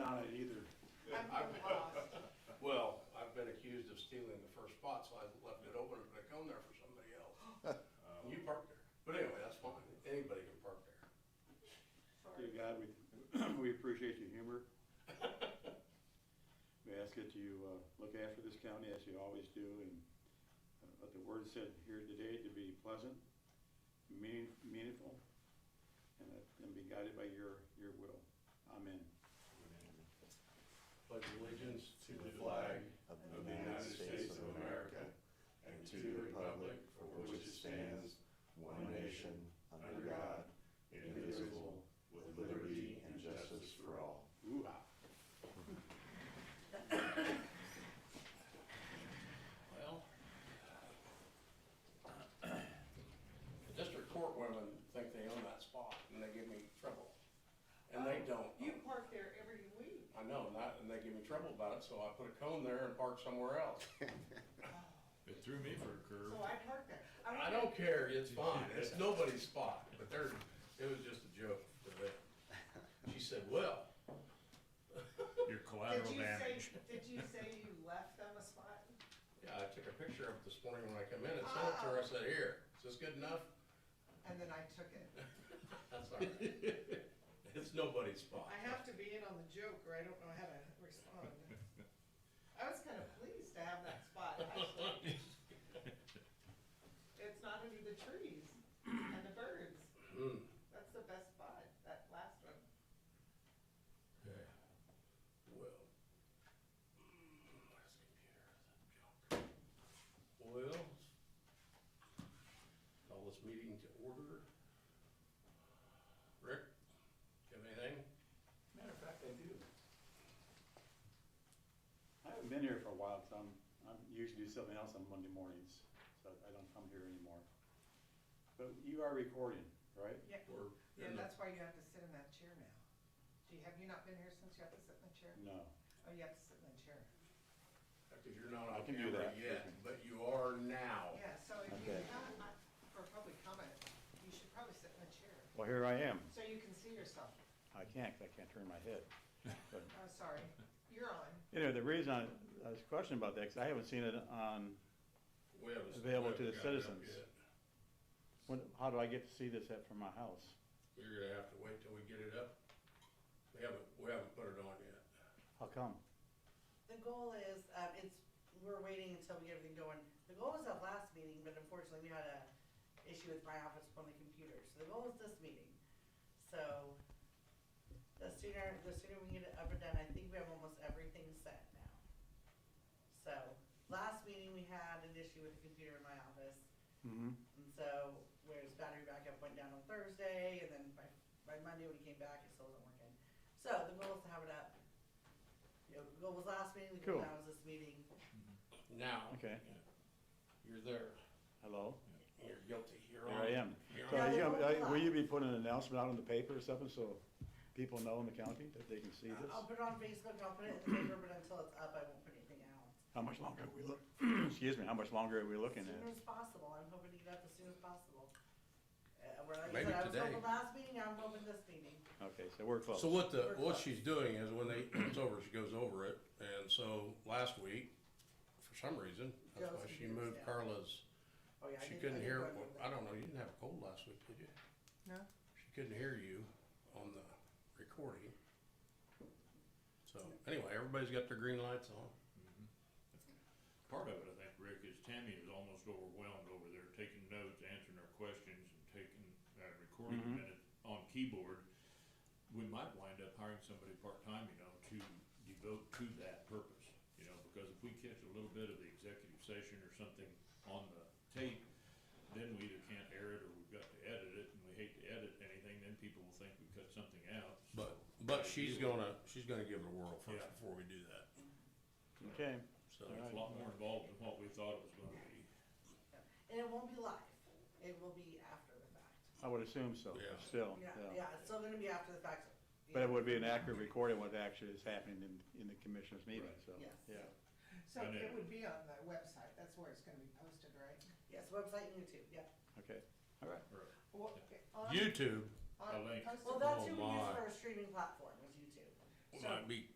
on it either. I'm lost. Well, I've been accused of stealing the first spot, so I left it open and put a cone there for somebody else. And you parked there. But anyway, that's fine. Anybody can park there. Dear God, we appreciate your humor. We ask that you look after this county as you always do, and let the word said here today to be pleasant, meaningful, and be guided by your will. Amen. Pledge allegiance to the flag of the United States of America and to the republic for which it stands, one nation, under God, indivisible, with liberty and justice for all. Ooh-ah. Well, the district court women think they own that spot, and they give me trouble. And they don't. You park there every week. I know, and they give me trouble about it, so I put a cone there and park somewhere else. It threw me for a curve. So I park there. I don't care, it's fine, it's nobody's spot, but it was just a joke to them. She said, well. Your collateral damage. Did you say you left them a spot? Yeah, I took a picture of it this morning when I come in and sent it to her. I said, here, is this good enough? And then I took it. That's all right. It's nobody's spot. I have to be in on the joke or I don't know how to respond. I was kind of pleased to have that spot, actually. It's not under the trees and the birds. That's the best spot, that last one. Okay. Well. Where's the computer? Junk. Well. Call this meeting to order. Rick, you have anything? Matter of fact, I do. I haven't been here for a while because I'm usually do something else on Monday mornings, so I don't come here anymore. But you are recording, right? Yeah, Or yeah, in the- that's why you have to sit in that chair now. Have you not been here since you have to sit in the chair? No. Oh, you have to sit in the chair. Because you're not I on can do camera that. yet, but you are now. Yeah, so if you Okay. have, for public comment, you should probably sit in the chair, Well, here I am. so you can see yourself. I can't 'cause I can't turn my head. But Oh, sorry, you're on. anyway, the reason I was questioning about that, because I haven't seen it on, We haven't- Available we to the haven't got it up citizens. yet. how do I get to see this from my house? You're gonna have to wait till we get it up. We haven't put it on yet. How come? The goal is, we're waiting until we get everything going. The goal was at last meeting, but unfortunately we had a issue with my office with one of the computers. So the goal is this meeting. So the sooner we can get it up and done, I think we have almost everything set now. So last meeting we had an issue with the computer in my office. Mm-hmm. And so whereas battery backup went down on Thursday, and then by Monday when he came back, it still wasn't working. So the goal is to have it up. You know, the goal was last meeting, the goal Cool. now is this meeting. Now. Okay. You're there. Hello? You're guilty. You're Here on. I am. You're So on. will you be putting an announcement out in the paper or something so people know in the county that they can see this? I'll put it on Facebook, I'll put it in the paper, but until it's up, I won't put anything out. How much longer are we excuse me, how much longer are we looking As soon at? as possible, I'm hoping to get up as soon as possible. Where like I Maybe said, I was today. hoping last meeting, I'm hoping this meeting. Okay, so we're close. So what she's doing is when it's over, she goes over it. And so last week, for some reason, that's Joe's why she computers, moved yeah. Carla's. Oh yeah, She I couldn't did hear, go over I don't know, you didn't have a cold last week, did you? No? She couldn't hear you on the recording. So anyway, everybody's got their green lights on. Part of it, I think, Rick, is Tammy is almost overwhelmed over there, taking notes, answering our questions, and taking, recording a minute on keyboard. We might wind up hiring somebody part-time, to devote to that purpose, because if we catch a little bit of the executive session or something on the tape, then we either can't air it or we've got to edit it, and we hate to edit anything, then people will think we cut something out. But she's gonna give it a whirl first Yeah. before we do that. Okay. So It's a lot more involved than what we thought it was gonna be. Yeah. And it won't be live, it will be after the fact. I would assume so, Yeah. still, Yeah, it's still gonna be after the fact. But it would be an accurate recording of what actually is happening in the commissioners meeting, Right. so, Yes. yeah. So And then- it would be on the website, that's where it's gonna be posted, right? Yes, website and YouTube, yeah. Okay, all right. Right. Well, on- YouTube on- A link. posted- Well, that's Oh, who we use my. for our streaming platform, is YouTube. might be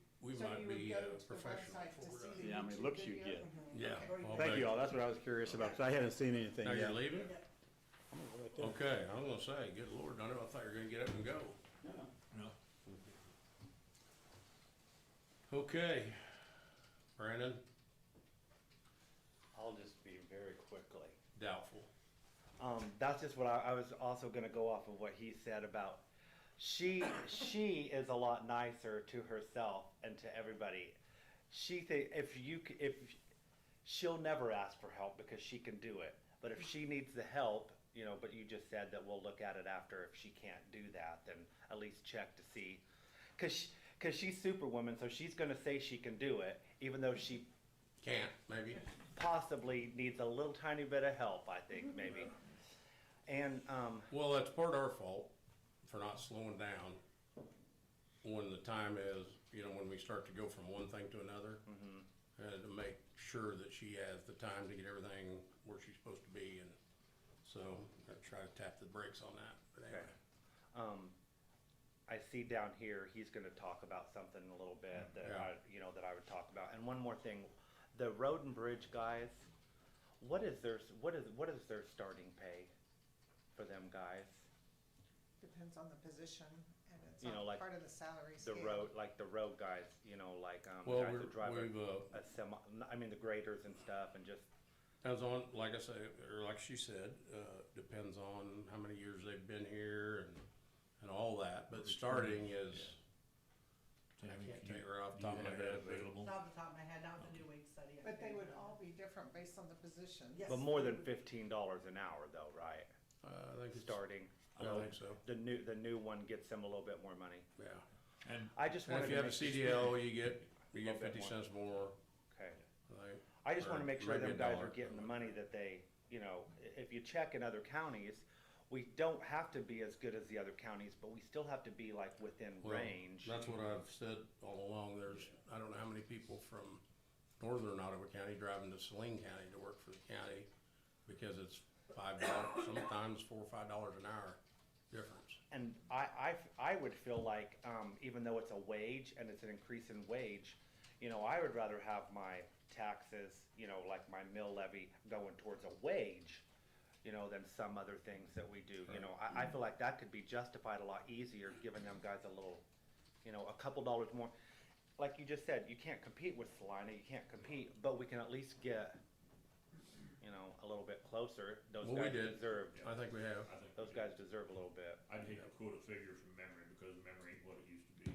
be go to the professional website to before we're see done. the Yeah, how many YouTube looks you video? get. Yeah. Or you- I'll Thank bet. you all, that's what I was curious about, because I haven't seen anything Now yet. you're leaving? Yeah. I'm gonna go right there. Okay, I was gonna say, good lord, I thought you were gonna get up and go. Yeah. No, Okay, Brandon, I'll just be very quickly. doubtful. That's just what I was also gonna go off of what he said about, she is a lot nicer to herself and to everybody. If she'll never ask for help because she can do it, but if she needs the help, but you just said that we'll look at it after, if she can't do that, then at least check to see. Cause she's superwoman, so she's gonna say she can do it, even though she Can't, maybe? possibly needs a little tiny bit of help, I think, maybe. And, Well, that's part our fault for not slowing down when the time is, when we start to go from one thing to another. And to make sure that she has the time to get everything where she's supposed to be, and so I try to tap the brakes on that, but anyway. I see down here, he's gonna talk about something a little bit that Yeah. that I would talk about. And one more thing, the road and bridge guys, what is their starting pay for them guys? Depends on the position, and it's You know, on like part of the salary The scale. road guys, like, Well, guys that drive we've, a semi, the graders and stuff, and just, depends on, like I say, or like she said, depends on how many years they've been here and all that, but starting is, I Tammy, can't do tell you, you right off the do you top of my have that head, but available? Not off the top of my head, not with the new wage study. I But they think, would no. all be different based on the position. Yes. but more than $15 an hour though, right? I think it's, Starting. I don't think so, The new one gets them a little bit more money. yeah. And I just And wanted if you to have a make, CDL, you get Little bit 50 more. cents more, okay. like, I just or wanna make sure maybe them a guys dollar. are getting the money that they, if you check in other counties, we don't have to be as good as the other counties, but we still have to be like within Well, range. That's what I've said all along, I don't know how many people from northern Ottawa County driving to Saline County to work for the county, because it's $5, sometimes $4 or $5 an hour difference. And I would feel like, even though it's a wage and it's an increase in wage, I would rather have my taxes, like my mill levy going towards a wage, than some other things that we do, I feel like that could be justified a lot easier, giving them guys a little, a couple dollars more. Like you just said, you can't compete with Salina, you can't compete, but we can at least get, a little bit closer. Those Well, we guys did. deserve, I think we have. I think those guys deserve a little bit. I'd hate to quote a figure from memory because memory ain't what it used to be.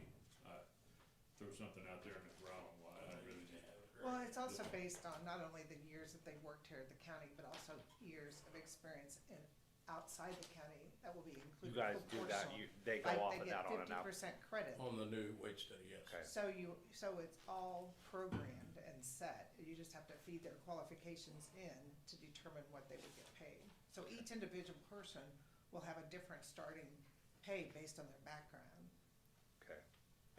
Throw something out there and if we're out on why, I really don't. Well, it's also based on not only the years that they worked here at the county, but also years of experience in outside the county that will be included. You guys do that, they go off of that on an Like, hour. they get 50% credit. On the new wage study, yes. Okay. So it's all programmed and set. You just have to feed their qualifications in to determine what they would get paid. So each individual person will have a different starting pay based on their background. Okay.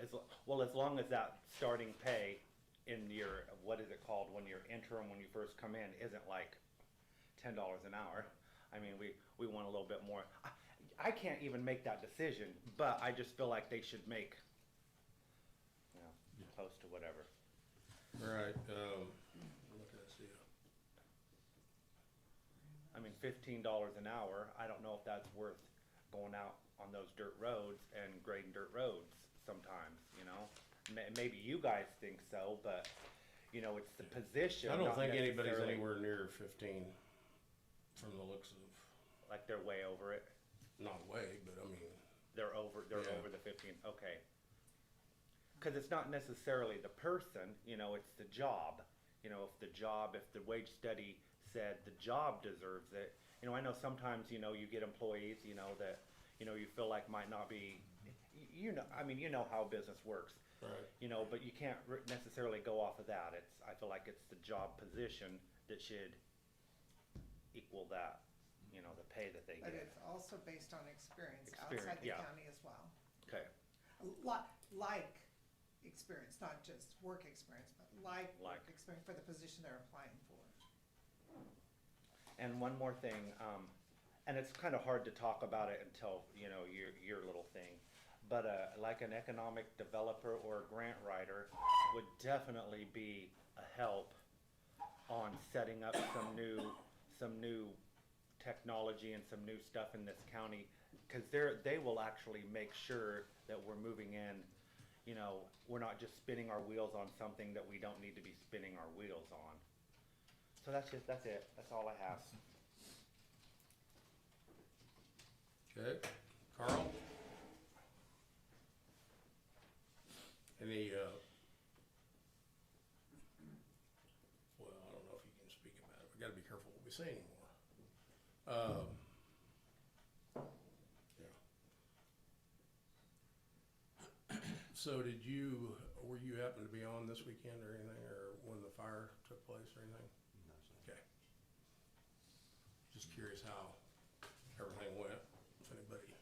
As long as that starting pay in your, what is it called, when you're interim, when you first come in, isn't like $10 an hour. I mean, we want a little bit more. I can't even make that decision, but I just feel like they should make, close to whatever. All right, look at this here. I mean, $15 an hour, I don't know if that's worth going out on those dirt roads and grading dirt roads sometimes, Maybe you guys think so, but, it's the position. I don't not think anybody's necessarily anywhere near 15 from the looks of, like they're way over it. not way, but I mean, They're over Yeah. the 15, okay. Cause it's not necessarily the person, it's the job. If the wage study said the job deserves it, I know sometimes, you get employees, that, you feel like might not be, how business works. right. But you can't necessarily go off of that. I feel like it's the job position that should equal that, the pay that they But get. it's also based on experience Experience, outside the yeah. county as well. Okay, Like experience, not just work experience, but like Like. work experience for the position they're applying for. and one more thing, and it's kind of hard to talk about it until, your little thing. But, like an economic developer or a grant writer, would definitely be a help on setting up some new technology and some new stuff in this county, cause they will actually make sure that we're moving in, you know, we're not just spinning our wheels on something that we don't need to be spinning our wheels on. So that's it, that's all I have. Okay, Carl? Any, well, I don't know if you can speak about it, we gotta be careful what we say anymore. Yeah. So were you happen to be on this weekend or anything, or when the fire took place or anything? No, sir. Okay. Just curious how everything went, if anybody,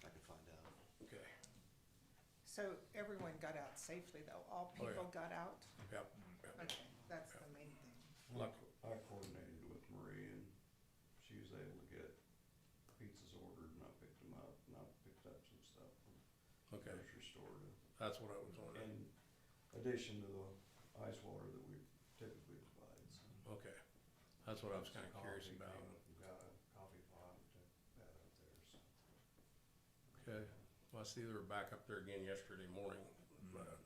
I could find out. okay, So everyone got out safely though? All Oh, yeah. people got out? yep, yep. Okay, that's the main thing. Luck, I coordinated with Marie and she was able to get pizzas ordered and I picked them up and I picked up some stuff from the okay, grocery store to, that's what I was wondering, in addition to the ice water that we typically provide, so. okay, that's what I was kinda curious Coffee, about. we got a coffee pot and took that up there, so. Okay, well, I see they were back up there again yesterday morning,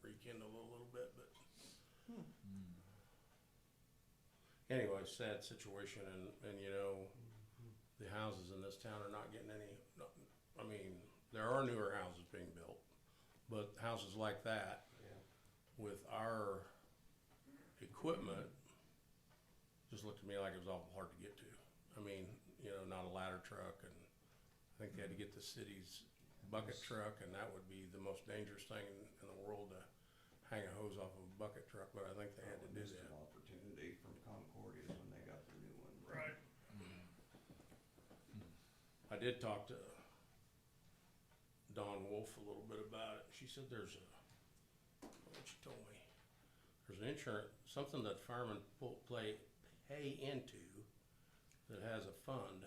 rekindled a little bit, but. Anyway, sad situation and you know, the houses in this town are not getting any, I mean, there are newer houses being built, but houses like that Yeah. with our equipment just looked to me like it was awful hard to get to. I mean, you know, not a ladder truck and I think they had to get the city's bucket truck and that would be the most dangerous thing in the world to hang a hose off of a bucket truck, but I think they had to do Missed that. an opportunity from Concordia when they got their new one. Right. I did talk to Dawn Wolf a little bit about it. She said there's what she told me, there's an insurance, something that firemen pay into that has a fund.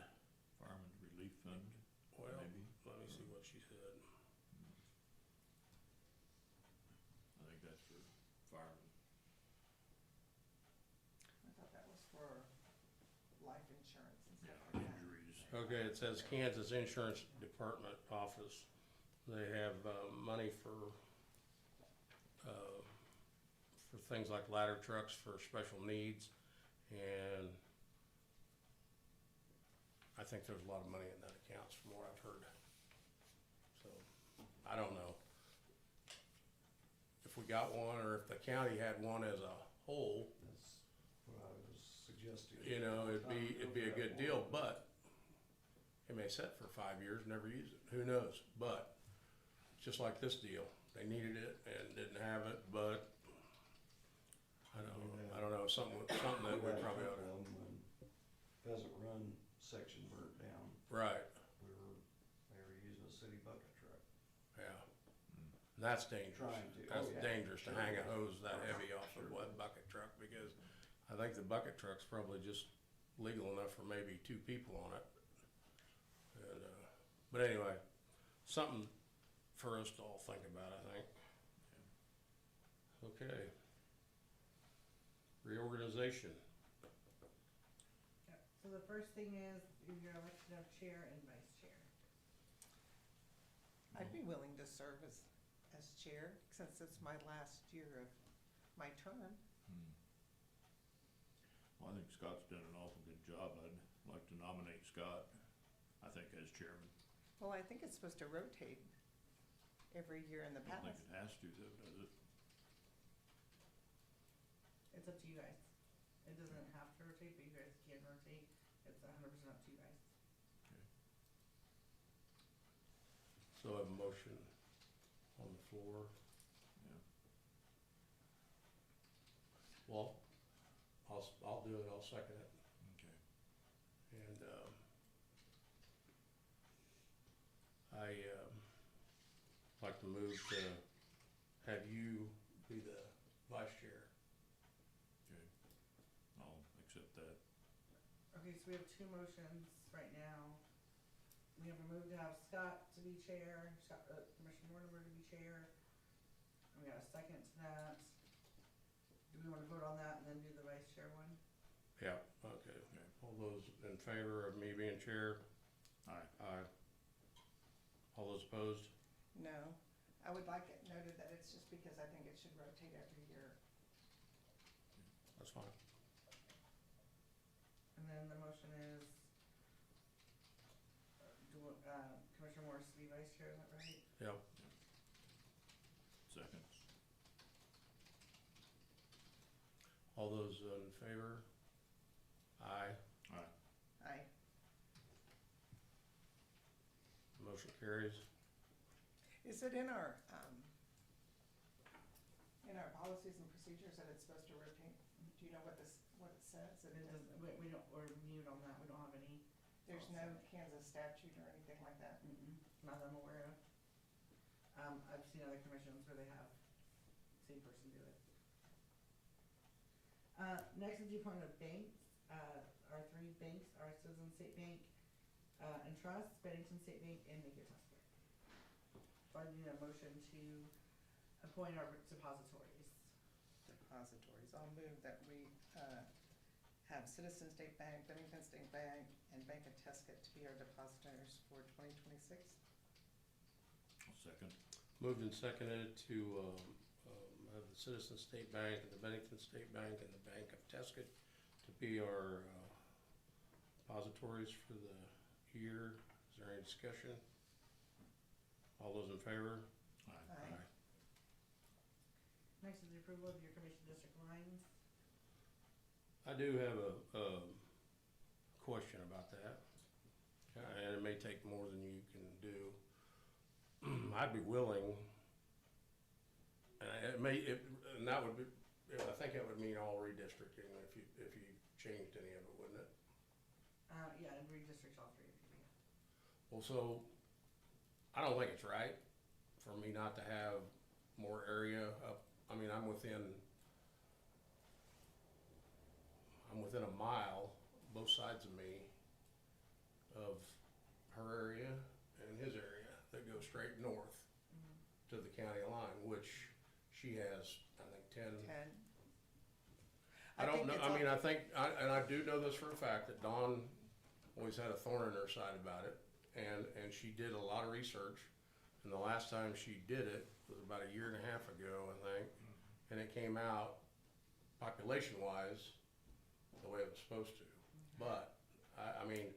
Fireman's Relief Fund, Well, maybe? let me see what she said. I think that's for firemen. I thought that was for life insurance and Yeah, stuff like that. injuries. Okay, it says Kansas Insurance Department Office. They have money for things like ladder trucks for special needs, and I think there's a lot of money in that accounts from what I've heard. So, I don't know if we got one or if the county had one as a whole. That's what I was suggesting. You know, it'd be a good deal, but it may sit for 5 years, never use it, who knows, but just like this deal, they needed it and didn't have it, but I don't know, something that we probably ought to, When Pheasant Run section burnt down, right, they were using a city bucket truck. yeah. And that's dangerous, Trying to. that's Oh, yeah. dangerous to Sure hang a is. hose that heavy off Sure of a is. bucket truck, because I think the bucket truck's probably just legal enough for maybe 2 people on it. And, but anyway, something for us to all think about, I think. Okay. Reorganization. Yep. So the first thing is, you're elected to have chair and vice chair. I'd be willing to serve as chair, since it's my last year of my term. Well, I think Scott's done an awful good job. I'd like to nominate Scott, I think, as chairman. Well, I think it's supposed to rotate every year in the I don't past. think it has to though, does it? It's up to you guys. It doesn't have to rotate, but you guys can rotate. It's 100% up to you guys. So I have a motion on the floor. Yeah. Well, I'll do it, I'll second it. Okay. And, like to move to have you be the vice chair. Okay. I'll accept that. Okay, so we have 2 motions right now. We have a move to have Scott to be chair, Commissioner Mortimer to be chair. And we got a second to that. wanna vote on that and then do the vice chair one? Yeah, okay. All those in favor of me being chair? Aye. Aye. All those opposed? No, I would like it noted that it's just because I think it should rotate every year. That's fine. And then the motion is, Commissioner Morris to be vice chair, is that right? Yep. Second. All those in favor? Aye. Aye. Aye. Motion carries. Is it in our policies and procedures that it's supposed to rotate? Do you know what it says? It doesn't, we don't, we're mute on that, we don't have any, There's no Kansas statute or anything like that? not that I'm aware of. I've seen other commissions where they have same person do it. Next is the appointment of banks, our three banks are Citizen State Bank, and Trust, Bennington State Bank, and Naked Trust Bank. So I need a motion to appoint our depositories. Depositories. I'll move that we have Citizen State Bank, Bennington State Bank, and Bank of Tuscan to be our depositors for 2026. I'll second. Moved and seconded to have the Citizen State Bank and the Bennington State Bank and the Bank of Tuscan to be our depositories for the year. Is there any discussion? All those in favor? Aye. Next is the approval of your commission district lines. I do have a question about that, and it may take more than you can do. I'd be willing, and that would be, I think it would mean all redistricting if you changed any of it, wouldn't it? Yeah, and redistrict all three of you. Well, so, I don't think it's right for me not to have more area up. I mean, I'm within a mile, both sides of me, of her area and his area that goes straight north to the county line, which she has, I think, 10. 10. I don't know, think I it's mean, all- I think, and I do know this for a fact, that Dawn always had a thorn in her side about it, and she did a lot of research, and the last time she did it was about a year and a half ago, I think, and it came out, population-wise, the way it was supposed to. But, I mean,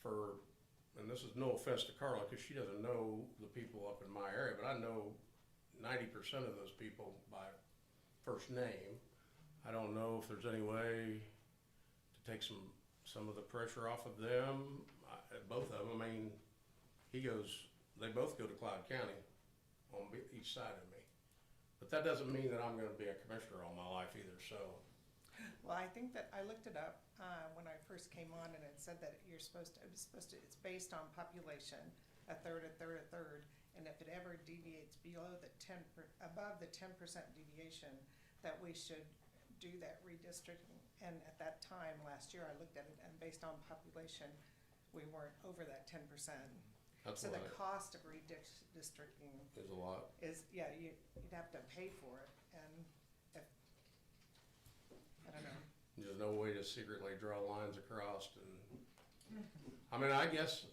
and this is no offense to Carla, because she doesn't know the people up in my area, but I know 90% of those people by first name. I don't know if there's any way to take some of the pressure off of them, both of them. I mean, they both go to Cloud County on each side of me. But that doesn't mean that I'm gonna be a commissioner all my life either, so. Well, I think that I looked it up when I first came on, and it said that it's based on population, a third, and if it ever deviates above the 10% deviation, that we should do that redistricting. And at that time, last year, I looked at it, and based on population, we weren't over that 10%. That's So why the cost of redistricting there's a lot. is, yeah, you'd have to pay for it, and I don't know. There's no way to secretly draw lines across and, I mean, I guess,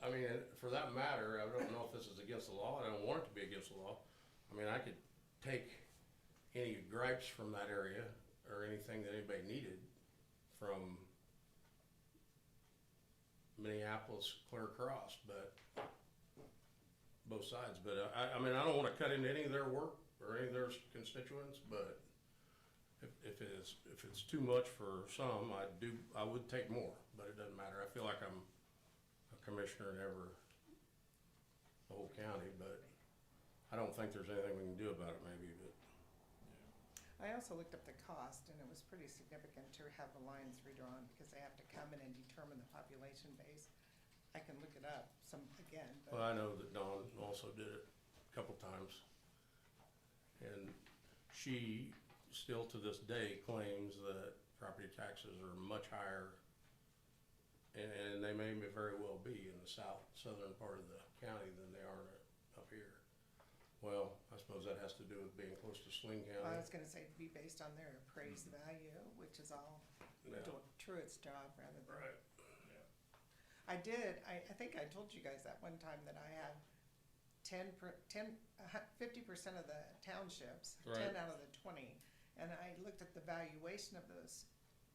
for that matter, I don't know if this is against the law. I don't want it to be against the law. I mean, I could take any gripes from that area or anything that anybody needed from Minneapolis clear across, but both sides. But I mean, I don't want to cut into any of their work or any of their constituents, but if it's too much for some, I would take more, but it doesn't matter. I feel like I'm a commissioner in the whole county, but I don't think there's anything we can do about it maybe, but. I also looked up the cost, and it was pretty significant to have the lines redrawn, because they have to come in and determine the population base. I can look it up again, but. Well, I know that Dawn also did it a couple times. And she still to this day claims that property taxes are much higher, and they may very well be in the southern part of the county than they are up here. Well, I suppose that has to do with being close to Sling I County. was gonna say to be based on their appraised value, which is all Yeah. doing Truett's job rather than. Right. I think I told you guys that one time that I have 50% of the townships, Right. 10 out of the 20. And I looked at the valuation of those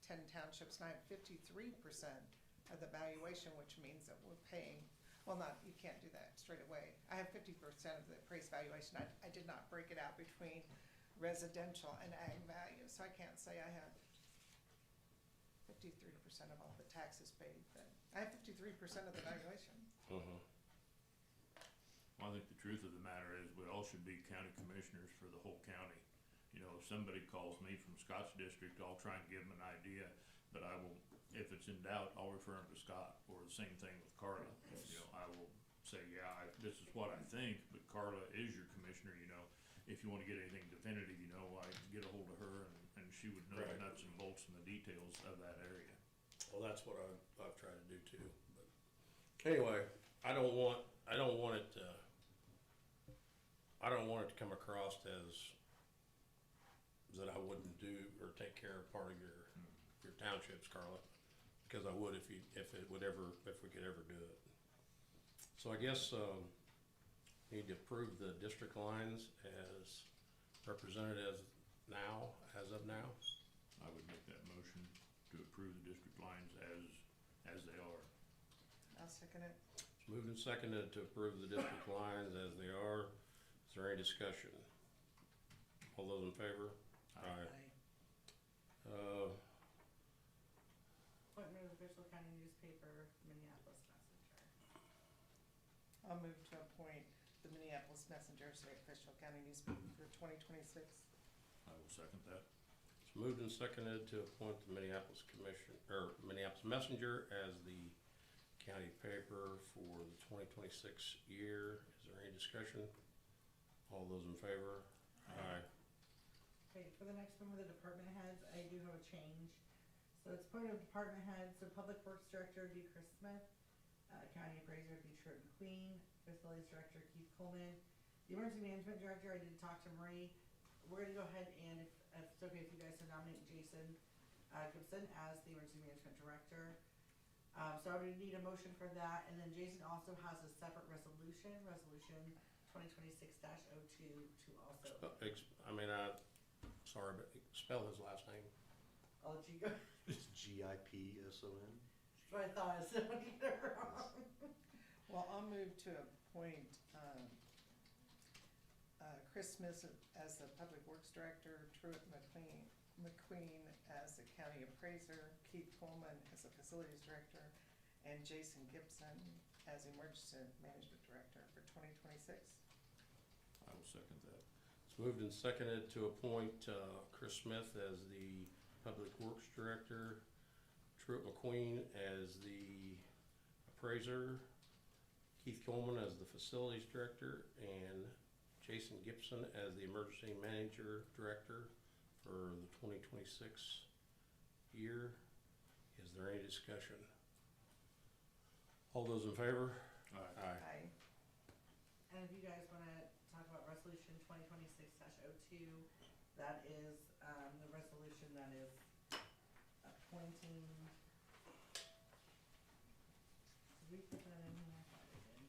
10 townships and I have 53% of the valuation, which means that we're paying, well, you can't do that straight away. I have 50% of the appraised valuation. I did not break it out between residential and ag value, so I can't say I have 53% of all the taxes paid, but I have 53% of the valuation. Mhm. Well, I think the truth of the matter is, we all should be county commissioners for the whole county. You know, if somebody calls me from Scott's district, I'll try and give them an idea, but I will, if it's in doubt, I'll refer them to Scott, or the same thing with Carla. You know, I will say, yeah, this is what I think, but Carla is your commissioner, you know. If you wanna get anything definitive, you know, I can get a hold of her, and she would know the Right. nuts and bolts and the details of that area. Well, that's what I've tried to do too, but anyway, I don't want it to come across as that I wouldn't do or take care of part of your townships, Carla, because I would if we could ever do it. So I guess, need to approve the district lines as represented as of now. I would make that motion to approve the district lines as they are. I'll second it. It's moved and seconded to approve the district lines as they are. Is there any discussion? All those in favor? Aye. Appointment of official county newspaper, Minneapolis Messenger. I'll move to appoint the Minneapolis Messenger as the official county newspaper for 2026. I will second that. It's moved and seconded to appoint the Minneapolis Minneapolis Messenger as the county paper for the 2026 year. Is there any discussion? All those in favor? Aye. Okay, for the next one with the department heads, I do have a change. So it's part of department heads, so Public Works Director D. Chris Smith, County Appraiser D. Truett McQueen, Facilities Director Keith Coleman. The Emergency Management Director, I did talk to Marie. We're gonna go ahead and, if it's okay with you guys, to nominate Jason Gibson as the Emergency Management Director. So I would need a motion for that, and then Jason also has a separate resolution 2026-02 to also, Sorry, but spell his last name. I'll let you go. It's GIPSON. That's what I thought, I said, I get it wrong. Well, I'll move to appoint Chris Smith as the Public Works Director, Truett McQueen as the County Appraiser, Keith Coleman as the Facilities Director, and Jason Gibson as Emergency Management Director for 2026. I will second that. It's moved and seconded to appoint Chris Smith as the Public Works Director, Truett McQueen as the Appraiser, Keith Coleman as the Facilities Director, and Jason Gibson as the Emergency Manager Director for the 2026 year. Is there any discussion? All those in favor? Aye. Aye. And if you guys wanna talk about resolution 2026-02, that is, the resolution that is appointing. Did we put that in here? I thought we did.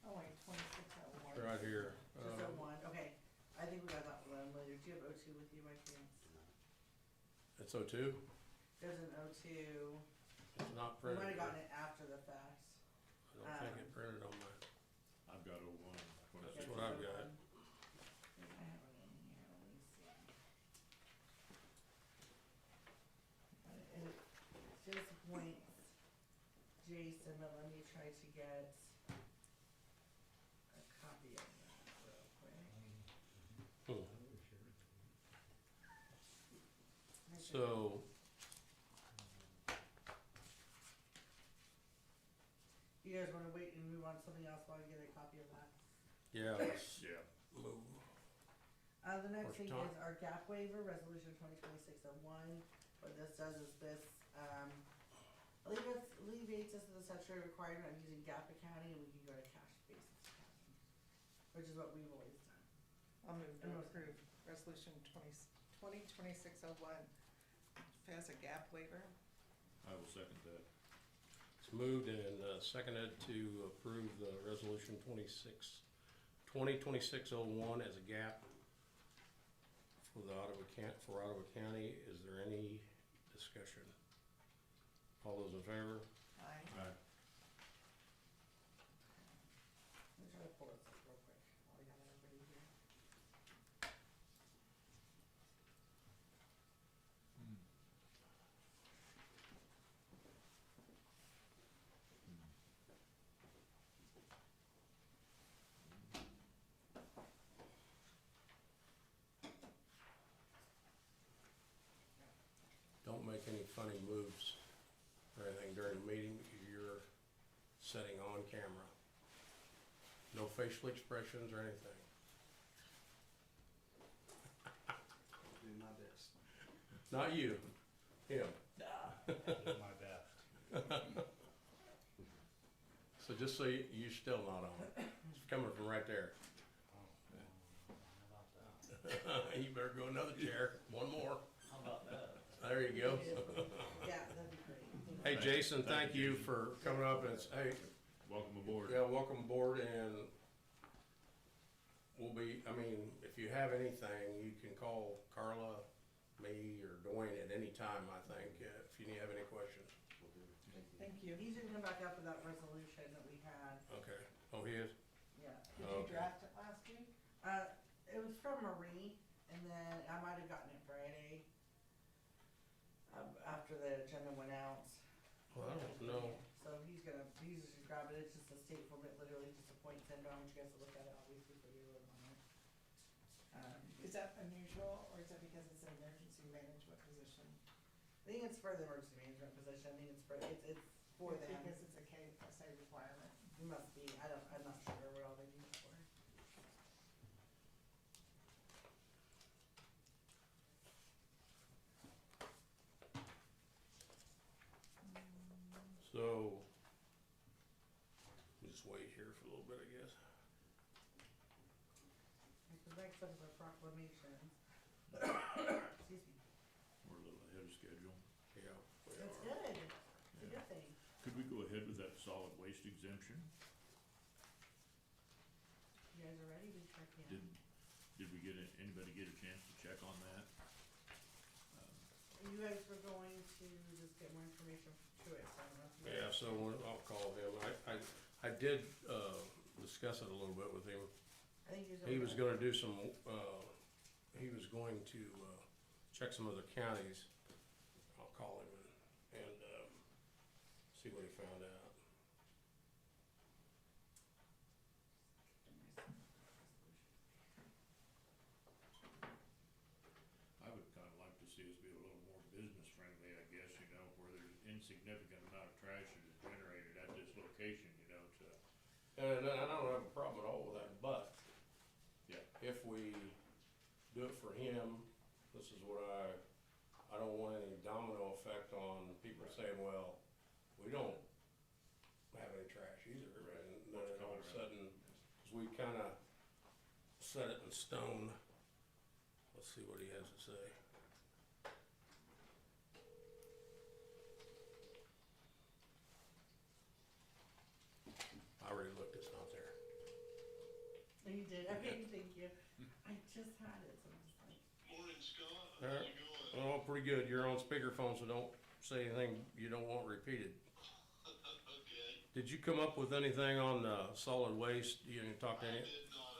Oh, wait, 2601. Right here. Just 01, okay. I think we got that one later. Do you have 02 with you by chance? It's 02? There's an 02. It's not We printed. might have gotten it after the fact. I don't think it printed on my, I've got 01. That's what I've got. I have it in here, let me see. And it just points Jason, but let me try to get a copy of that real quick. So, You guys wanna wait and move on to something else while I get a copy of that? yeah, let's Yeah. move. The next Where's thing Tom? is our gap waiver, resolution 2026-01. What this does is this, alleviates us of the statutory requirement of using gap accounting, and we can go to cash basis accounting, which is what we've always done. I'll move to approve resolution 2026-01 as a gap waiver. I will second that. It's moved and seconded to approve the resolution 2026-01 as a gap for the Ottawa County. Is there any discussion? All those in favor? Aye. Aye. Let me try to pull this up real quick while we have everybody here. Don't make any funny moves or anything during the meeting. You're setting on camera. No facial expressions or anything. I'll do my best. Not you, him. Do my best. So just so you're still not on. It's coming from right there. How about that? You better go another chair. One more. How about that? There you go. Yeah, that'd be great. Hey, Jason, thank you for coming up and hey, Welcome aboard. yeah, welcome aboard and we'll be, I mean, if you have anything, you can call Carla, me, or Dwayne at any time, I think, if you have any questions. Will do. Thank you. He's gonna come back up with that resolution that we had, Okay. Oh, he is? yeah. Did you Okay. draft it last week? It was from Marie, and then I might have gotten it Friday, after the agenda went out. Well, I don't know. So he's just grab it, it's just a state form, it literally just appoints him, but I want you guys to look at it, obviously, for your vote on it. Is that unusual, or is that because it's an emergency management position? I think it's for the emergency management position, I think it's for them. Because it's a KSA requirement. It must be, I'm not sure what all they use it for. So, just wait here for a little bit, I guess. Because next up is our proclamation. Excuse me. We're a little ahead of schedule. Yeah. we That's are. good, it's a good thing. Could we go ahead with that solid waste exemption? You guys are ready, we sure can. Did we anybody get a chance to check on that? You guys were going to just get more information to it, so I don't know if you. Yeah, so I'll call him. I did, discuss it a little bit with him. I think He was gonna do some, he was going to, check some other counties. I'll call him and, see what he found out. I would kinda like to see us be a little more business friendly, I guess, where there's insignificant amount of trash that is generated at this location, to. And I don't have a problem at all with that, but Yeah. if we do it for him, this is what I don't want any domino effect on people saying, well, we don't have any trash either, Right. and then all of a sudden, cause we kinda set it in stone. Let's see what he has to say. I already looked, it's not there. Oh, you did, okay, thank you. I just had it, so I'm just like. Morning, Scott. All How's right. it going? Oh, pretty good. You're on speakerphone, so don't say anything you don't want repeated. Okay. Did you come up with anything on solid waste? You didn't talk to I any? did not,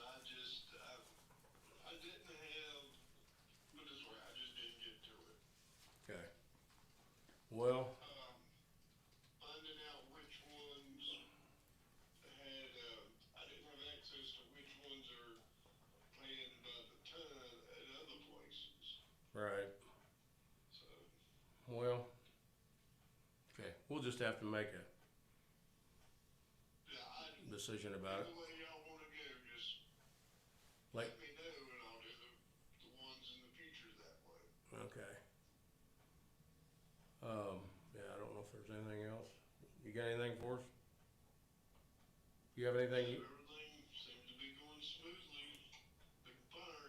I didn't have, put it this way, I just didn't get to it. Okay. Well, Finding out which ones had, I didn't have access to which ones are paying by the ton at other places, right. so. Well, okay. We'll just have to make a Yeah, decision about it. Either way y'all wanna go, just Like, let me know and I'll do the ones in the future that way. okay. Yeah, I don't know if there's anything else. You got anything for us? You have anything? Everything seems to be going smoothly, picking fire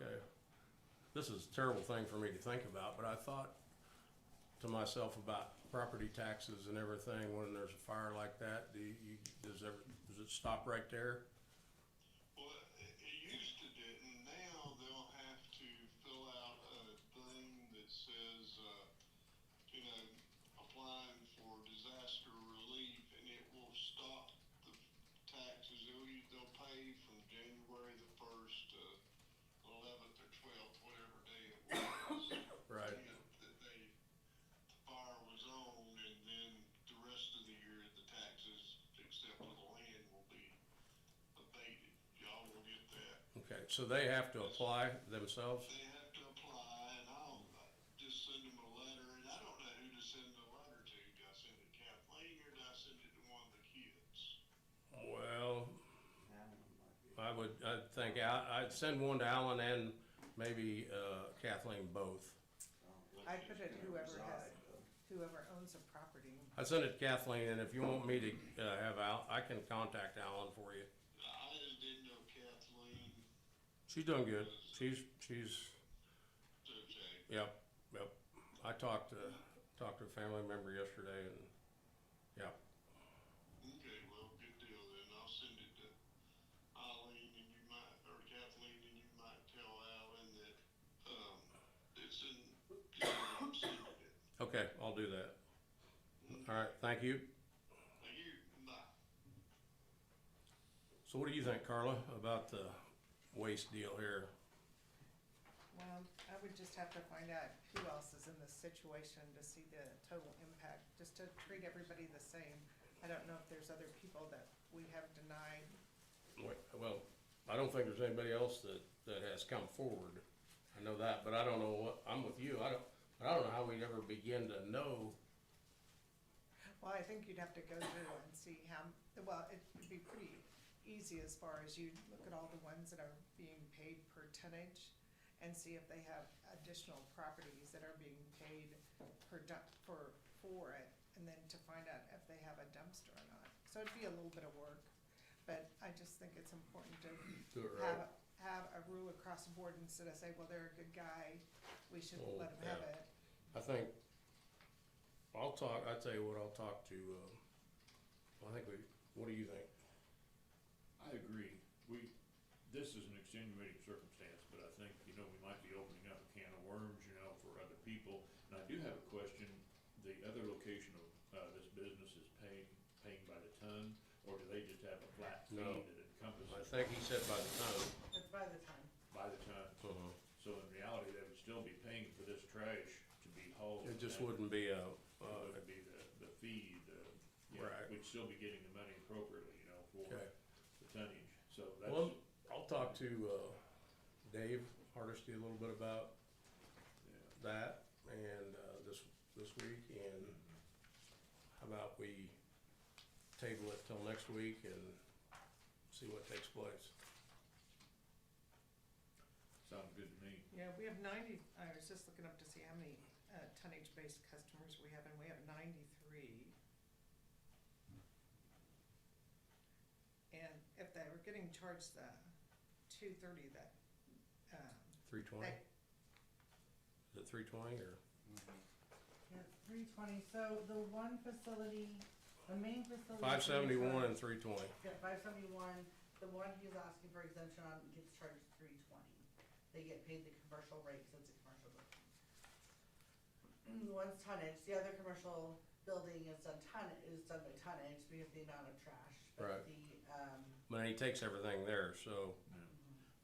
Okay. This is a terrible thing for me to think about, but I thought to myself about property taxes and everything when there's a fire like that. Does it stop right there? Well, it used to didn't. Now they'll have to fill out a thing that says, applying for disaster relief, and it will stop the taxes. They'll pay from January the 1st to 11th or 12th, whatever day it was. Right. That the fire was on, and then the rest of the year, the taxes, except for the land, will be abated. Y'all will get that. Okay, so they have to apply themselves? They have to apply, and I'll just send them a letter, and I don't know who to send the letter to. Do I send it to Kathleen, or do I send it to one of the kids? Well, I'd think I'd send one to Alan and maybe Kathleen both. I put it whoever owns a property. I send it to Kathleen, and if you want me to have I can contact Alan for you. I just didn't know Kathleen She's doing good. She's was okay. yep. I talked to a family member yesterday, and yep. Okay, well, good deal then. I'll send it to Eileen, and you might, or Kathleen, and you might tell Alan that, it's in, I'm sending it. Okay, I'll do that. All right, thank you. Thank you, bye. So what do you think, Carla, about the waste deal here? Well, I would just have to find out who else is in this situation to see the total impact, just to treat everybody the same. I don't know if there's other people that we have denied. Well, I don't think there's anybody else that has come forward. I know that, but I don't know what, I'm with you. I don't know how we'd ever begin to know. Well, I think you'd have to go through and see well, it'd be pretty easy as far as you look at all the ones that are being paid per tonnage and see if they have additional properties that are being paid for it, and then to find out if they have a dumpster or not. So it'd be a little bit of work, but I just think it's important to Do it right. have a rule across the board instead of say, well, they're a good guy, we should Oh, let them have yeah. it. I think, I'll tell you what, I'll talk to, what do you think? I agree. This is an extenuating circumstance, but I think, we might be opening up a can of worms, for other people. And I do have a question. The other location of this business is paying by the ton, or do they just have a flat fee No. that encompasses? I think he said by the time. It's by the time. By the ton. So in reality, they would still be paying for this trash to be hauled. It just and wouldn't be It would be the fee, Right. we'd still be getting the money appropriately, for Okay. the tonnage. So that's. Well, I'll talk to Dave Hardesty a little bit about that and this week, and how about we table it till next week and see what takes place. Sounds good to me. Yeah, we have 90, I was just looking up to see how many tonnage-based customers we have, and we have 93. And if they were getting charged the $2.30 that, 320? they, Is it 320 or? Yeah, 320, so the one facility, the main facility. 571 and 320. Yeah, 571, the one he's asking for exemption on gets charged 320. They get paid the commercial rate, so it's a commercial building. The one's tonnage, the other commercial building is done by tonnage because of the amount of trash. Right. But But he takes everything there, so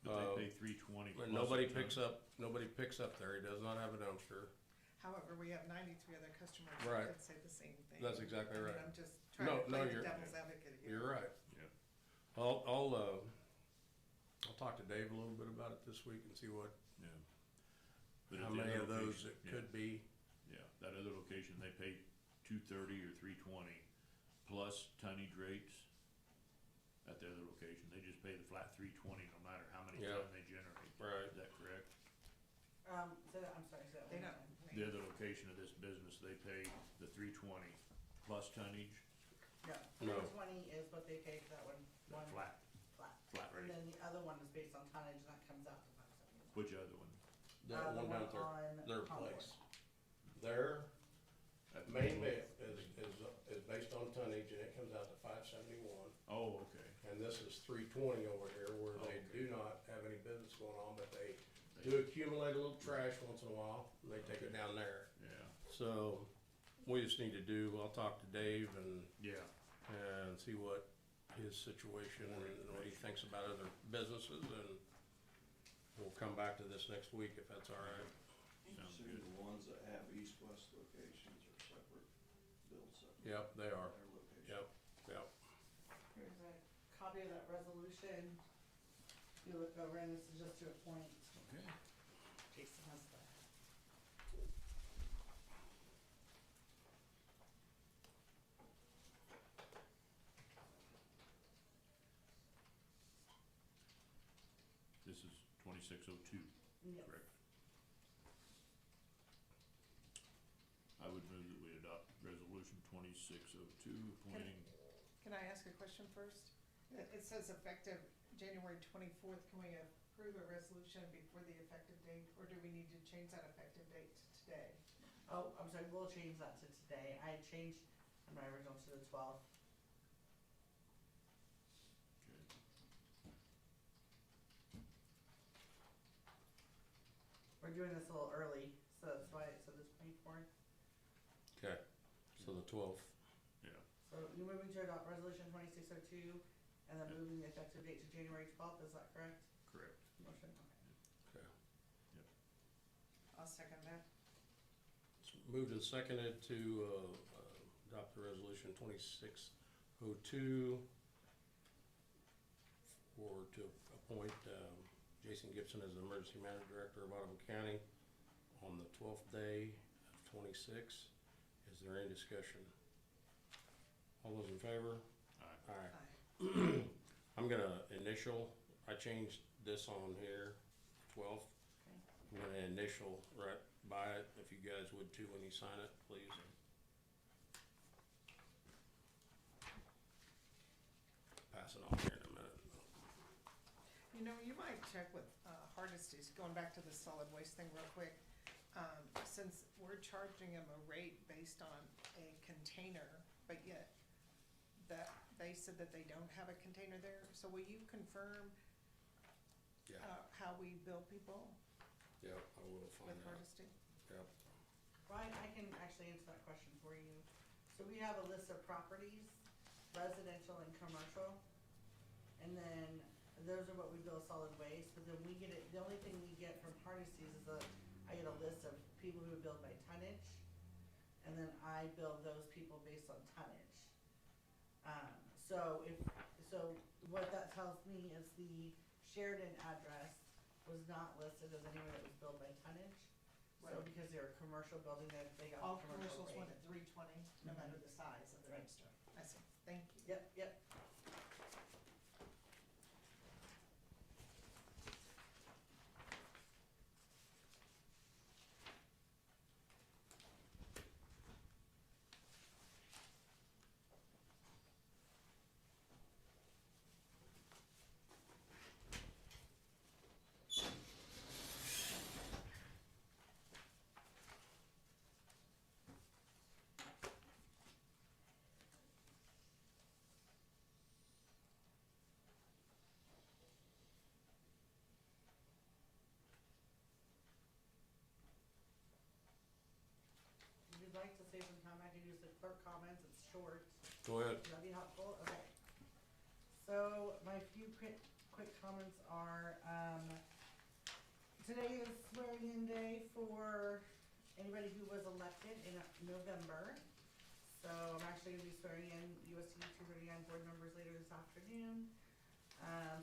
But they pay $320. but plus nobody a ton. nobody picks up there. He does not have a dumpster. however, we have 93 other customers Right. that could say the same thing. That's exactly I mean, right. I'm just trying to No, play the you're- devil's advocate here. You're right. Yeah. I'll talk to Dave a little bit about it this week and see what, Yeah. But how at the many other of those location- it yeah, could be. Yeah, that other location, they pay $2.30 or $3.20 plus tonnage rates. At the other location, they just pay the flat $3.20 no matter how many Yeah. ton they generate. Right. Is that correct? I'm sorry, say that They one more don't. time. The other location of this business, they pay the $3.20 plus tonnage, No, No. 320 is what they pay for that one flat flat. rate. And then the other one is based on tonnage, and that comes out to 571. Which other one? That The one down one on their Concord. place. Their At the main middle? bid is based on tonnage and it comes out to 571. Oh, okay. And this is 320 over here where they Okay. do not have any business going on, but they do accumulate a little trash once in a while and they take it down there. Yeah, So we just need to I'll talk to Dave and see what his situation and what he thinks about other businesses, and we'll come back to this next week if that's all right. sounds So good. the ones that have east-west locations are separate, billed separate. Yep, they are. Their location. Yep, yep. Here's a copy of that resolution. You look over, and this is just to appoint. Okay. Jason has that. This is 2602, Yes. correct? I would move that we adopt resolution 2602, appointing, Can I ask a question first? It says effective January 24th. Can we approve a resolution before the effective date, or do we need to change that effective date to today? Oh, I'm sorry, we'll change that to today. I had changed my original to the 12th. okay. We're doing this a little early, so that's why it said the 24th. Okay, so the 12th. Yeah, So you're moving to adopt resolution 2602, and then Yep. moving the effective date to January 12th, is that correct? correct. Motion, okay. Okay. I'll second that. It's moved and seconded to adopt the resolution 2602 to appoint Jason Gibson as the Emergency Management Director of Ottawa County on the 12th day of 26. Is there any discussion? All those in favor? Aye. Aye. Aye. I'm gonna initial, I changed this on here, 12th. Okay. I'm gonna initial right by it, if you guys would too when you sign it, please. Pass it on here in a minute. You know, you might check with Hardesty's, going back to the solid waste thing real quick. Since we're charging them a rate based on a container, but yet that, they said that they don't have a container there. So will you confirm Yeah, how we bill people yep, I will find with out. Hardesty? Yep, Ryan, I can actually answer that question for you. So we have a list of properties, residential and commercial. And then those are what we bill solid waste, but then we get it, the only thing we get from Hardesty's is I get a list of people who bill by tonnage. And then I bill those people based on tonnage. So what that tells me is the Sheridan address was not listed as anywhere that was billed by tonnage. So Right. because they're a commercial building, they got All a commercial commercials rate. went at 320, no matter the size of the Right. register. I see, thank you. Yep, yep. If you'd like to say some time, I can use the clerk comments, it's short. go ahead. Would that be helpful? Okay. So my few quick comments are, today is swearing in day for anybody who was elected in November. So I'm actually gonna be swearing in USD 239 board members later this afternoon.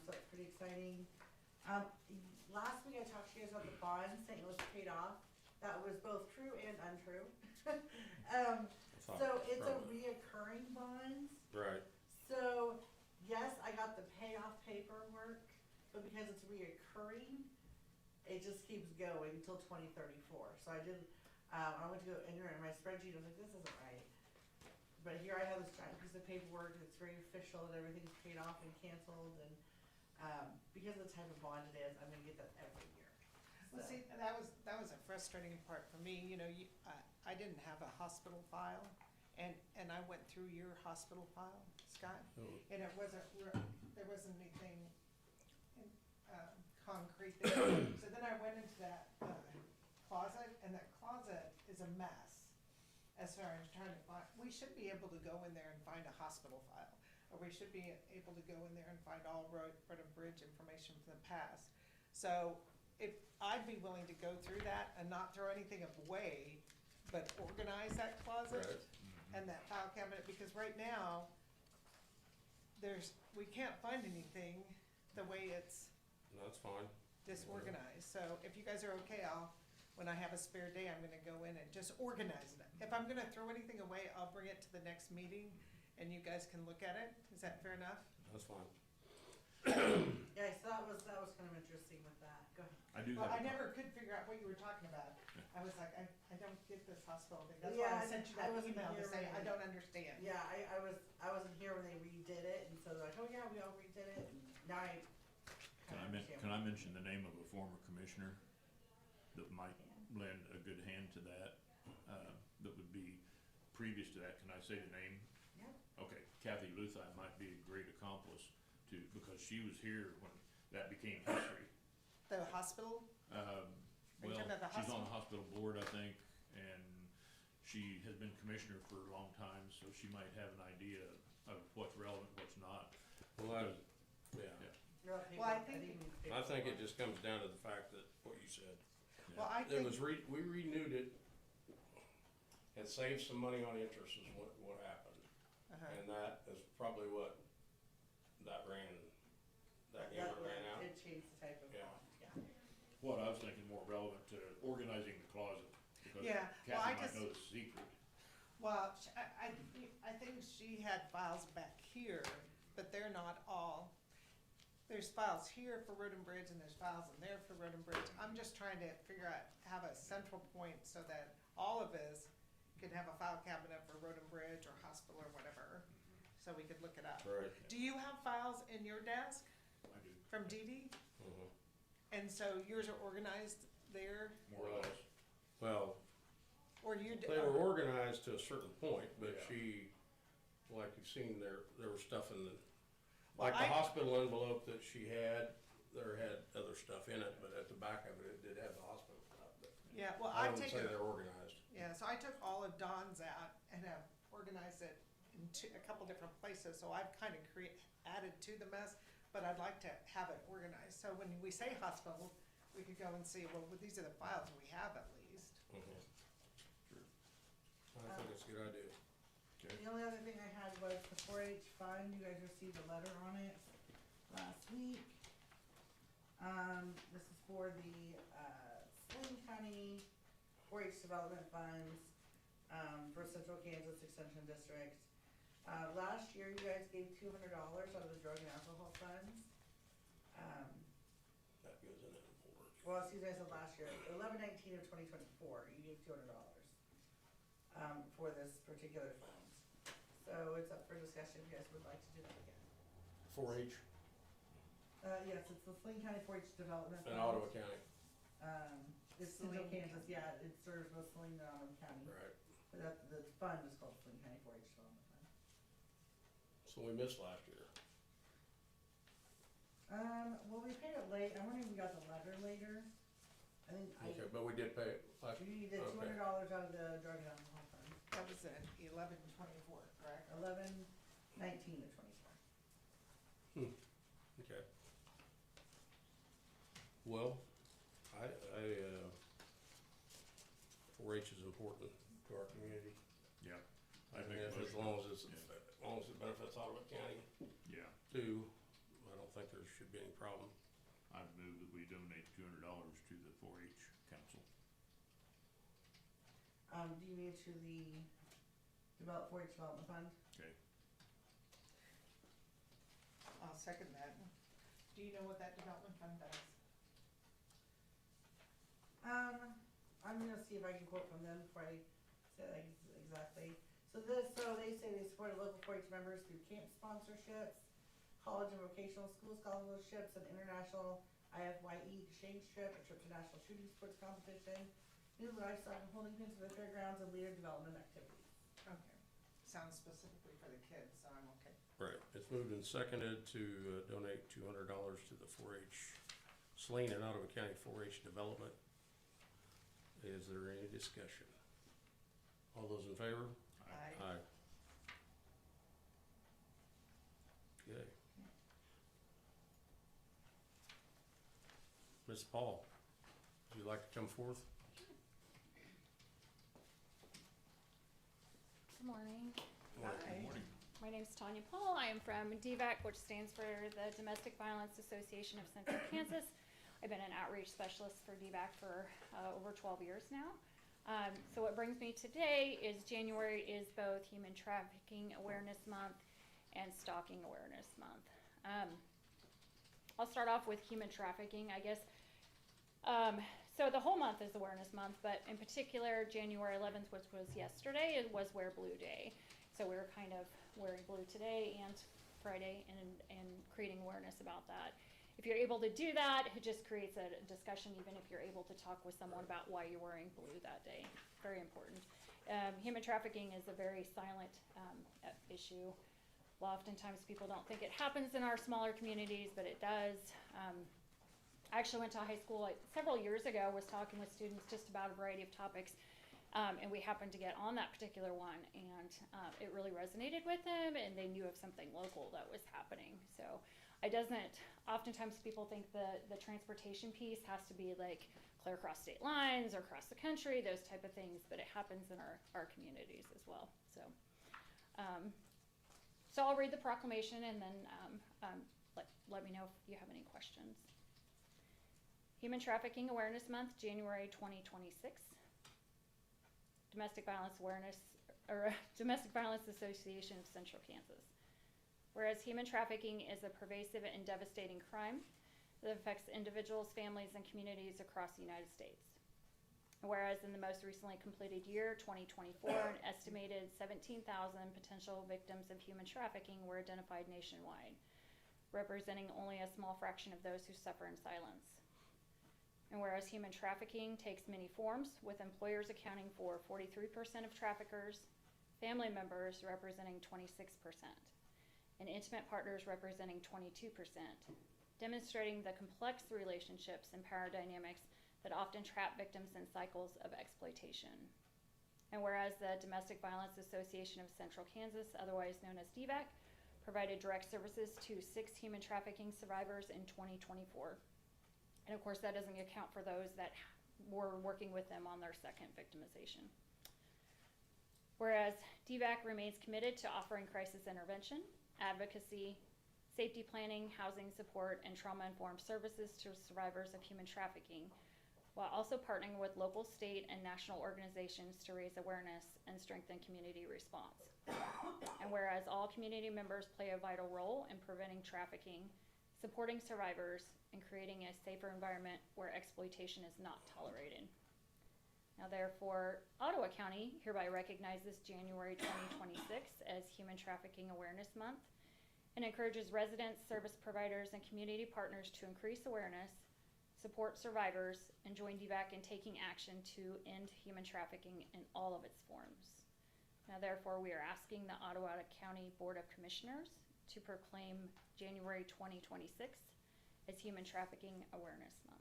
So it's pretty exciting. Last week I talked to you guys about the bond St. Louis paid off. That was both true and untrue. So it's a reoccurring bond. Right, So, yes, I got the payoff paperwork, but because it's reoccurring, it just keeps going until 2034. So I did, I went to go enter it in my spreadsheet, I was like, this isn't right. But here I have this giant piece of paperwork, it's very official that everything's paid off and canceled, and, because of the type of bond it is, I'm gonna get that every year. Well, So- see, that was a frustrating part for me, you know, I didn't have a hospital file, and I went through your hospital file, Scott, Oh. and it wasn't, there wasn't anything concrete there. So then I went into that closet, and that closet is a mess as far as trying to find, we should be able to go in there and find a hospital file, or we should be able to go in there and find all road and bridge information from the past. So if, I'd be willing to go through that and not throw anything away, but organize that closet Right. and that file cabinet, because right now, we can't find anything the way it's That's fine. disorganized. So if you guys are okay, when I have a spare day, I'm gonna go in and just organize it. If I'm gonna throw anything away, I'll bring it to the next meeting and you guys can look at it. Is that fair enough? That's fine. Yeah, so that was kind of interesting with that. Go ahead. I do Well, have I a never could figure out what you were talking about. I was like, I don't get this hospital thing. That's Yeah, why I sent you that I wasn't email to here say, when I they- don't understand. Yeah, I wasn't here when they redid it, and so they're like, oh yeah, we all redid it, and now I Can kinda I understand. can I mention the name of a former commissioner that might lend a good hand to that, that would be previous to that? Can I say the name? Yeah. Okay, Kathy Luthi might be a great accomplice to, because she was here when that became history. The hospital, Are you Well, talking about the she's on the hospital board, I think, and she has been commissioner for a long time, so she might have an idea of what's relevant, what's not. Well, I, Because- yeah. You're on Well, I paper. think- didn't use I paper think for it just comes down to the fact that, what you said. well, I It think, was we renewed it and saved some money on interest is what happened. uh-huh. And that is probably what, that number ran out. It changed the type of Yeah. font, yeah. What I was thinking more relevant to organizing the closet, because Yeah, well, I Kathy might just- know the secret. Well, I think she had files back here, but they're not all. There's files here for Road and Bridge and there's files in there for Road and Bridge. I'm just trying to figure out, have a central point so that all of us can have a file cabinet for Road and Bridge or hospital or whatever, so we could look it up. Right. Do you have files in your desk I do, from Dee Dee? Mhm. And so yours are organized there, more or less. Well, or you? they were organized to a certain point, but Yeah. she, like you've seen, there was stuff in the, Well, like the I- hospital envelope that she had, there had other stuff in it, but at the back of it, it did have the hospital stuff. But Yeah, well, I I wouldn't take say it. they're organized. Yeah, so I took all of Dawn's out and have organized it into a couple different places, so I've kind of added to the mess, but I'd like to have it organized, so when we say hospital, we could go and see, well, these are the files we have at least. Mhm. I think it's a good idea. The only other thing I had was the 4-H fund, you guys received a letter on it last week. This is for the, Sling County 4-H Development Funds, for Central Kansas Extension District. Last year, you guys gave $200 out of the drug and alcohol funds. That goes in it for. Well, excuse me, I said last year, 11/19 of 2024, you gave $200, for this particular funds. So it's up for discussion if you guys would like to do that again. 4-H Yes, it's the Sling County 4-H Development in Fund. Ottawa County, It's Central Sling Kansas, yeah, it serves both Sling and Ottawa County. right. But the fund is called Sling County 4-H Development Fund. So we missed last year. Well, we paid it late, I'm wondering if we got the letter later. I think Okay, but we did pay it last year. you did Okay. $200 out of the drug and alcohol fund, That was in 11/24, correct? 11/19 of 24. Okay. Well, 4-H is important to our community. Yeah. I And make a if, as motion. long as it's, Yeah. as long as it benefits Ottawa County Yeah, too, I don't think there should be any problem. I move that we donate $200 to the 4-H council. Do you mean to the 4-H Development Fund? Okay. I'll second that. Do you know what that development fund does? I'm gonna see if I can quote from them before I say that exactly. So they say they support local 4-H members through camp sponsorships, college and vocational school scholarships, and international IFYE exchange trip, a trip to National Shooting Sports Competition, new livestock and holding pens for the fairgrounds, and leader development activities. Okay, sounds specifically for the kids, so I'm okay. Right, it's moved and seconded to donate $200 to the 4-H, Saline and Ottawa County 4-H development. Is there any discussion? All those in favor? Aye. Okay. Ms. Paul, would you like to come forth? Good morning. Aye. Morning. My name is Tanya Paul. I am from DVAC, which stands for the Domestic Violence Association of Central Kansas. I've been an outreach specialist for DVAC for over 12 years now. So what brings me today is January is both Human Trafficking Awareness Month and Stalking Awareness Month. I'll start off with human trafficking, I guess. So the whole month is Awareness Month, but in particular, January 11th, which was yesterday, it was Wear Blue Day. So we were kind of wearing blue today and Friday and creating awareness about that. If you're able to do that, it just creates a discussion, even if you're able to talk with someone about why you're wearing blue that day. Very important. Human trafficking is a very silent issue. Well, oftentimes people don't think it happens in our smaller communities, but it does. I actually went to high school several years ago, was talking with students just about a variety of topics, and we happened to get on that particular one, and it really resonated with them, and they knew of something local that was happening. So oftentimes people think the transportation piece has to be like clear across state lines or across the country, those type of things, but it happens in our communities as well. So I'll read the proclamation and then let me know if you have any questions. Human Trafficking Awareness Month, January 2026. Domestic Violence Association of Central Kansas. Whereas human trafficking is a pervasive and devastating crime that affects individuals, families, and communities across the United States. Whereas in the most recently completed year, 2024, an estimated 17,000 potential victims of human trafficking were identified nationwide, representing only a small fraction of those who suffer in silence. And whereas human trafficking takes many forms, with employers accounting for 43% of traffickers, family members representing 26%, and intimate partners representing 22%, demonstrating the complex relationships and power dynamics that often trap victims in cycles of exploitation. And whereas the Domestic Violence Association of Central Kansas, otherwise known as DVAC, provided direct services to 6 human trafficking survivors in 2024. And of course, that doesn't account for those that were working with them on their second victimization. Whereas DVAC remains committed to offering crisis intervention, advocacy, safety planning, housing support, and trauma-informed services to survivors of human trafficking, while also partnering with local, state, and national organizations to raise awareness and strengthen community response. And whereas all community members play a vital role in preventing trafficking, supporting survivors, and creating a safer environment where exploitation is not tolerated. Now therefore, Ottawa County hereby recognizes January 2026 as Human Trafficking Awareness Month and encourages residents, service providers, and community partners to increase awareness, support survivors, and join DVAC in taking action to end human trafficking in all of its forms. Now therefore, we are asking the Ottawa County Board of Commissioners to proclaim January 2026 as Human Trafficking Awareness Month.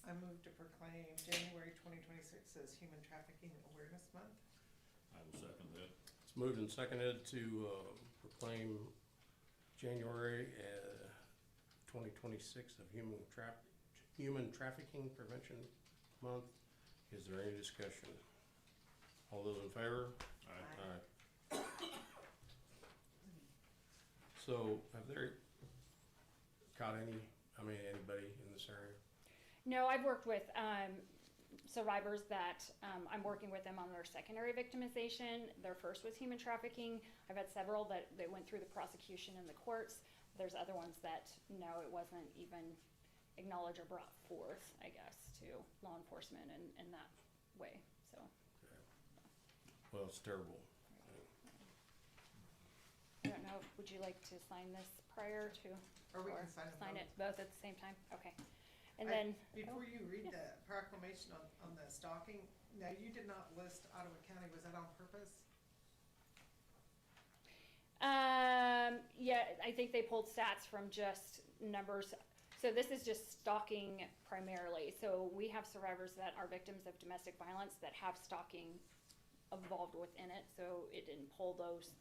I move to proclaim January 2026 as Human Trafficking Awareness Month. I will second that. It's moved and seconded to proclaim January 2026 of Human Trafficking Prevention Month. Is there any discussion? All those in favor? Aye. So have there caught anybody in this area? No, I've worked with survivors that I'm working with them on their secondary victimization. Their first was human trafficking. I've had several that went through the prosecution in the courts. There's other ones that, no, it wasn't even acknowledged or brought forth, I guess, to law enforcement in that way, so. Okay. Well, it's terrible. don't know, would you like to sign this prior to? Or we can sign them it both. both at the same time? Okay. And I- then, Before you read yes. the proclamation on the stalking, now you did not list Ottawa County, was that on purpose? Yeah, I think they pulled stats from just numbers. So this is just stalking primarily. So we have survivors that are victims of domestic violence that have stalking involved within it. So it didn't pull those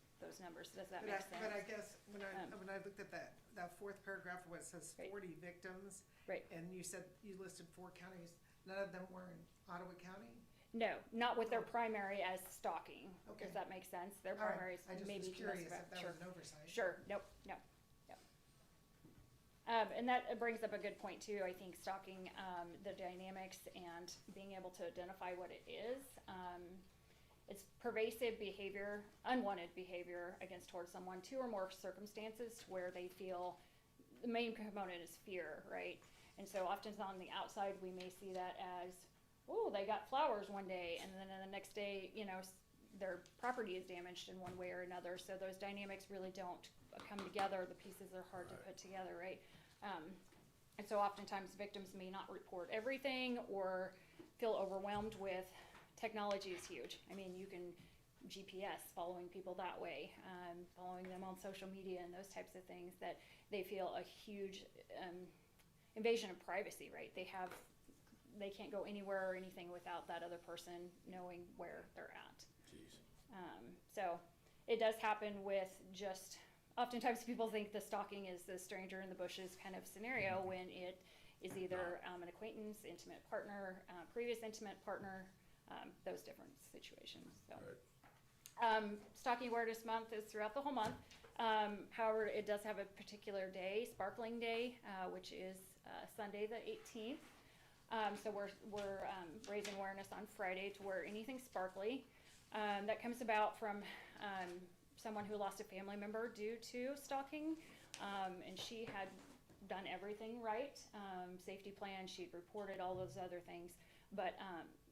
numbers. Does that make sense? But I guess when Um, I looked at that fourth paragraph where it says Right. 40 victims. Right. And you said you listed 4 counties, none of them were in Ottawa County? No, not with their primary as stalking. Okay. Does that make sense? Their All right, primary is I just maybe was curious domestic if that violence. was an oversight. Sure, nope. And that brings up a good point too, I think stalking, the dynamics and being able to identify what it is. It's pervasive behavior, unwanted behavior towards someone, 2 or more circumstances where they feel, the main component is fear, right? And so often on the outside, we may see that as, oh, they got flowers one day, and then the next day, their property is damaged in one way or another. So those dynamics really don't come together. The pieces are hard to put together, right? And so oftentimes victims may not report everything or feel overwhelmed with technology is huge. I mean, you can GPS following people that way, following them on social media and those types of things that they feel a huge invasion of privacy, right? They can't go anywhere or anything without that other person knowing where they're at. Jeez. So it does happen with just, oftentimes people think the stalking is the stranger in the bushes kind of scenario when it is either an acquaintance, intimate partner, previous intimate partner, those different situations. So. Right. Stalking Awareness Month is throughout the whole month. However, it does have a particular day, Sparkling Day, which is Sunday the 18th. So we're raising awareness on Friday to wear anything sparkly. That comes about from someone who lost a family member due to stalking, and she had done everything right, safety plan, she'd reported all those other things, but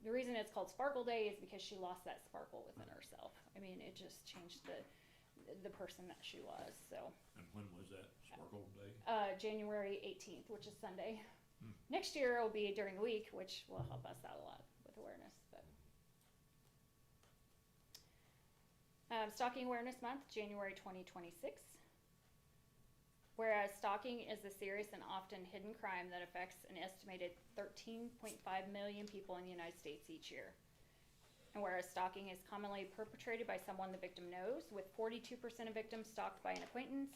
the reason it's called Sparkle Day is because she lost that sparkle within herself. I mean, it just changed the person that she was, so. And when was that Sparkle Day? January 18th, which is Sunday. Next year it'll be during the week, which will help us out a lot with awareness. But Stalking Awareness Month, January 2026. Whereas stalking is a serious and often hidden crime that affects an estimated 13.5 million people in the United States each year. And whereas stalking is commonly perpetrated by someone the victim knows, with 42% of victims stalked by an acquaintance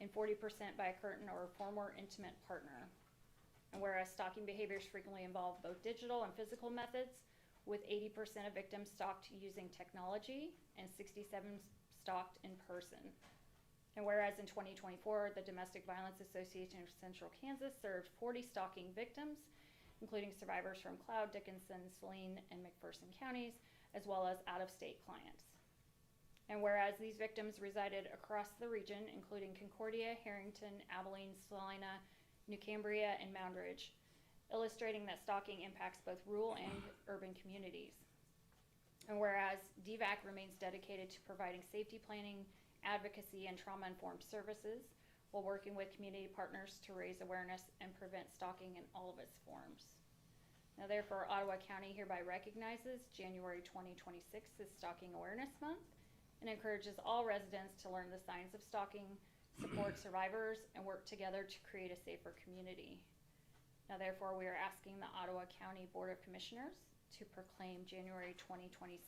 and 40% by a current or former intimate partner. And whereas stalking behaviors frequently involve both digital and physical methods, with 80% of victims stalked using technology and 67 stalked in person. And whereas in 2024, the Domestic Violence Association of Central Kansas served 40 stalking victims, including survivors from Cloud, Dickinson, Saline, and McPherson counties, as well as out-of-state clients. And whereas these victims resided across the region, including Concordia, Harrington, Abilene, Salina, New Cambria, and Moundridge, illustrating that stalking impacts both rural and urban communities. And whereas DVAC remains dedicated to providing safety planning, advocacy, and trauma-informed services while working with community partners to raise awareness and prevent stalking in all of its forms. Now therefore, Ottawa County hereby recognizes January 2026 as Stalking Awareness Month and encourages all residents to learn the signs of stalking, support survivors, and work together to create a safer community. Now therefore, we are asking the Ottawa County Board of Commissioners to proclaim January 2026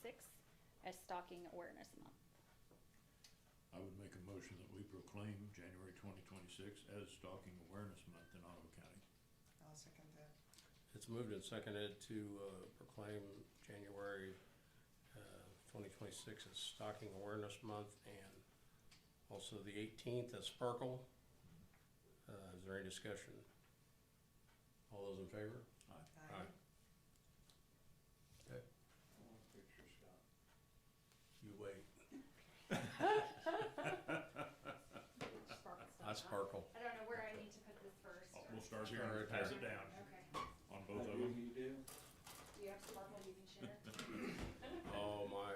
as Stalking Awareness Month. I would make a motion that we proclaim January 2026 as Stalking Awareness Month in Ottawa County. I'll second that. It's moved and seconded to proclaim January 2026 as Stalking Awareness Month and also the 18th as Sparkle. Is there any discussion? All those in favor? Aye. Okay, Picture Scott. you wait. Sparkle I sparkle. I don't know where I need to put this first. We'll start here Start and right pass there. it down Okay. on both of them. You do? Do you have sparkle you can share? Oh my.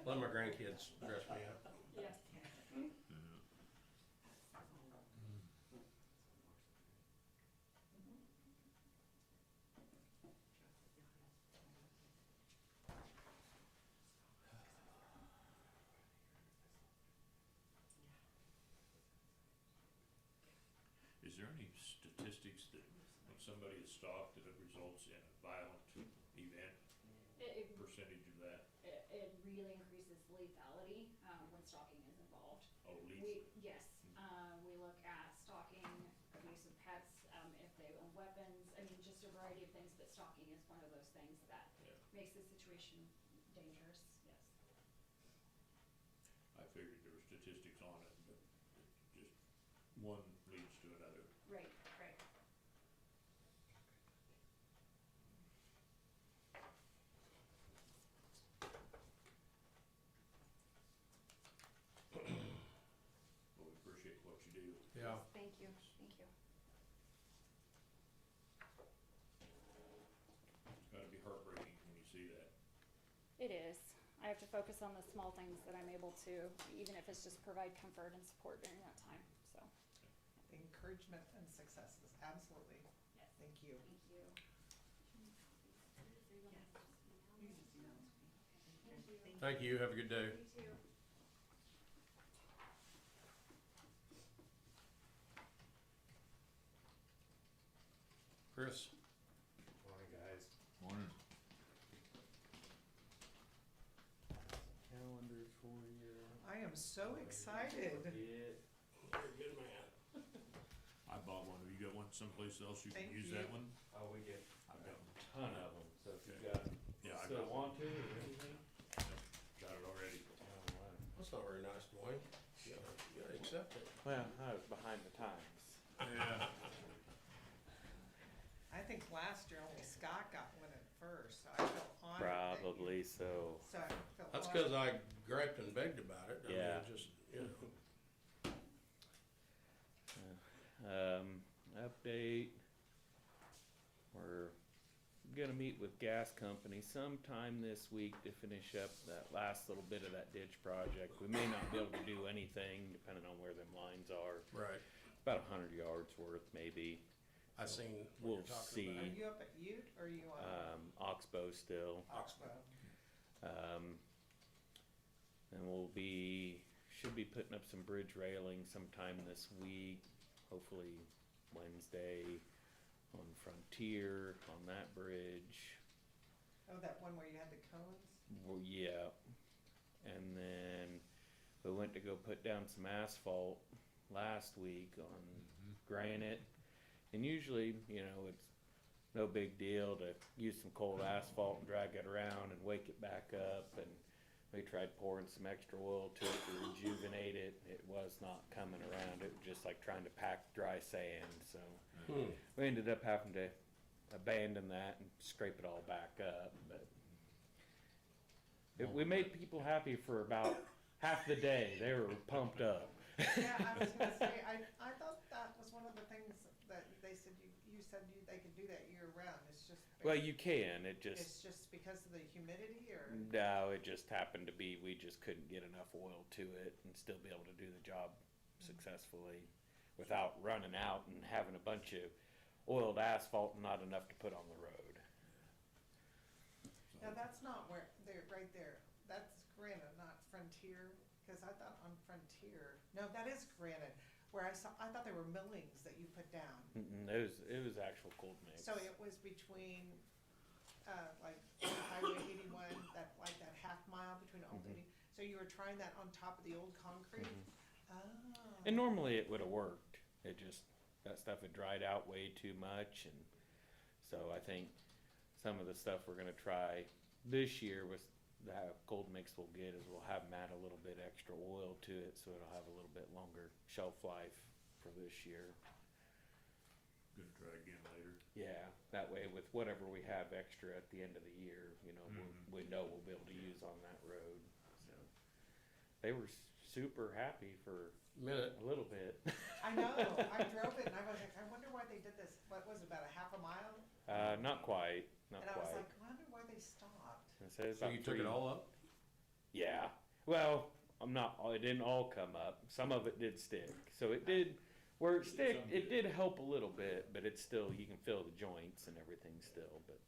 Let my grandkids dress me up. Yes. Is there any statistics that when somebody is stalked that it results in a violent event, It percentage of that? really increases lethality, when stalking is involved. Oh, lethal. Yes, we look at stalking, abuse of pets, if they own weapons, I mean, just a variety of things, but stalking is one of those things that Yeah. makes the situation dangerous, yes. I figured there were statistics on it, but it just one leads to another. Right, right. Well, we appreciate what you do. Yeah. Thank you, thank you. It's gotta be heartbreaking when you see that. It is. I have to focus on the small things that I'm able to, even if it's just provide comfort and support during that time, so, Encouragement and successes, absolutely. yes. Thank you. Thank you. Thank you, have a good day. You too. Chris? Morning, guys. Morning. Calendar for you. I am so excited. You're a good man. I bought one. Have you got one someplace else you can Thank use you. that one? Oh, we get I've got one. ton of them, so if you've Okay. got, Yeah, I still got want to or anything? Got it already. That's not very nice, Dwayne. You gotta accept it. Well, I was behind the times. Yeah. I think last year only Scott got one at first, so I feel honored. that you- Probably so. So I feel That's honored. cause I griped and begged about it. I mean, Yeah. it just, you know. Update. We're gonna meet with gas company sometime this week to finish up that last little bit of that ditch project. We may not be able to do anything depending on where them lines are. Right. About 100 yards worth maybe. I seen what We'll you're talking see. Are about. you up at Ute or are you on Oxbow still. Oxbow? And should be putting up some bridge railing sometime this week, hopefully Wednesday on Frontier, on that bridge. Oh, that one where you had the cones? Well, yeah. And then we went to go put down some asphalt last week on granite. And usually, you know, it's no big deal to use some cold asphalt and drag it around and wake it back up. And we tried pouring some extra oil to it to rejuvenate it. It was not coming around. It was just like trying to pack dry sand. So we ended up having to abandon that and scrape it all back up. But we made people happy for about half the day. They were pumped up. Yeah, I was gonna say, I thought that was one of the things that they said, you said they could do that year round, it's just. Well, you can. It's just because of the humidity or? no, it just happened to be we just couldn't get enough oil to it and still be able to do the job successfully without running out and having a bunch of oiled asphalt and not enough to put on the road. Now, that's not where, they're right there, that's Granite, not Frontier, cause I thought on Frontier, no, that is Granite, where I thought they were millings that you put down. It was actual cold mix. So it was between, like Highway 81, that half mile between Old 80, so you were trying that on top of the old concrete? Oh. And normally it would have worked. It just, that stuff had dried out way too much. And so I think some of the stuff we're gonna try this year with the cold mix we'll get is we'll have them add a little bit extra oil to it so it'll have a little bit longer shelf life for this year. Gonna try again later. Yeah, that way with whatever we have extra at the end of the year, you know, we know we'll be able to use on that road. So they were super happy for Minute. a little bit. I know, I drove it and I was like, I wonder why they did this, what was it, about a half a mile? Not quite, not And I was quite. like, I wonder why they stopped. I said it's So about you took it 3 all up? Yeah. Well, it didn't all come up. Some of it did stick. So it did, where it stick, it did help a little bit, but it's still, you can feel the joints and everything still, but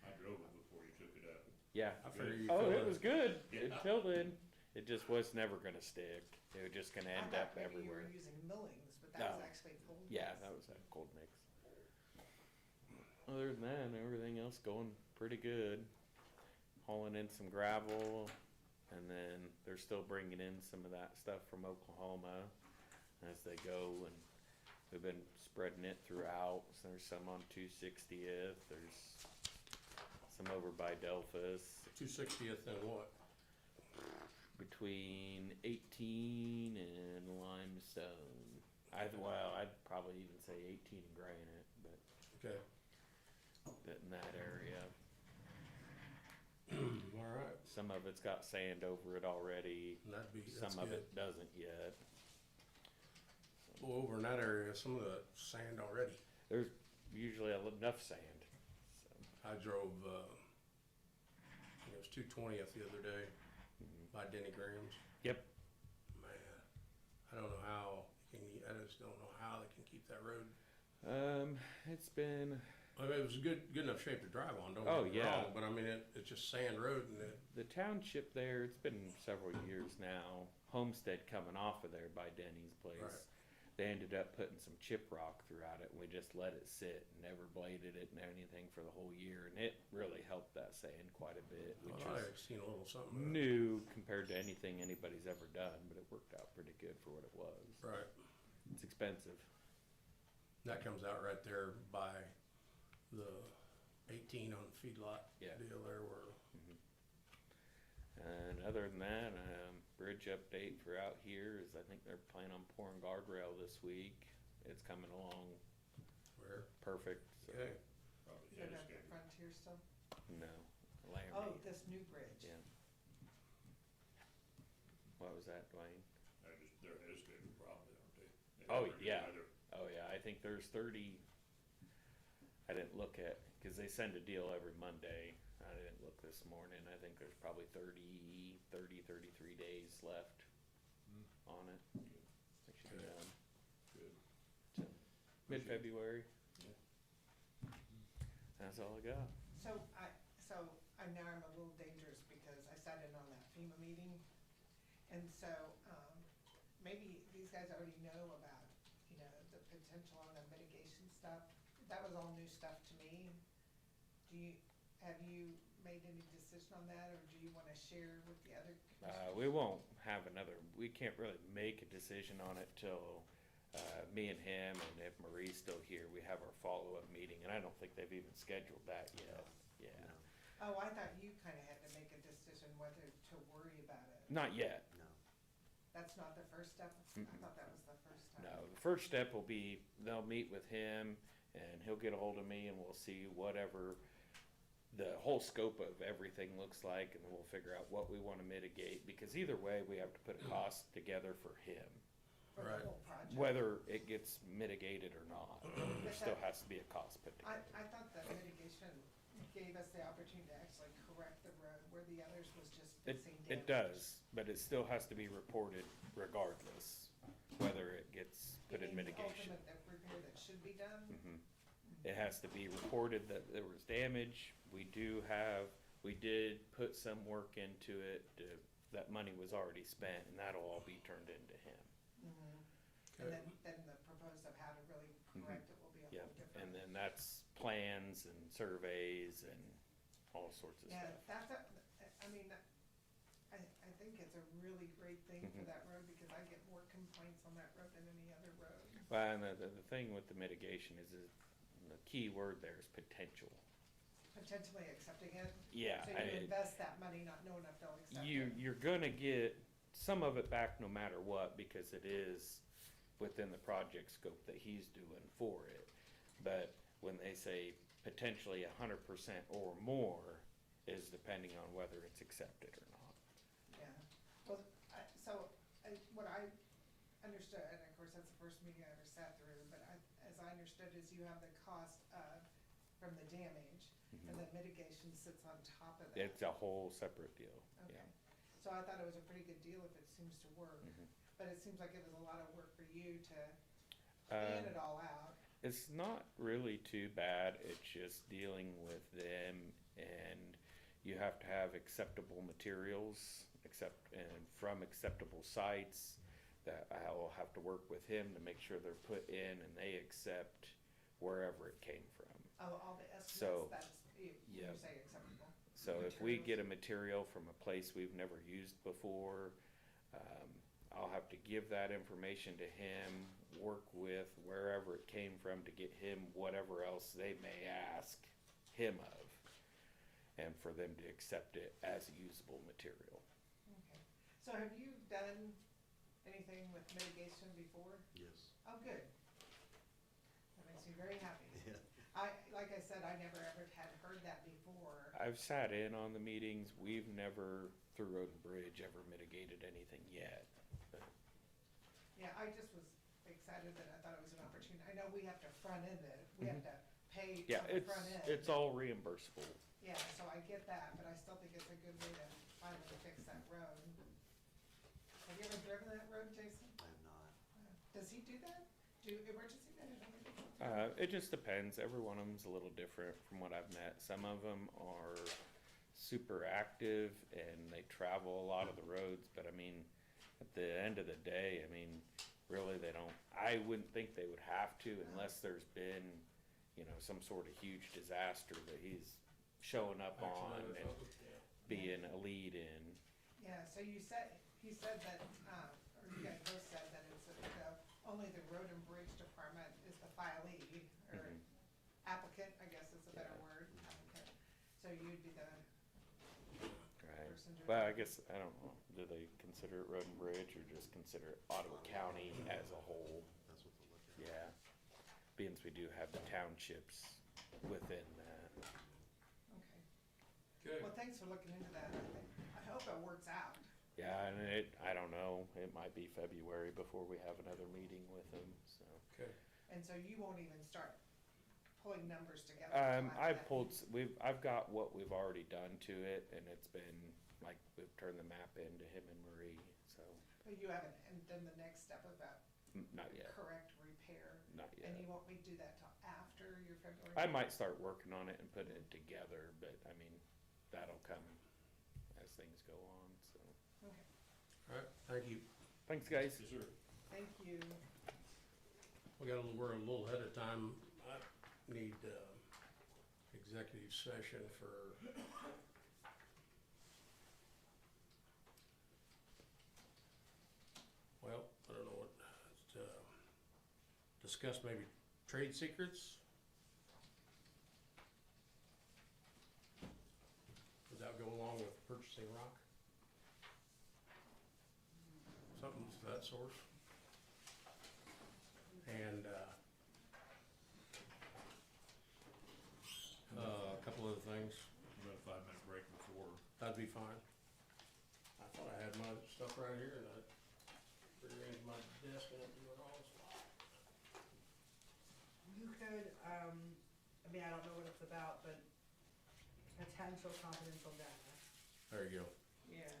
I drove it before you took it up. yeah. I figure you Oh, feel it it. was good Yeah. until then. It just was never gonna stick. It was just gonna I end thought up maybe you were everywhere. using millings, but but that was Oh. actually cold. Yeah, mix. that was a cold mix. Other than that, everything else going pretty good. Hauling in some gravel, and then they're still bringing in some of that stuff from Oklahoma as they go, and we've been spreading it throughout. So there's some on 260th, there's some over by Delphus, 260th and what? between 18 and limestone. I'd probably even say 18 and granite, but Okay. in that area. All right. Some of it's got sand over it already, That'd be, that's some of good. it doesn't yet. Well, over in that area, some of the sand already. There's usually enough sand, so. I drove, I think it was 220th the other day by Denny Graham's. Yep. Man, I don't know how, I just don't know how they can keep that road. It's been, I mean, it was good enough shape to drive on, don't Oh, get me yeah. wrong, but I mean, it's just sand road and the township there, it's been several years now, Homestead coming off of there by Denny's place. Right. They ended up putting some chip rock throughout it, and we just let it sit, and never bladed it and anything for the whole year, and it really helped that sand quite a bit, which well, was I've seen a little something. of it. new compared to anything anybody's ever done, but it worked out pretty good for what it was. Right. It's expensive. That comes out right there by the 18 on the feedlot Yeah. deal there where, And other than that, bridge update for out here is I think they're planning on pouring guardrail this week. It's coming along perfect. So, okay. Probably You don't ahead of have the schedule. Frontier still? no, Laramie. Oh, this new bridge. Yeah. What was that, Dwayne? They're ahead of schedule probably, aren't they? They Oh, haven't yeah. either. Oh yeah, I think there's 30. I didn't look at because they send a deal every Monday. I didn't look this morning. I think there's probably 33 days left on it. They should be Good. done. Good. So, mid-February. Yeah. That's all I got. I now I'm a little dangerous because I sat in on that FEMA meeting. And so, maybe these guys already know about, the potential on the mitigation stuff. That was all new stuff to me. Have you made any decision on that, or do you wanna share with the other commissioners? We won't have we can't really make a decision on it till, me and him, and if Marie's still here, we have our follow-up meeting, and I don't think they've even scheduled that yet. Yeah. Oh, I thought you kinda had to make a decision whether to worry about it. Not yet. That's not the first step? I thought that was the first time. No, the first step will be, they'll meet with him, and he'll get a hold of me, and we'll see whatever the whole scope of everything looks like, and then we'll figure out what we wanna mitigate, because either way, we have to put a cost together for him. For the Right. whole project. Whether it gets mitigated or not, there still has to be a cost put I together. thought the mitigation gave us the opportunity to actually correct the road where the others was just It, fixing damage. it does, but it still has to be reported regardless, whether it gets put in You mean the mitigation. ultimate repair that should be done? Mhm. It has to be reported that there was damage. We did put some work into it, that money was already spent, and that'll all be turned into him. Mhm. Okay. And then the proposed of how to really correct it will be a Yeah, whole different. and then that's plans and surveys and all sorts of Yeah, stuff. I think it's a really great thing for Mhm. that road because I get more complaints on that road than any other road. Well, and the thing with the mitigation is the key word there is potential. Potentially accepting it. Yeah, So you invest that money not knowing if they'll accept it. you're gonna get some of it back no matter what, because it is within the project scope that he's doing for it. But when they say potentially 100% or more, is depending on whether it's accepted or not. Yeah, well, what I understood, and of course, that's the first meeting I ever sat through, but as I understood is you have the cost from the damage, and then mitigation sits on top of that. It's a whole separate deal, Okay, yeah. so I thought it was a pretty good deal if it seems to work, Mhm. but it seems like it was a lot of work for you to plan it all out. It's not really too bad, it's just dealing with them, and you have to have acceptable materials, and from acceptable sites. that I will have to work with him to make sure they're put in and they accept wherever it came from. Oh, all the So, estimates, that's, you yep. say acceptable. So if we get a Materials. material from a place we've never used before, I'll have to give that information to him, work with wherever it came from to get him whatever else they may ask him of, and for them to accept it as usable material. Okay. So have you done anything with mitigation before? Yes. Oh, good. That makes me very happy. Yeah. Like I said, I never ever had heard that before. I've sat in on the meetings. We've never, through Road and Bridge, ever mitigated anything yet. But Yeah, I just was excited that I thought it was an opportunity. I know we have to front end it. We have to pay yeah, on the front end. it's all reimbursable. Yeah, so I get that, but I still think it's a good way to finally fix that road. Have you ever driven that road, Jason? I have not. Does he do that? Do emergency management? It just depends. Every one of them's a little different from what I've met. Some of them are super active and they travel a lot of the roads, but I mean, at the end of the day, I mean, really they don't, I wouldn't think they would have to unless there's been, you know, some sort of huge disaster that he's showing up on Accident or and something, yeah. being a lead in. Yeah, so he said that, or you guys both said that it's, only the road and bridge department is the filee, or Mhm. applicant, I guess is a better Yeah. word, applicant. So you'd be the Right. person doing. Well, I guess, I don't know, do they consider it Road and Bridge or just consider it Ottawa County as a whole? That's what they'll look at. Yeah, being we do have the townships within that. Okay. Okay. Well, thanks for looking into that. I hope it works out. Yeah, and I don't know, it might be February before we have another meeting with them, so. Okay. And so you won't even start pulling numbers together? until after I've that pulled, meeting? I've got what we've already done to it, and it's been, like, we've turned the map into him and Marie, so, But you haven't, and then the next step of that not yet, correct repair, not and yet. you want me to do that till after your February? I might start working on it and putting it together, but I mean, that'll come as things go on, so. Okay, All right, thank you. Thanks, guys. Yes, sir. thank you. We're a little ahead of time. I need, executive session for well, I don't know what, to discuss maybe trade secrets? Would that go along with purchasing rock? Something to that source? And, a couple other things, About a 5-minute break before. that'd be fine. I thought I had my stuff right here and I rearranged my desk and it was all spot. You could, I mean, I don't know what it's about, but potential confidential data. There you go, Yeah.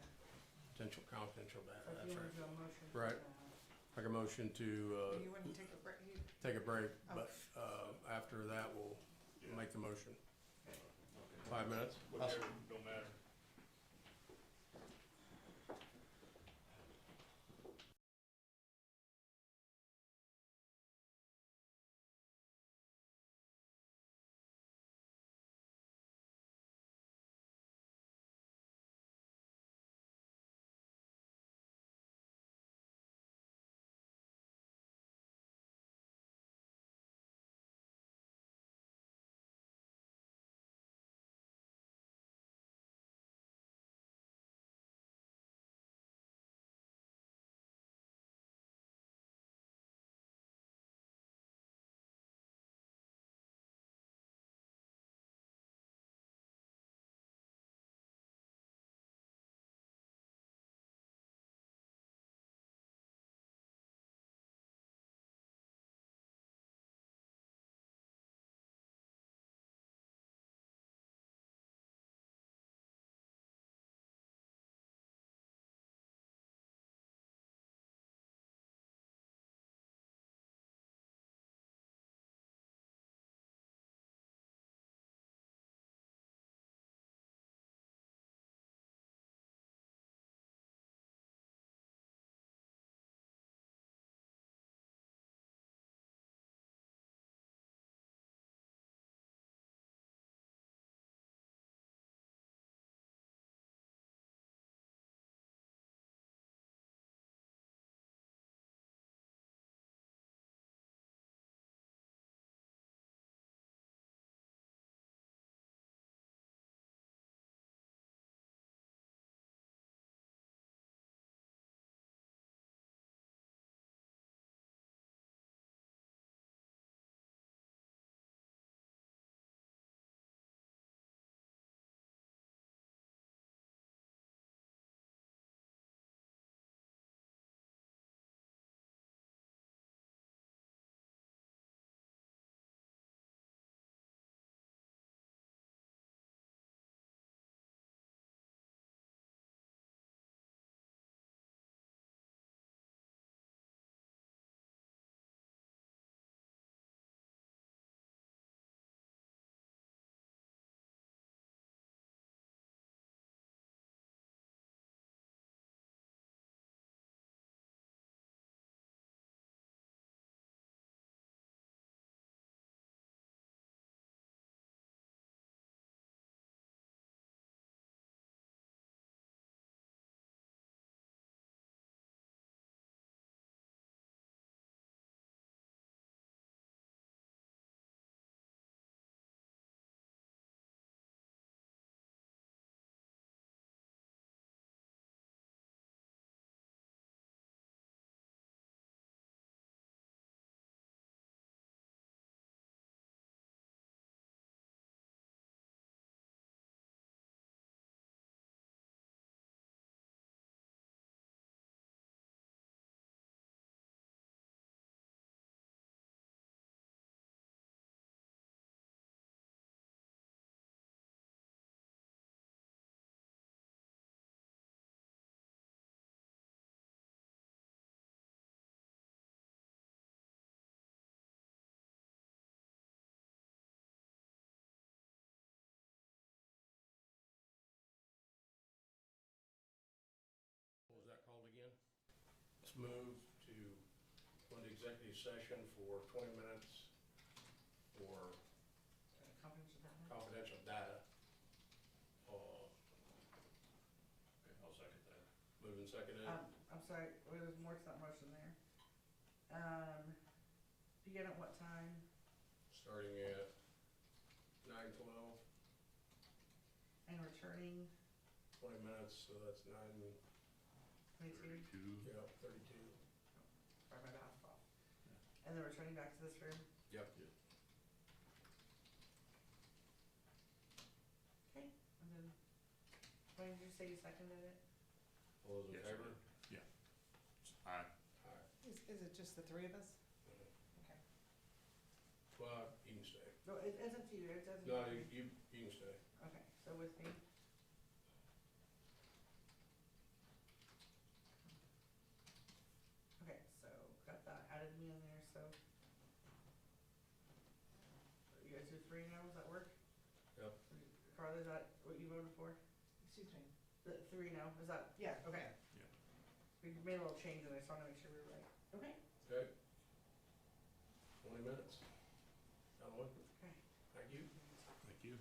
potential confidential So data, if that's you right. want to do a motion for Right. that. Make a motion to, Do you want to take a break? take a break, Oh. but, after that, we'll make the motion. 5 minutes? Whatever, don't matter. move to go into executive session for 20 minutes for Confidential data. confidential data. Okay, I'll second that. Moving seconded. I'm sorry, there's more to that motion there. Begin at what time? Starting at 9:12, And returning 20 minutes, so that's 9, 22, yeah, 32. sorry, my math's off. And then returning back to this room? Yep. Okay, and then, when did you say you seconded it? All those in Yes, favor? Yeah. Aye. Aye. Is it just the three of us? Okay. Well, you can stay. No, it's up to you, it doesn't. No, you can stay. Okay, so with me? Okay, so got that, added me in there, so. You guys do three now, does that work? Yep. Carla, is that what you voted for? Excuse me. The three now, is that? Yeah. Okay. Yeah. We made a little change in there, so I wanna make sure we're right. Okay. Okay. 20 minutes. Gentlemen, Okay. thank you. Thank you.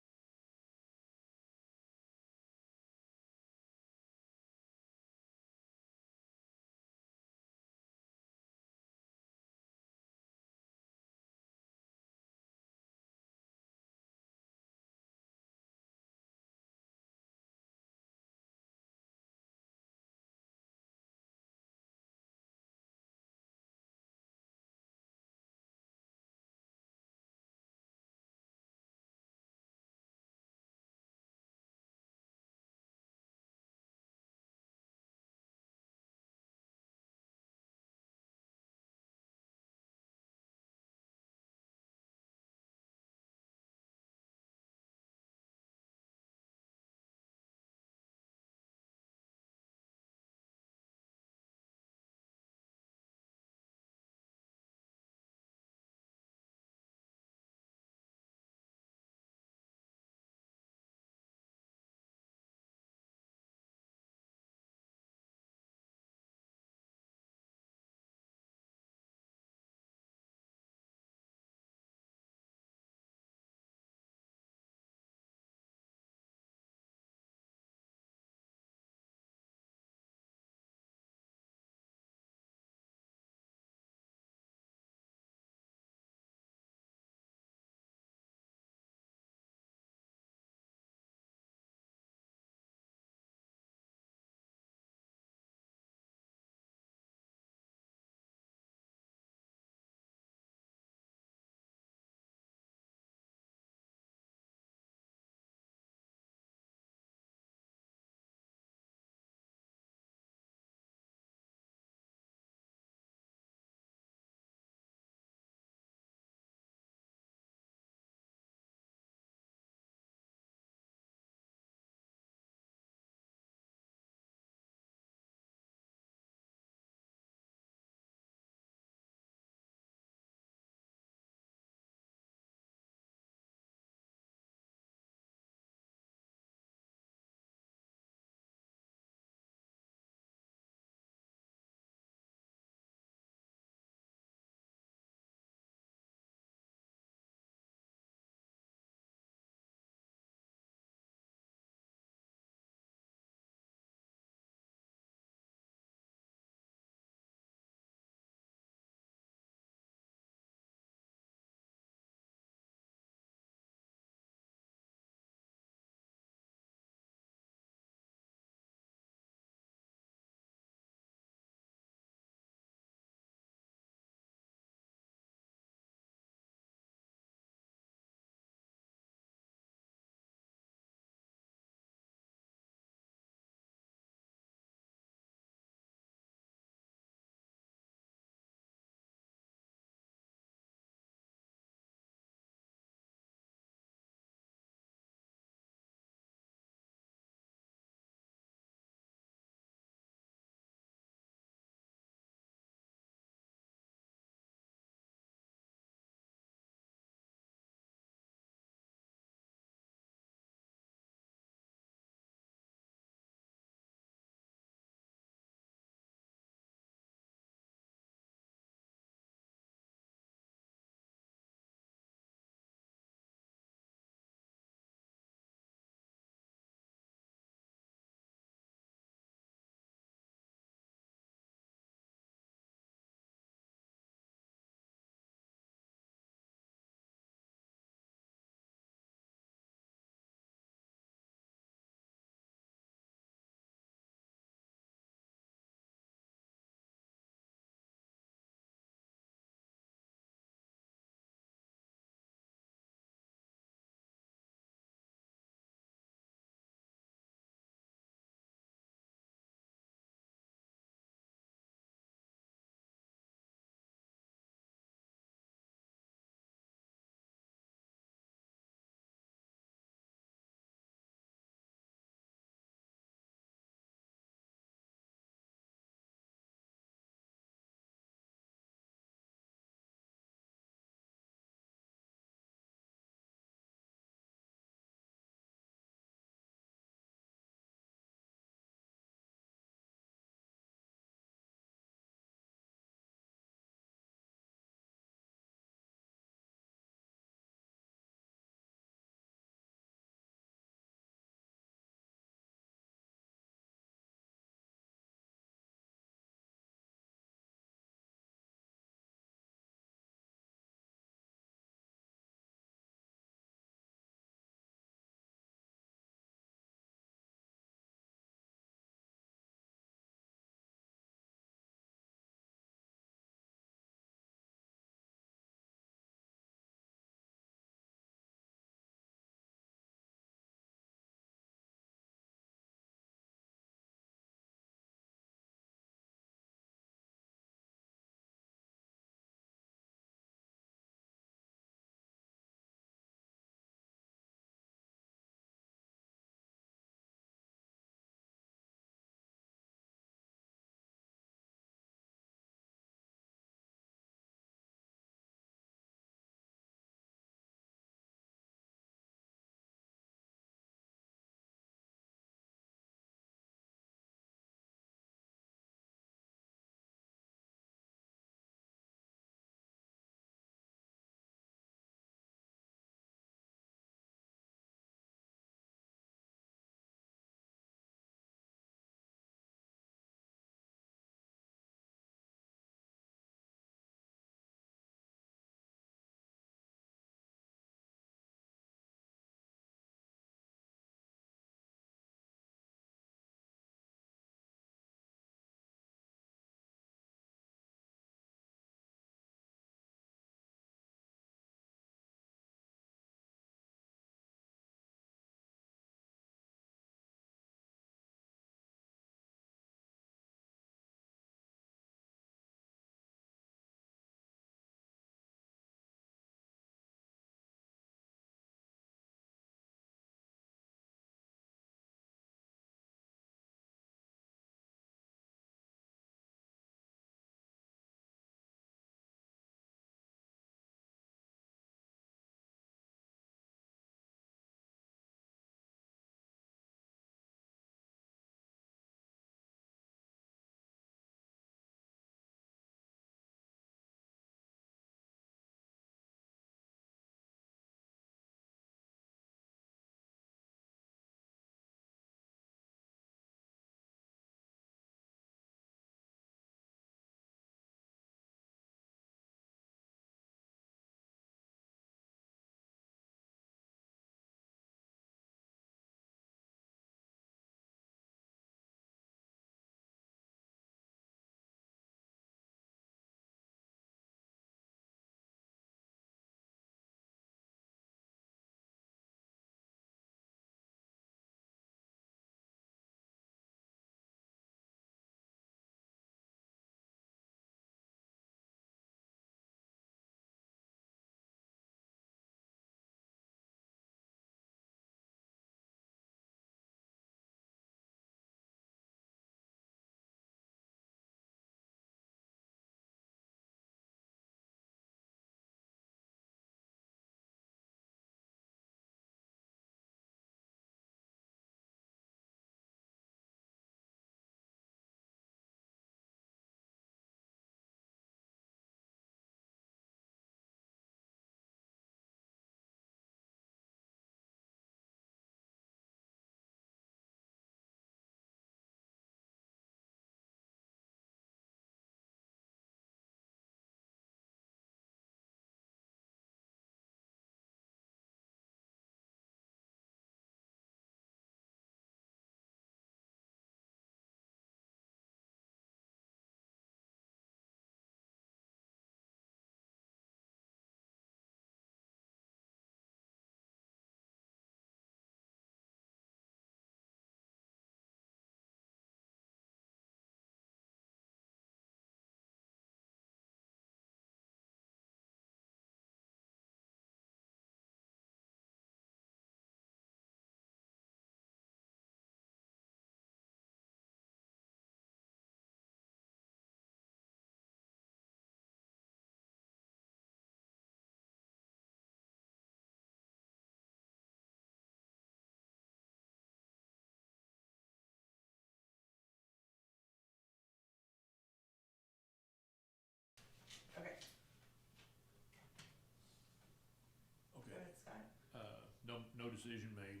decision made,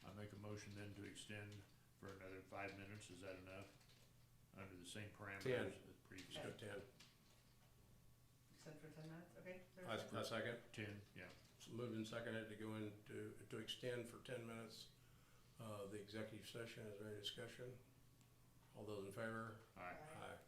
I make a motion then to extend for another 5 minutes, is that enough? Under the same parameters as previous. Let's go 10. Extend for 10 minutes, okay? Is there a I second? second. 10, yeah. So moved and seconded to go into, to extend for 10 minutes, the executive session. Is there any discussion? All those in favor? Aye. Aye.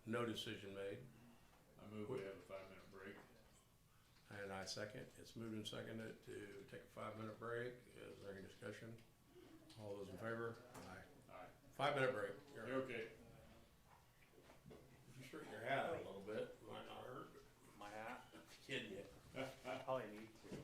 no decision made. I move we have a 5-minute break. And I second. It's moved and seconded to take a 5-minute break. Is there any discussion? All those in favor? Aye. Aye. 5-minute break. You're okay. If you straighten your hat out a little bit, might not hurt. My hat, Kidding you. probably need to.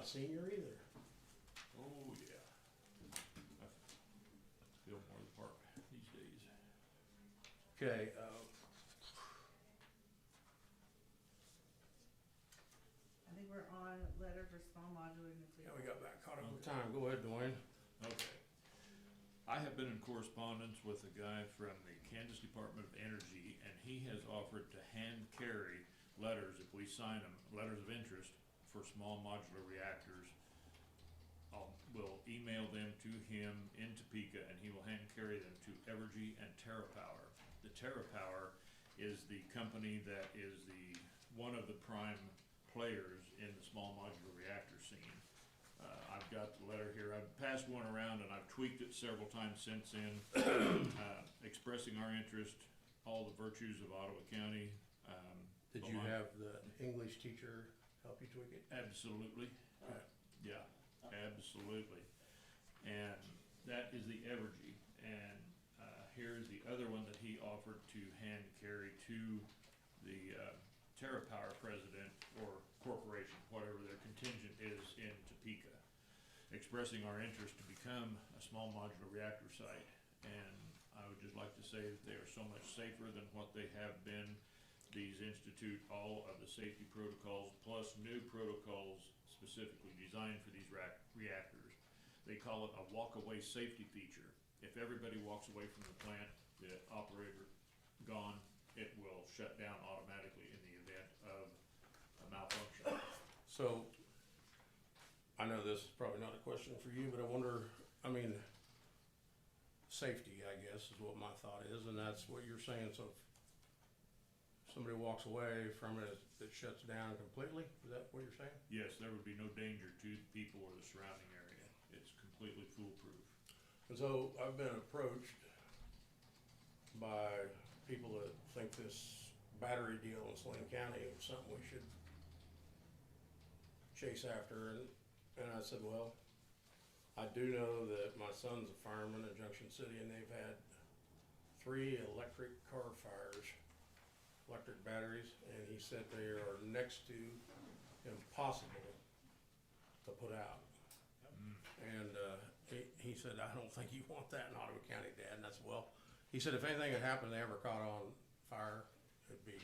a senior either. Oh, yeah. I feel more the part these days. Okay, I think we're on letter for small modular nuclear. yeah, we got back caught up with Okay. time. Go ahead, Dwayne. Okay. I have been in correspondence with a guy from the Kansas Department of Energy, and he has offered to hand carry letters, if we sign them, letters of interest for small modular reactors. We'll email them to him in Topeka, and he will hand carry them to Evergy and TerraPower. The TerraPower is the company that is one of the prime players in the small modular reactor scene. I've got the letter here. I've passed one around and I've tweaked it several times since then, expressing our interest, all the virtues of Ottawa County. Did you have the English teacher help you tweak it? Absolutely. Okay. Yeah, absolutely. And that is the Evergy. And here's the other one that he offered to hand carry to the TerraPower president or corporation, whatever their contingent is in Topeka, expressing our interest to become a small modular reactor site. And I would just like to say that they are so much safer than what they have been. These institute all of the safety protocols plus new protocols specifically designed for these reactors. They call it a walk-away safety feature. If everybody walks away from the plant, the operator gone, it will shut down automatically in the event of a malfunction. So, I know this is probably not a question for you, but I wonder, I mean, safety, I guess, is what my thought is, and that's what you're saying. So if somebody walks away from it, it shuts down completely? Is that what you're saying? Yes, there would be no danger to the people or the surrounding area. It's completely foolproof. And so I've been approached by people that think this battery deal in Saline County is something we should chase after, and I said, well, I do know that my son's a fireman in Junction City, and they've had 3 electric car fires, electric batteries, and he said they are next to impossible to put out. And he said, I don't think you want that in Ottawa County, Dad. And I said, well, he said, if anything had happened, they ever caught on fire, it'd be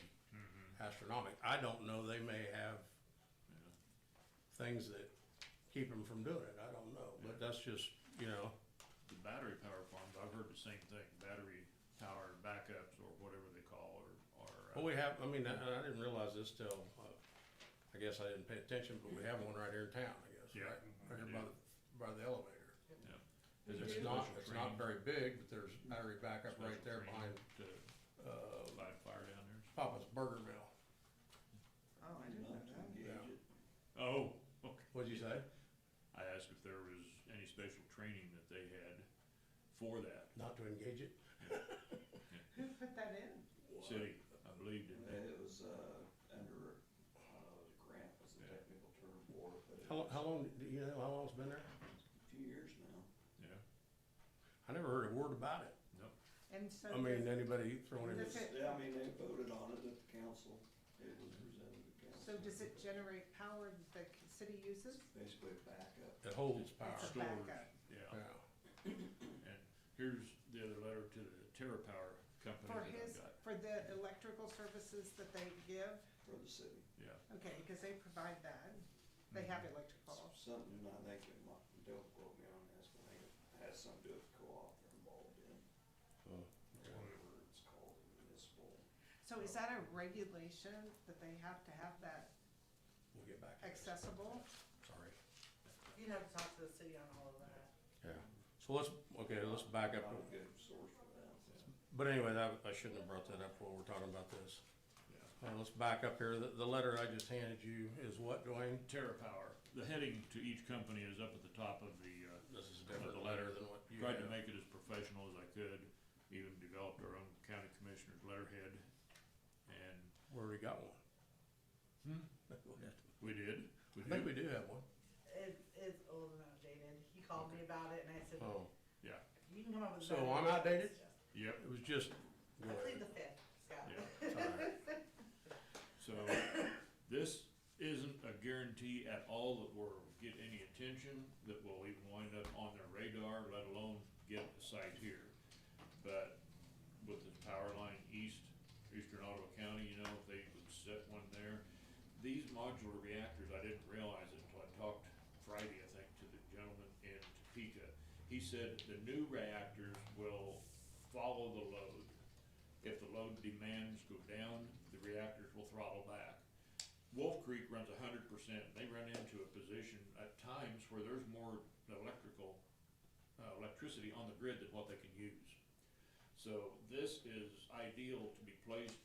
astronomical. I don't know, they may have things that keep them from doing it. I don't know, but that's just, you know. The battery power farms, I've heard the same thing, battery power backups or whatever they call, or Well, we have, I mean, I didn't realize this till, I guess I didn't pay attention, but we have one right here in town, I guess, Yeah. right? Right here by the elevator. is there It's special not training- very big, but there's battery backup right special there training behind, to fight fire down there? Papa's Burger Mill. Oh, I didn't know that. Yeah. Oh, okay. What'd you say? I asked if there was any special training that they had for that. Not to engage it? Who put that in? City, I believe, didn't they? It was, under, grant was the technical term for it, but it How was long, do you know how long it's been there? a few years now. Yeah, I never heard a word about it. nope. And so I mean, does, anybody throwing in, Does it- Yeah, I mean, they voted on it at the council, it was presented to council. so does it generate power that the city uses? Basically a backup. it holds power. It's a Storage, backup. yeah. Yeah. And here's the other letter to the TerraPower company For that I've his, got. for the electrical services that they give, For the city. Yeah, okay, because they provide that, they have electrical. Something, I think, it might, don't quote me on this, but I think it has something to do with co-op they're involved in, Oh, whatever it's called, municipal. So is that a regulation that they have to have that We'll get back to this. accessible? Sorry. You'd have to talk to the city on all of that. Yeah. So let's back up. Not a good source for that. But anyway, I shouldn't have brought that up while we're talking about this. yeah. Let's back up here. The letter I just handed you is what, Dwayne? TerraPower, the heading to each company is up at the top of the, This is a Of different the letter letter. than what you tried to have. make it as professional as I could, even developed our own county commissioner's letterhead, and We already got one. we did. I think we do have one. It's old and outdated. He called me about it and I said, Oh, Yeah, you can come up with. So better I'm outdated? suggestions." yep, it was just. I plead the fifth, Scott. Yeah. It's all right. so this isn't a guarantee at all that we're site here. But with the power line eastern Ottawa County, you know, if they would set one there. These modular reactors, I didn't realize it until I talked Friday, I think, to the gentleman in Topeka. He said the new reactors will follow the load. If the load demands go down, the reactors will throttle back. Wolf Creek runs 100%. They run into a position at times where there's more electricity on the grid than what they can use. So this is ideal to be placed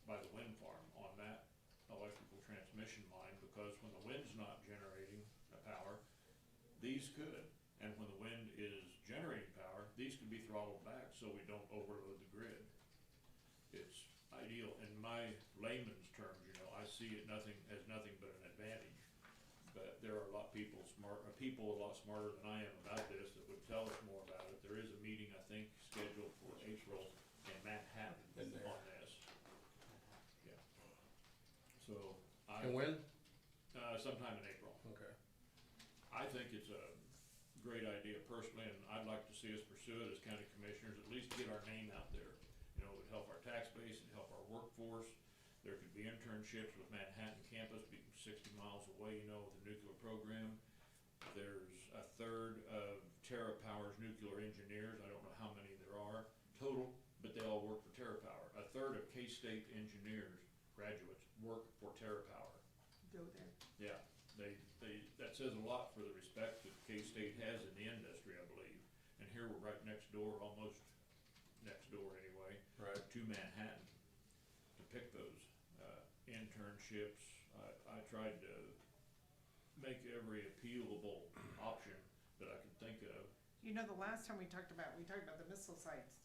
by the wind farm on that electrical transmission line, because when the wind's not generating power, these could. And when the wind is generating power, these could be throttled back so we don't overload the grid. It's ideal. In my layman's terms, you know, I see it as nothing but an advantage. But there are a lot of people a lot smarter than I am about this that would tell us more about it. There is a meeting, I think, scheduled for April in Manhattan on this. Yeah. So And when? Sometime in April. Okay. I think it's a great idea personally, and I'd like to see us pursue it as county commissioners, at least get our name out there. You know, it would help our tax base, it'd help our workforce. There could be internships with Manhattan campus being 60 miles away, you know, with the nuclear program. There's a third of TerraPower's nuclear engineers, I don't know how many there are total, but they all work for TerraPower. A third of K-State engineers, graduates, work for TerraPower. Go there. Yeah, that says a lot for the respect that K-State has in the industry, I believe. And here we're right next door, almost next door anyway, Right. to Manhattan to pick those internships. I tried to make every appealable option that I could think of. You know, the last time we talked about the missile sites.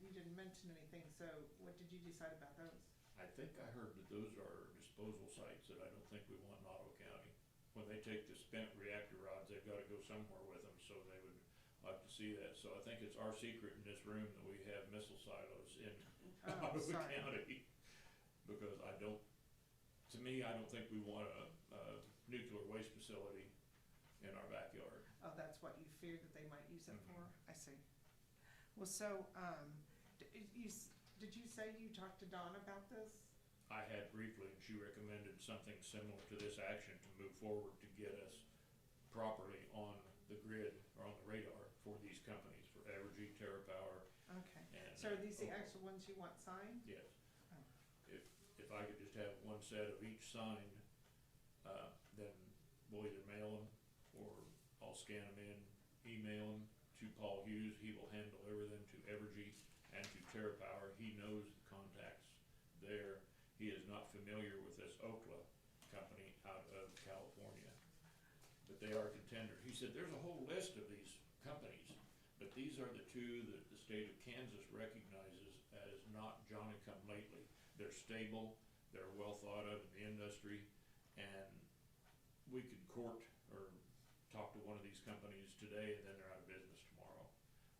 You didn't mention anything, so what did you decide about those? I think I heard that those are disposal sites that I don't think we want in Ottawa County. When they take the spent reactor rods, they've gotta go somewhere with them, so they would like to see that. So I think it's our secret in this room that we have missile silos in Oh, Ottawa sorry. County. Because I don't think we want a nuclear waste facility in our backyard. Oh, that's what you feared that they might use it for? I see. Well, so, did you say you talked to Dawn about this? I had briefly, and she recommended something similar to this action to move forward to get us properly on the grid or on the radar for these companies, for Evergy, TerraPower, Okay. and. So are these the Oklahoma. actual ones you want signed? Yes. Oh. If I could just have one set of each signed, then we'll either mail them or I'll scan them in, email them to Paul Hughes. He will hand deliver them to Evergy and to TerraPower. He knows the contacts there. He is not familiar with this Oklahoma company out of California, but they are contenders. He said there's a whole list of these companies, but these are the two that the state of Kansas recognizes as not Johnny-come-lately. They're stable, they're well thought of in the industry, and we could court or talk to one of these companies today and then they're out of business tomorrow.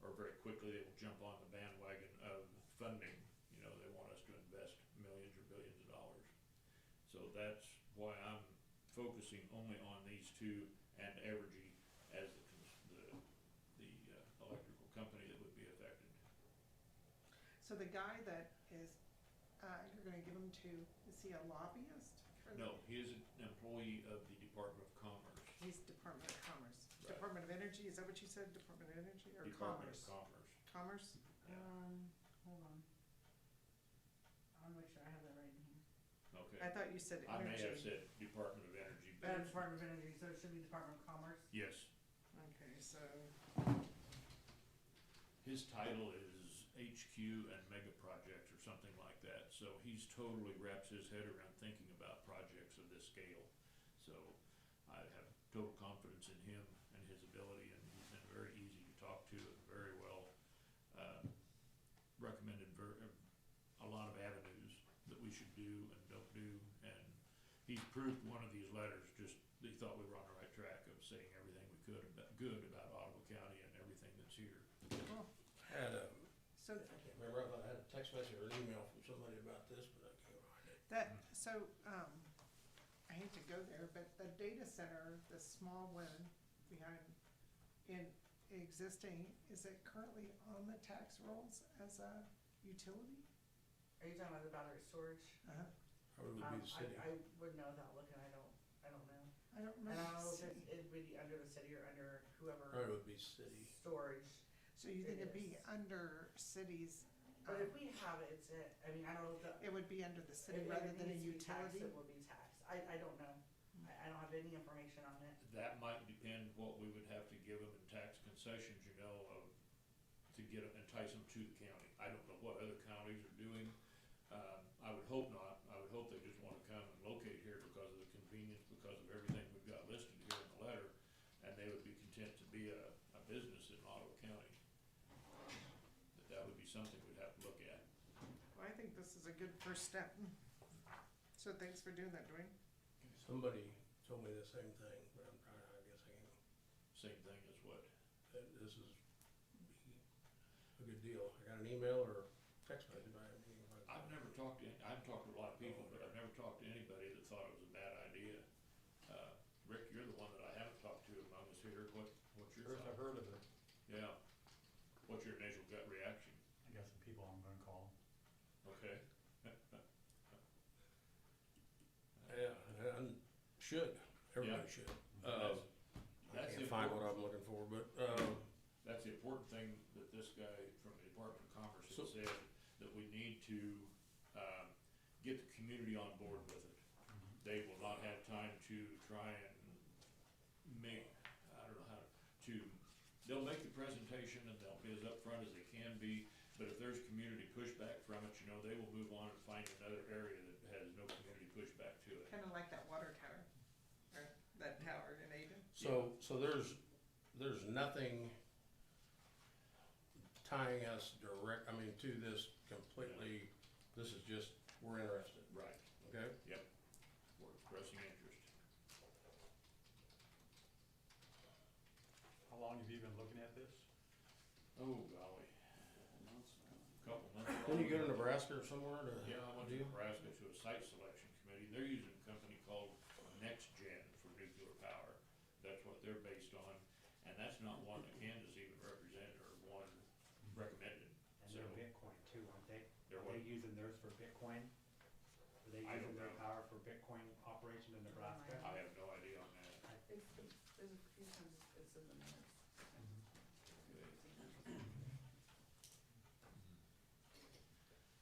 Or very quickly they will jump on the bandwagon of funding. You know, they want us to invest millions or billions of dollars. So that's why I'm focusing only on these two and Evergy as the electrical company that would be affected. So the guy that is, you're gonna give him to, is he a lobbyist? No, he is an employee of the Department of Commerce. He's Department of Commerce. Right. Department of Energy, is that what you said? Department of Energy or Department Commerce? of Commerce. Commerce? Hold on. I wanna make sure I have that right in here. Okay. I thought you said I may have Energy. said Department of Energy, but Department of Energy, so it should be Department of Commerce. yes, Okay, so, his title is HQ and Mega Projects or something like that. So he's totally wraps his head around thinking about projects of this scale. So I have total confidence in him and his ability, and he's been very easy to talk to and very well recommended a lot of avenues that we should do and don't do. And he's proved one of these letters, just he thought we were on the right track of saying everything we could good about Ottawa County and everything that's here. cool. Had a, So I can't remember, I thought I had a text message or an email from somebody about this, but I can't find it. I hate to go there, but the data center, the small one behind, in existing, is it currently on the tax rolls as a utility? Are you talking about the battery storage? Uh-huh. Or it would be the city. I would know without looking, I don't know. I don't And I remember. don't know if seeing- it'd be under the city or under Or it whoever would be city. storage. So you think It it'd be is. under cities? But if we have it, it's it. I mean, I don't know if the. It would be under the city if rather it than a needs to be taxed, utility? It will be taxed. I don't know. I don't have any information on it. That might depend what we would have to give them in tax concessions, you know, to get them, entice them to the county. I don't know what other counties are doing. I would hope not. I would hope they just wanna come and locate here because of the convenience, because of everything we've got listed here in the letter, and they would be content to be a business in Ottawa County. But that would be something we'd have to look at. Well, I think this is a good first step. So thanks for doing that, Dwayne. Somebody told me the same thing, but I'm trying, I guess I can, Same thing as what? that this is a good deal. I got an email or text message, I haven't even. I've never talked to, I've talked to a lot of people, but I've never talked to anybody that thought it was a bad idea. Rick, you're the one that I haven't talked to among us here. What's your First thought? I've heard of it, Yeah. What's your initial gut reaction? I got some people I'm gonna call. Okay. Yeah, and should, everybody should. I That's the can't find what important, I'm looking for, but, that's the important thing that this guy from the Department of Commerce So- has said, that we need to, get the community on board with it. They will not have time to try and make, I don't know how to, they'll make the presentation and they'll be as upfront as they can be, but if there's community pushback from it, you know, they will move on and find another area that has no community pushback to it. Kinda like that water tower, or that tower in Aden. so there's nothing tying us direct, I mean, to this completely, this is just, we're interested, Right, okay? yep, we're expressing interest. How long have you been looking at this? Oh, golly, couple months. When you go to Nebraska or somewhere to? Yeah, I went to do? Nebraska to a site selection committee. They're using a company called Next Gen for nuclear power. That's what they're based on, and that's not one that Kansas even represented or one recommended. And So, they're Bitcoin too, aren't they? They're Are they what? using theirs for Bitcoin? Are they I don't using their know. power for Bitcoin operation in Nebraska? I have no idea on that. There's a few times it's in the minutes.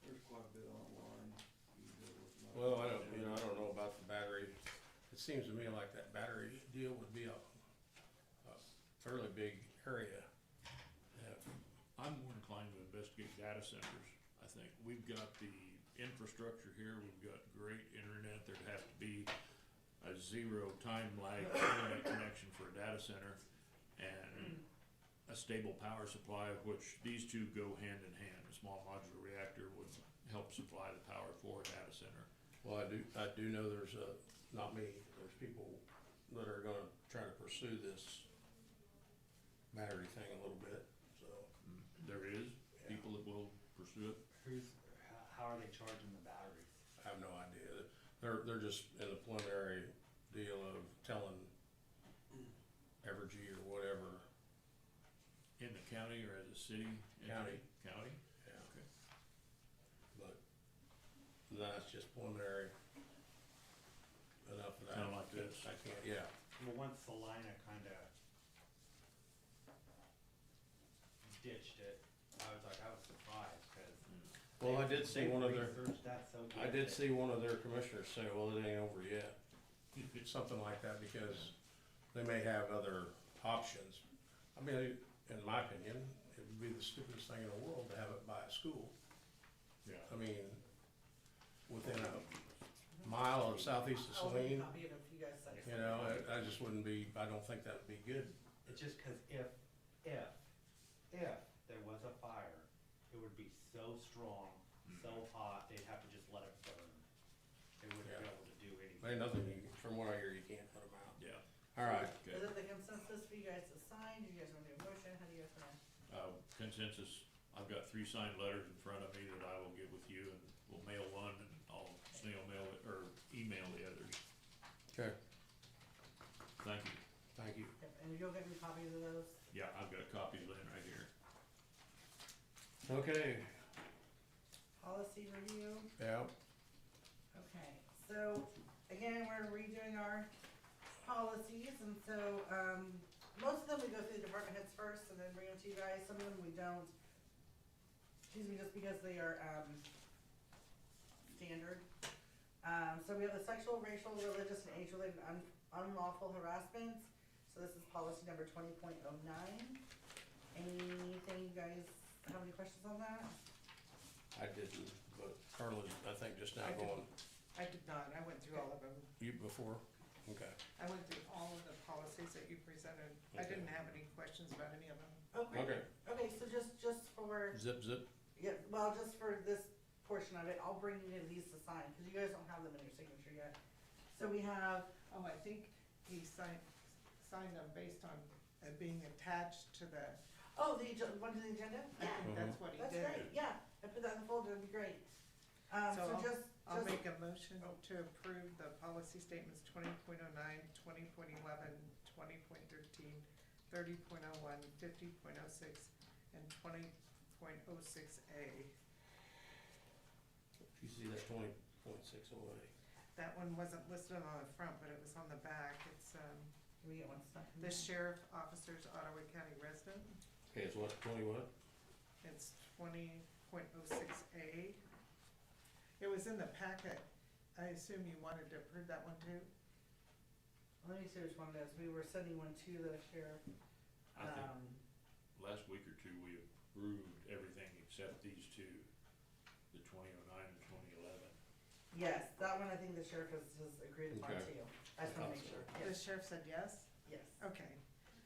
There's quite a bit online. You can go look them up. Well, I don't know about the battery. It seems to me like that battery deal would be a fairly big area. Yeah. I'm more inclined to investigate data centers. I think we've got the infrastructure here, we've got great internet. There'd have to be a zero time lag internet connection for a data center and a stable power supply, which these two go hand in hand. A small modular reactor would help supply the power for a data center. Well, I do know there's not me, there's people that are gonna try to pursue this battery thing a little bit, so. There is Yeah. people that will pursue it. How are they charging the batteries? I have no idea. They're just in the preliminary deal of telling Evergy or whatever, In the county or as a city? County. County? yeah, Okay. but that's just preliminary. Enough of that. Kinda like this. I can't, yeah. Well, once Salina kinda ditched it, I was surprised, cause. Well, I did see they've one of their, researched that so good. I did that- see one of their commissioners say, well, it ain't over yet. Something like that, because they may have other options. I mean, in my opinion, it would be the stupidest thing in the world to have it by a school. Yeah. I mean, within a mile of southeast of I'll make Saline, a copy of it if you guys send it. you know, I just wouldn't be, I don't think that would be good. It's just cause if there was a fire, it would be so strong, so hot, they'd have to just let it burn. They wouldn't be Yeah. able to do anything. Ain't nothing, from what I hear, you can't put them out. Yeah. All right, Okay. Is it the consensus for you guys to sign? Do you guys wanna do a motion? How do you guys wanna? Consensus, I've got 3 signed letters in front of me that I will get with you, and we'll mail one, and I'll snail mail it, or email the others. okay, Thank you. thank you. Yep, and you'll get me copies of those? Yeah, I've got copies laying right here. Okay, Policy review. yeah, Okay, so again, we're redoing our policies, and so, most of them we go through the department heads first and then bring them to you guys. Some of them we don't. Excuse me, just because they are, standard. So we have the sexual, racial, religious, and age-related unlawful harassment. So this is policy number 20.09. Anything you guys have any questions on that? I didn't, but Carla's, I think, just now I did. going, I did not, I went through all of them. you before? Okay, I went through all of the policies that you presented. I Okay. didn't have any questions about any of them. okay, Okay, so just for, zip, zip, yeah, well, just for this portion of it, I'll bring you these to sign, cause you guys don't have them in your signature yet. So we have, Oh, I think he signed them based on being attached to the, one to the agenda? I think Mhm. that's what he That's did. great, yeah, I put that in the folder, it'd be great. So So just, I'll make a motion to approve the policy statements 20.09, 20.11, 20.13, 30.01, 50.06, and 20.06A. you see that 20.608. That one wasn't listed on the front, but it was on the back. It's, can we get one stuck? the sheriff officers, Ottawa County resident. Okay, it's what, 20 what? It's 20.06A. It was in the packet. I assume you wanted to approve that one too? Let me see which one it is, we were sending one to the sheriff. I think last week or two, we approved everything except these two, the 2009 and 2011. Yes, that one I think the sheriff has agreed upon Okay. too. I just wanna make sure, The yes, sheriff said yes? yes. Okay.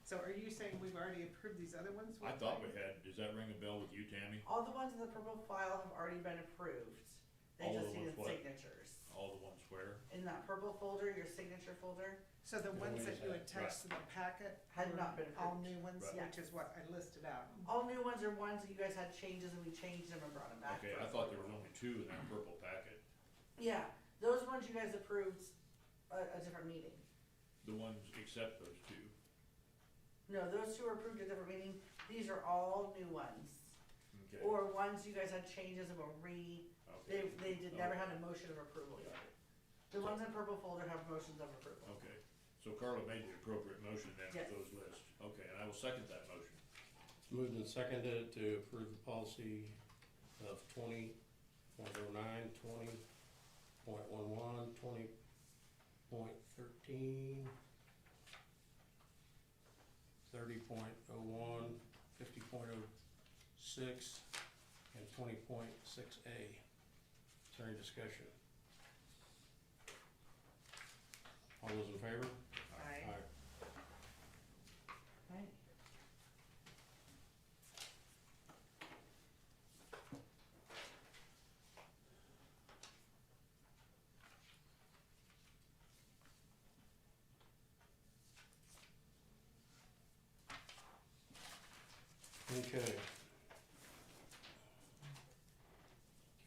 So are you saying we've already approved these other ones? I thought we had, does that ring a bell with you, Tammy? All the ones in the purple file have already been approved. They All just the ones needed what? signatures. All the ones where? In that purple folder, your signature folder, So the Yeah, ones we that just you had- attached to the packet Had were not been all approved. new ones, Right. which is what I listed out. all new ones are ones that you guys had changes and we changed them and brought them back. Okay, for I thought there was approval. only two in that purple packet. Yeah, those ones you guys approved a different meeting. The ones except those two. No, those two were approved at a different meeting. These are all new ones. Okay. Or ones you guys had changes and were Okay. they never had a motion of approval yet. The ones in purple folder have motions of approval. Okay, so Carla made the appropriate motion then Yes. with those lists. Okay, and I will second that motion. Moved and seconded to approve the policy of 20.09, 20.11, 20.13, 30.01, 50.06, and 20.6A. Is there any discussion? All those in favor? Aye. Right. Okay.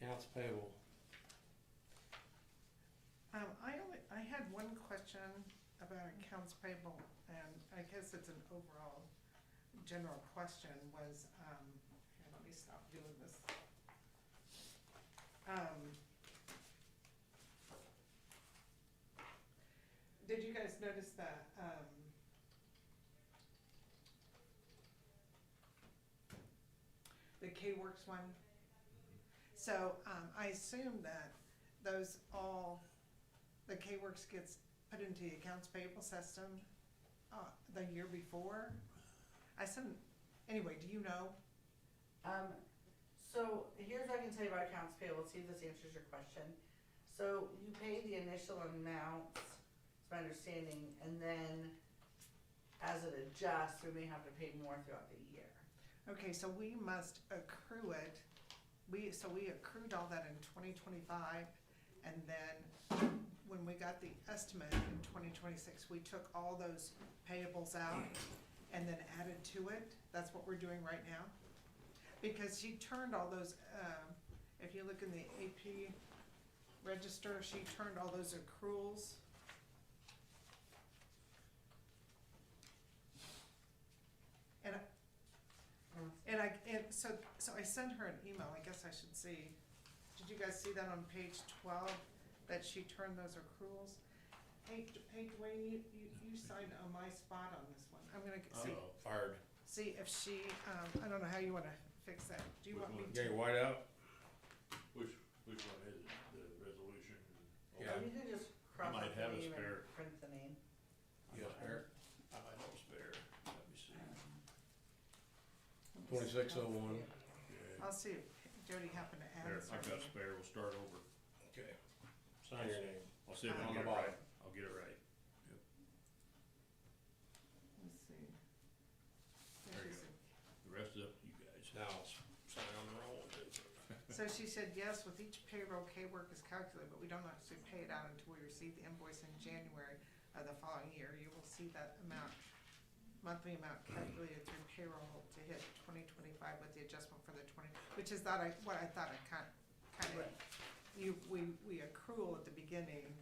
Accounts payable. I had one question about accounts payable, and I guess it's an overall general question, was, here, let me stop doing this. Did you guys notice that, the K-Works one? So, I assume that those all, the K-Works gets put into the accounts payable system, the year before? I said, anyway, do you know? So here's what I can tell you about accounts payable, see if this answers your question. So you pay the initial amount, it's my understanding, and then as it adjusts, we may have to pay more throughout the year. Okay, so we must accrue it, we accrued all that in 2025, and then when we got the estimate in 2026, we took all those payables out and then added to it. That's what we're doing right now. Because she turned all those, if you look in the AP register, she turned all those accruals. And so I sent her an email, I guess I should see, did you guys see that on page 12, that she turned those accruals? Hey, Dwayne, you signed on my spot on this one, I'm gonna Fired. see if she, I don't know how you wanna fix that, do you Which want me one? to? Get your white out? Which one is it, the resolution? Yeah. You can just cross might out have the a name spare. and print the name. You got a spare? I might have a spare. Let me see. Let me see. 2601. I'll see if Jody happened to add There, this. I've got a spare, we'll start over. Okay. Sign your name. I'll see if I On can the get it right. bottom. I'll get it right. Let's see. There you She's- go. The rest of it, you guys. Now, sign on the wrong one. So she said, yes, with each payroll, K-work is calculated, but we don't actually pay it out until we receive the invoice in January of the following year. You will see that amount, monthly amount calculated through payroll to hit 2025 with the adjustment for the 20, which is what I thought I kind of, we accrual at the beginning,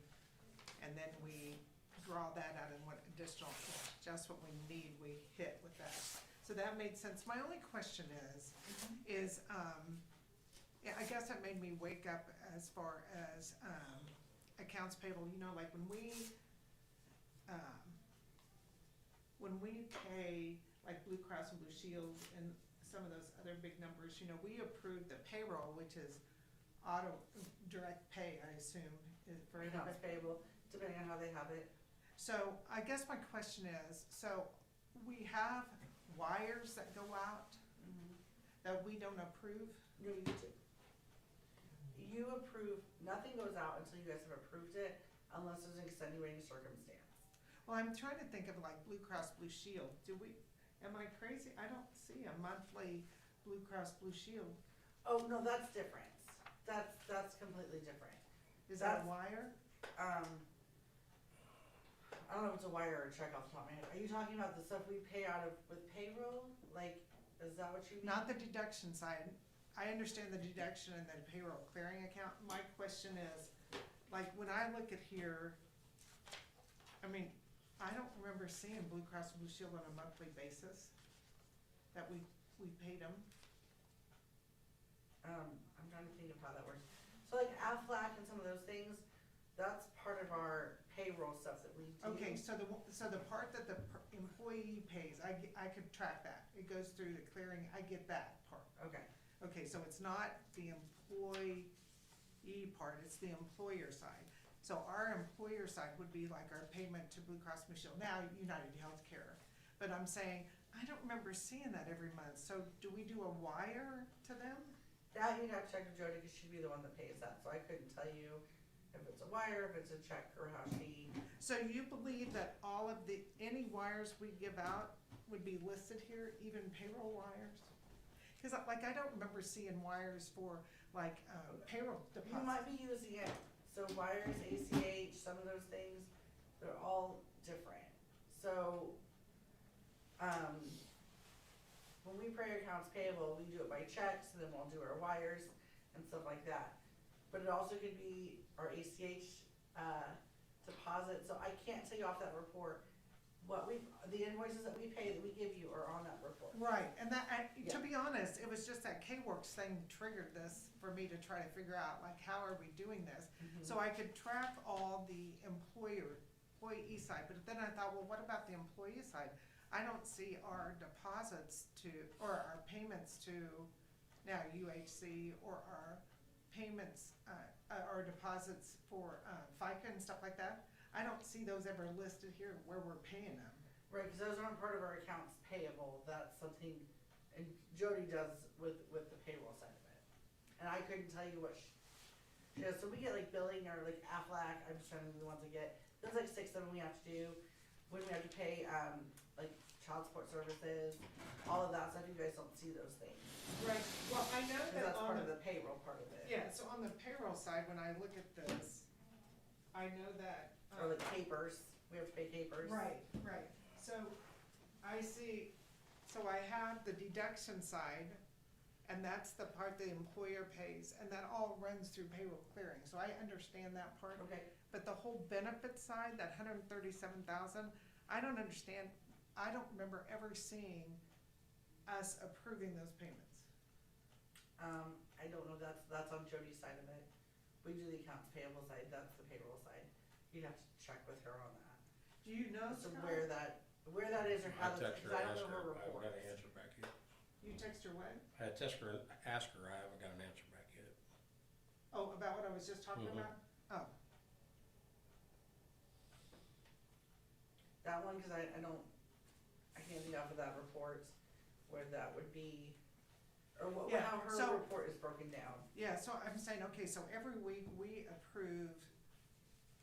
and then we draw that out, and what additional adjustment we need, we hit with that. So that made sense. My only question is, yeah, I guess that made me wake up as far as, accounts payable, you know, like when we pay, like Blue Cross and Blue Shield and some of those other big numbers, you know, we approve the payroll, which is auto, direct pay, I assume, is for Accounts everybody. payable, depending on how they have it. So I guess my question is, so we have wires that go out that we don't approve? No, you do. You approve, nothing goes out until you guys have approved it, unless there's an extenuating circumstance. Well, I'm trying to think of like Blue Cross Blue Shield. Am I crazy? I don't see a monthly Blue Cross Blue Shield. Oh, no, that's different. That's completely different. Is that a That's- wire? I don't know if it's a wire or a check off the top of my head. Are you talking about the stuff we pay out of with payroll? Like, is that what you mean? Not the deduction side. I understand the deduction and the payroll clearing account. My question is, like, when I look at here, I mean, I don't remember seeing Blue Cross Blue Shield on a monthly basis that we paid them. I'm trying to think of how that works. So like Aflac and some of those things, that's part of our payroll stuff that we do. Okay, so the part that the employee pays, I could track that. It goes through the clearing, I get that part. Okay. Okay, so it's not the employee part, it's the employer side. So our employer side would be like our payment to Blue Cross Blue Shield, now United Healthcare. But I'm saying, I don't remember seeing that every month, so do we do a wire to them? That you'd have to check with Jody, cause she'd be the one that pays that, so I couldn't tell you if it's a wire, if it's a check, or how she. So you believe that all of any wires we give out would be listed here, even payroll wires? Cause like, I don't remember seeing wires for like, payroll You deposits. might be using it, so wires, ACH, some of those things, they're all different. So, when we pay accounts payable, we do it by checks, and then we'll do our wires and stuff like that. But it also could be our ACH, deposit, so I can't tell you off that report the invoices that we pay that we give you are on that report. Right, and that, to Yeah. be honest, it was just that K-Works thing triggered this for me to try to figure out, like, how are we doing this? So I could track all the employee side, but then I thought, well, what about the employee side? I don't see our deposits or our payments to now UHC, or our payments, our deposits for FICA and stuff like that. I don't see those ever listed here where we're paying them. Right, cause those aren't part of our accounts payable, that's something, and Jody does with the payroll side of it. And I couldn't tell you what she does, so we get like billing or like Aflac, I'm just trying to be the ones that get, there's like 6 of them we have to do. When we have to pay, like child support services, all of that stuff, you guys don't see those things. Right, well, I know Cause that that's on part of the payroll part of it. yeah, so on the payroll side, when I look at this, I know that. Or like capers, we have to pay capers. Right. So I see, so I have the deduction side, and that's the part the employer pays, and that all runs through payroll clearing, so I understand that part. Okay, But the whole benefit side, that 137,000, I don't understand, I don't remember ever seeing us approving those payments. I don't know, that's on Jody's side of it. We do the accounts payable side, that's the payroll side. You'd have to check with her on that. Do you know, So Scott? where that is or I how that's, text her, cause I don't ask know her, her I haven't got reports. an answer back yet. You text her what? I text her and ask her, I haven't got an answer back yet. Oh, about what I was just talking Mhm. about? Oh, That one, cause I can't think off of that report where that would be, or what, Yeah, how her so- report is broken down. yeah, so I'm saying, okay, so every week we approve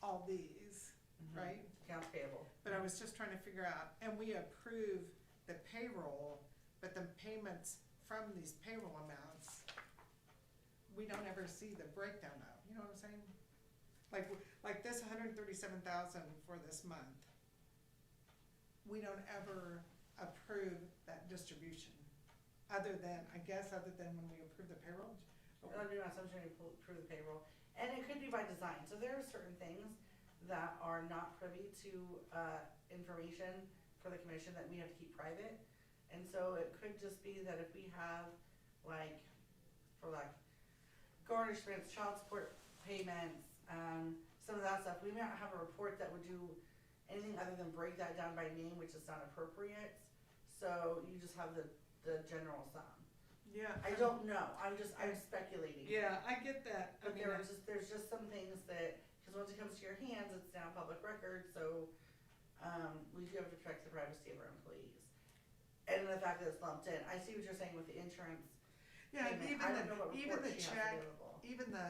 all these, right? Accounts payable. But I was just trying to figure out, and we approve the payroll, but the payments from these payroll amounts, we don't ever see the breakdown of, you know what I'm saying? Like this 137,000 for this month, we don't ever approve that distribution, other than when we approve the payroll. That'd be my assumption, you approve the payroll, and it could be by design, so there are certain things that are not privy to, information for the commission that we have to keep private. And so it could just be that if we have, like, for like garnishments, child support payments, some of that stuff, we may not have a report that would do anything other than break that down by name, which is not appropriate. So you just have the general sum. Yeah. I don't know, I'm speculating. Yeah, I get that. I But mean, there's just some things that, cause once it comes to your hands, it's now public record, so, we do have to protect the privacy of our employees. And the fact that it's lumped in, I see what you're saying with the insurance yeah, payment. I don't know what even report the she has check, available. even the,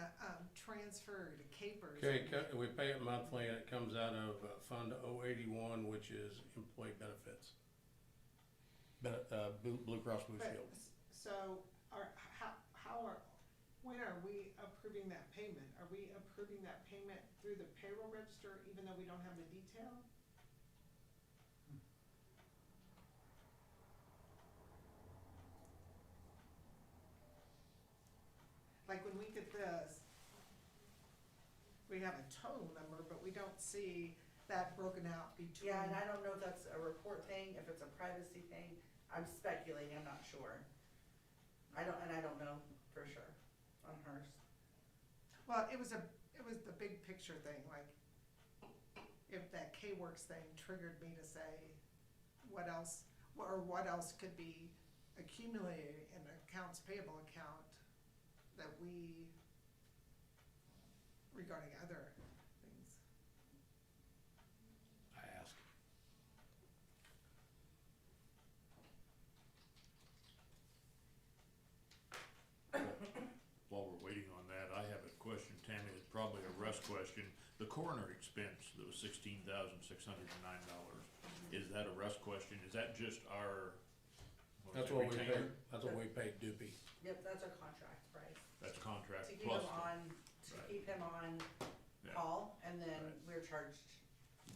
transfer to Capers. Okay, we pay it monthly and it comes out of Fund 081, which is employee benefits. Blue Cross Blue But, Shield. so, when are we approving that payment? Are we approving that payment through the payroll register, even though we don't have the detail? Like when we get this, we have a total number, but we don't see that broken out between. Yeah, and I don't know if that's a report thing, if it's a privacy thing, I'm speculating, I'm not sure. I don't know for sure on hers. Well, it was the big picture thing, like, if that K-Works thing triggered me to say, what else could be accumulated in an accounts payable account that we, regarding other things. I ask. While we're waiting on that, I have a question, Tammy, it's probably a Russ question. The coroner expense, that was $16,609, is that a Russ question? Is that just our, That's what we paid Doopy. Yep, that's our contract price. That's contract To keep plus him on, right. keep him on Yeah. call, and then Right. we're charged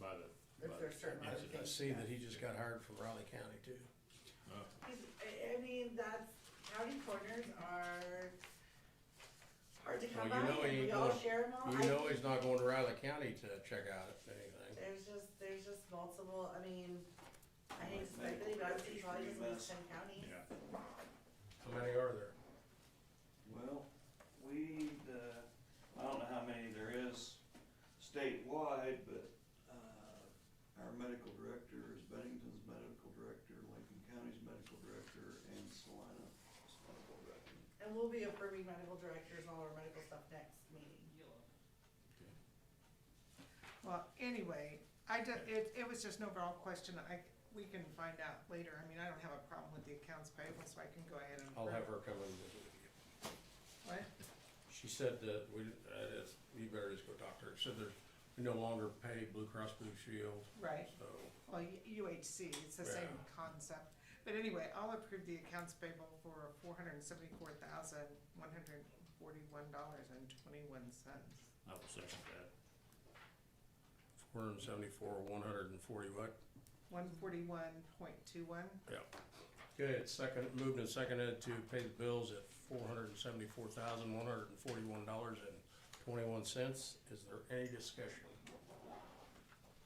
by the. if there's certain other incident. I things. see that he just got hired from Raleigh County too. I mean, county coroners are hard to come Well, you by, know he and we ain't all going- share them all. You know he's not going to Riley County to check out anything. There's just multiple, I mean, I hate to speculate, but I would say probably just at least 10 counties. Yeah. How many are there? Well, I don't know how many there is statewide, but, our medical director is Bennington's medical director, Lincoln County's medical director, and Salina's medical director. And we'll be approving medical directors and all our medical stuff next meeting. Well, anyway, it was just an overall question, we can find out later, I mean, I don't have a problem with the accounts payable, so I can go ahead and. I'll have approve. her come and visit with you. What? She said that you better just go talk to her. She said we no longer pay Blue Cross Blue Shield, Right, so. well, UHC, it's the same Yeah. concept, but anyway, I'll approve the accounts payable for $474,141.21. I will second that. 140 what? 141.21. Yeah. Okay, it's moved and seconded to pay the bills at $474,141.21. Is there any discussion?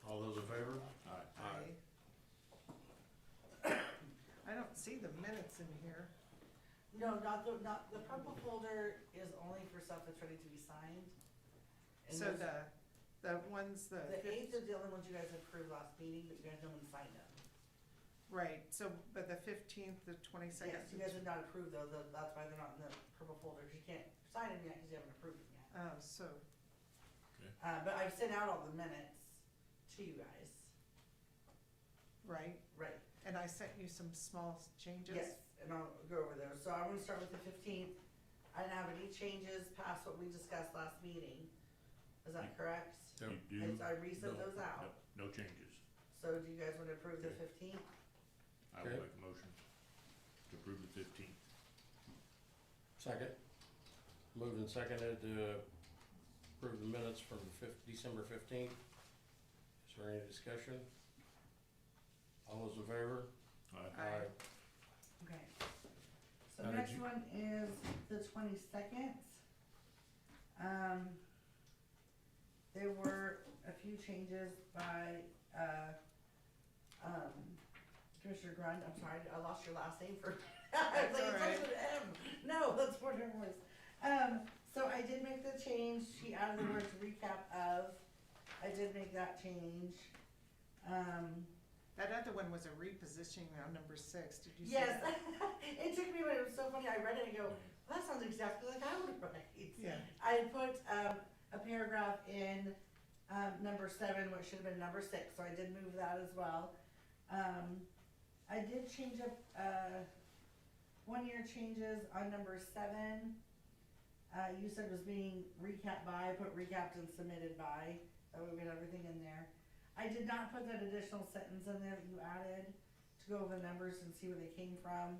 All those in favor? I don't see the minutes in here. No, not the purple folder is only for stuff that's ready to be signed. And So those- the ones, The 8th is the only ones you guys approved last meeting, but you guys haven't signed them. right, so, but the 15th, the 22nd. Yes, you guys have not approved those, that's why they're not in the purple folder, 'cause you can't sign them yet, because you haven't approved them yet. Oh, so, But I've sent out all the minutes to you guys. right, Right. and I sent you some small changes? Yes, and I'll go over those. So I'm gonna start with the 15th. I didn't have any changes past what we discussed last meeting. Is that correct? Yep. You do. I resent No, those out. No changes. So do you guys wanna approve the Okay. 15th? I will Okay. make a motion to approve the 15th. Second. Moved and seconded to approve the minutes from December 15th. Is there any discussion? All those in favor? Aye. Okay. So Now, did next you- one is the 22nd. There were a few changes by, Commissioner Grund. I'm sorry, I lost your last name for, I was like, it starts with an M. No, that's for her voice. So I did make the change. She added the words recap of. I did make that change. That other one was a repositioning on number 6, did you see Yes, that? it took me a minute, it was so funny, I read it and go, well, that sounds exactly like I would write. Yeah. I had put, a paragraph in, number 7, which should have been number 6, so I did move that as well. I did change up, 1-year changes on number 7. You said was being recapped by, I put recapped and submitted by, that way we got everything in there. I did not put that additional sentence in there that you added to go over the numbers and see where they came from.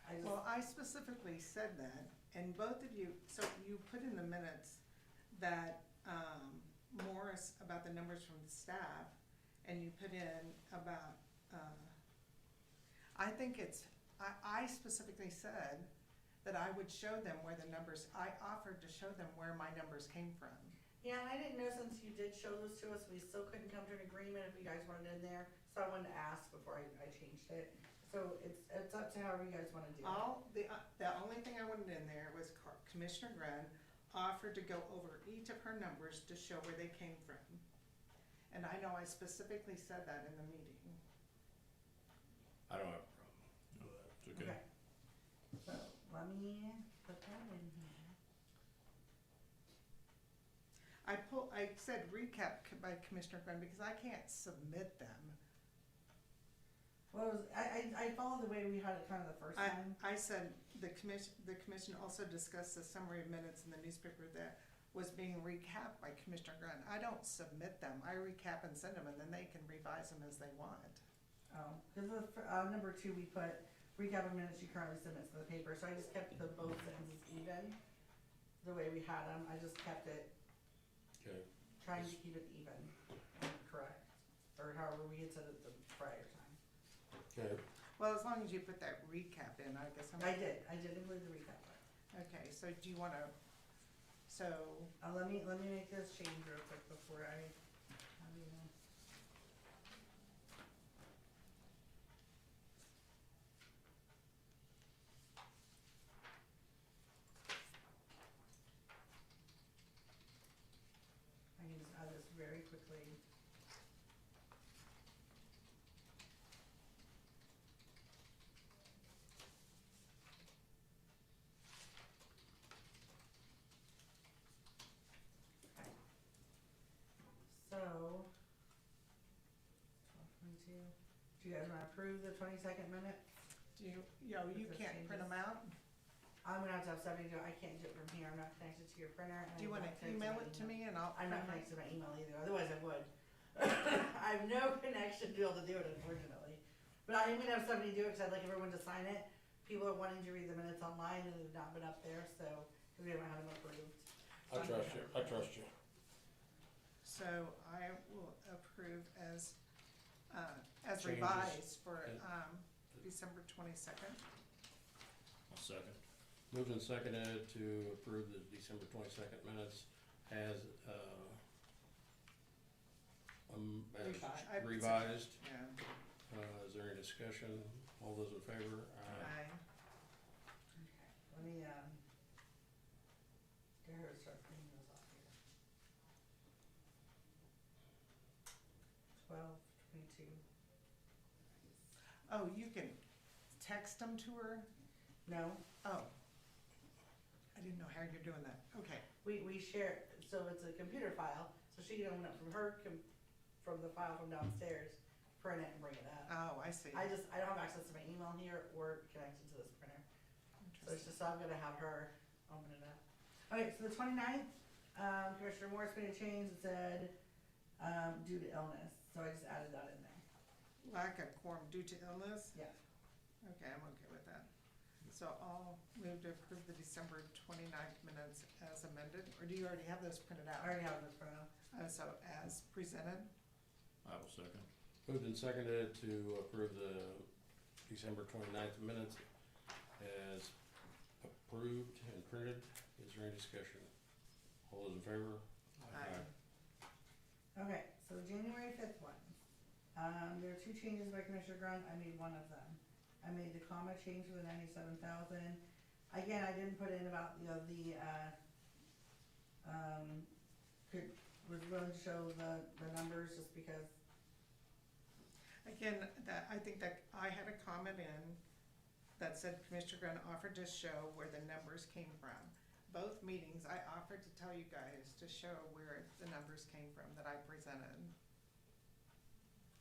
I just, Well, I specifically said that, and both of you, so you put in the minutes that, Morris, about the numbers from the staff, and you put in about, I think it's, I specifically said that I would show them where the numbers, I offered to show them where my numbers came from. yeah, I didn't know since you did show those to us, we still couldn't come to an agreement if you guys wanted it in there, so I wanted to ask before I changed it. So it's up to however you guys wanna do it. The only thing I wanted in there was Commissioner Grun offered to go over each of her numbers to show where they came from. And I know I specifically said that in the meeting. I don't have a problem. No, that's okay. Okay. So, let me put that in here. I said recap by Commissioner Grun because I can't submit them. What was, I followed the way we had it kind of the first time. I said the commission also discussed the summary of minutes in the newspaper that was being recapped by Commissioner Grun. I don't submit them. I recap and send them, and then they can revise them as they want. Oh, cause the, number 2, we put recap of minutes you currently submit to the paper, so I just kept the both sentences even, the way we had them, I just kept it, Okay. trying to keep it even, and correct, or however we had said it the prior time. Okay. Well, as long as you put that recap in, I guess. I did include the recap part. Okay, so do you wanna, so, Let me make this change real quick before I, have you know. I can just add this very quickly. Okay. So, 12:22. Do you guys wanna approve the 22nd minute? do you, you With the can't print them changes. out? I'm gonna have somebody do it, I can't do it from here, I'm not connected to your printer. and Do you I'm wanna not connected email my it to me and I'll I'm not print connected to my email either, otherwise I would. I have no connection to be able to do it unfortunately. But I am gonna have somebody do it, cause I'd like everyone to sign it. People are wanting to read the minutes online and they've not been up there, so, cause we haven't had them approved. I trust you. I trust you. So I will approve as Changes. revised for, And- December 22nd. I'll second. Moved and seconded to approve the December 22nd minutes as Revised. revised. Yeah. Is there any discussion? All those in favor? Aye. Okay. me, get her to start cleaning those off here. 12, 22. Oh, you can text them to her? No, Oh. I didn't know how you're doing that. Okay. we share, so it's a computer file, so she can open it from her from the file from downstairs, print it and bring it up. Oh, I see. I don't have access to my email here or connected to this printer. So it's Interesting. just, I'm gonna have her open it up. Okay, so the 29th, Commissioner Morris made a change, it said, due to illness, so I just added that in there. Lack of quorum due to illness? Yeah. Okay, I'm okay with that. So I'll move to approve the December 29th minutes as amended, or do you already have those printed I out? already have this printed out. So as presented? I will second. Moved and seconded to approve the December 29th minutes as approved and printed. Is there any discussion? All those in favor? Aye. Okay, so the January 5th one. There are 2 changes by Commissioner Grund, I made one of them. I made the comma change for the 97,000. Again, I didn't put in about, was willing to show the numbers just because. Again, I think that I had a comment in that said Commissioner Grund offered to show where the numbers came from. Both meetings, I offered to tell you guys to show where the numbers came from that I presented.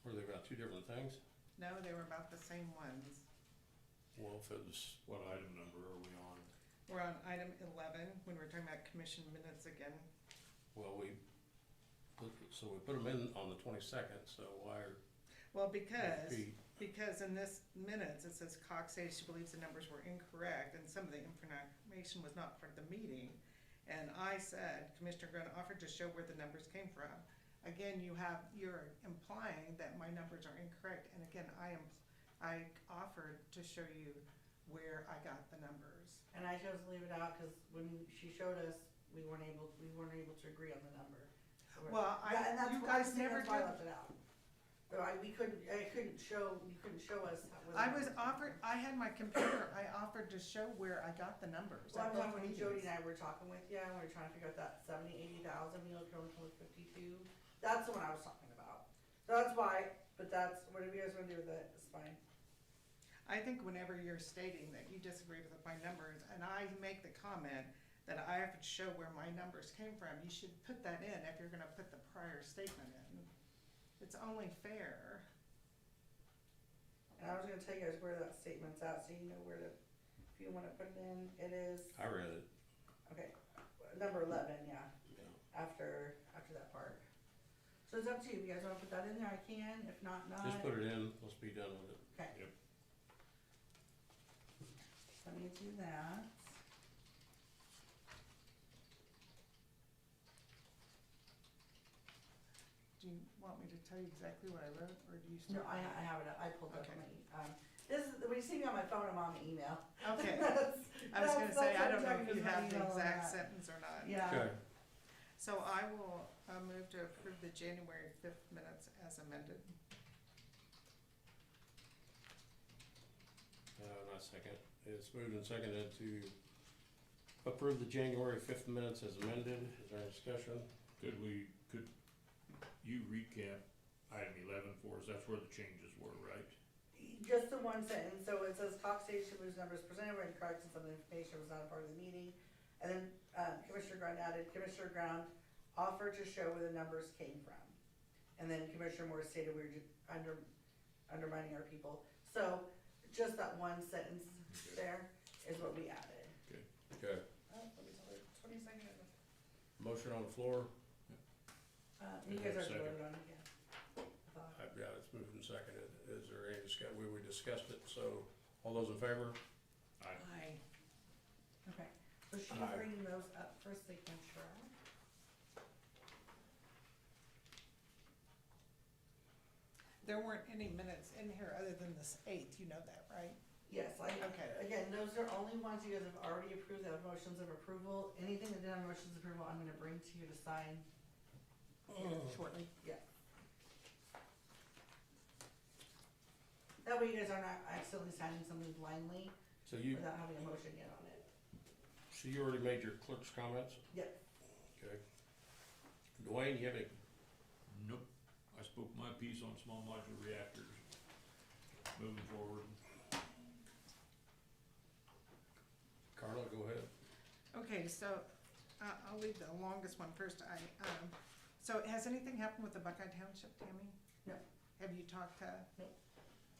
Were they about two different things? No, they were about the same ones. Well, if it was, What item number are we on? We're on item 11, when we're talking about commission minutes again. well, we put them in on the 22nd, so why are? Well, because Pete? in this minutes, it says Cox says she believes the numbers were incorrect and some of the information was not part of the meeting. And I said, Commissioner Grund offered to show where the numbers came from. Again, you're implying that my numbers are incorrect, and again, I offered to show you where I got the numbers. And I chose to leave it out because when she showed us, we weren't able to agree on the number. So Well, and that's you why- guys never that's why I did. left it out. So you couldn't show us. where the I was numbers came offered, from. I had my computer, I offered to show where I got the numbers. Well, at I'm both talking when meetings. Jody and I were talking with you, and we were trying to figure out that 80,000, you know, coming from 52. That's the one I was talking about. So that's why, but that's, whatever you guys wanna do with it, it's fine. I think whenever you're stating that you disagree with my numbers, and I make the comment that I have to show where my numbers came from, you should put that in if you're gonna put the prior statement in. It's only fair. And I was gonna tell you guys where that statement's at, so you know where to, if you wanna put it in, it is, I read it. okay, number 11, yeah, Yeah. after that part. So it's up to you, if you guys wanna put that in there, I can, if not, not. Just put it in, let's be done with it. Okay. Yep. Let me do that. Do you want me to tell you exactly what I wrote, or do you still? No, I have it up, I pulled it up Okay. on my, this is, when you see me on my phone, I'm on the email. Okay, That's- I was gonna that's say, I what don't know I'm if you talking about, have the email on exact that. sentence or not. Yeah. Okay, So I will, move to approve the January 5th minutes as amended. not second. It's moved and seconded to approve the January 5th minutes as amended. Is there any discussion? Could you recap item 11 for us? That's where the changes were, right? Just the one sentence, so it says Cox Station whose numbers presented were incorrect and some of the information was not a part of the meeting. And then, Commissioner Grund added, Commissioner Grund offered to show where the numbers came from. And then Commissioner Moore stated we were just undermining our people. So, just that one sentence there is what we added. Okay. Oh, let me tell her, 20 seconds. Motion on the floor. You guys already Second. voted on it, yeah. I thought. I've got it, it's moved and seconded. Is there any we discussed it, so all those in favor? Aye. Okay, so she's Aye. bringing those up for signature. There weren't any minutes in here other than this 8th, you know that, right? Yes, Okay. again, those are only ones you guys have already approved, that have motions of approval. Anything that didn't have motions of approval, I'm gonna bring to you to sign. Shortly. Yeah. That way you guys are not accidentally signing something blindly So you, without having a motion yet on it. So you already made your clerk's comments? Yep. Okay. Dwayne, you have any? Nope, I spoke my piece on small modular reactors, moving forward. Carla, go ahead. Okay, so, I'll leave the longest one first. So has anything happened with the Buckeye Township, Tammy? No. Have you talked to,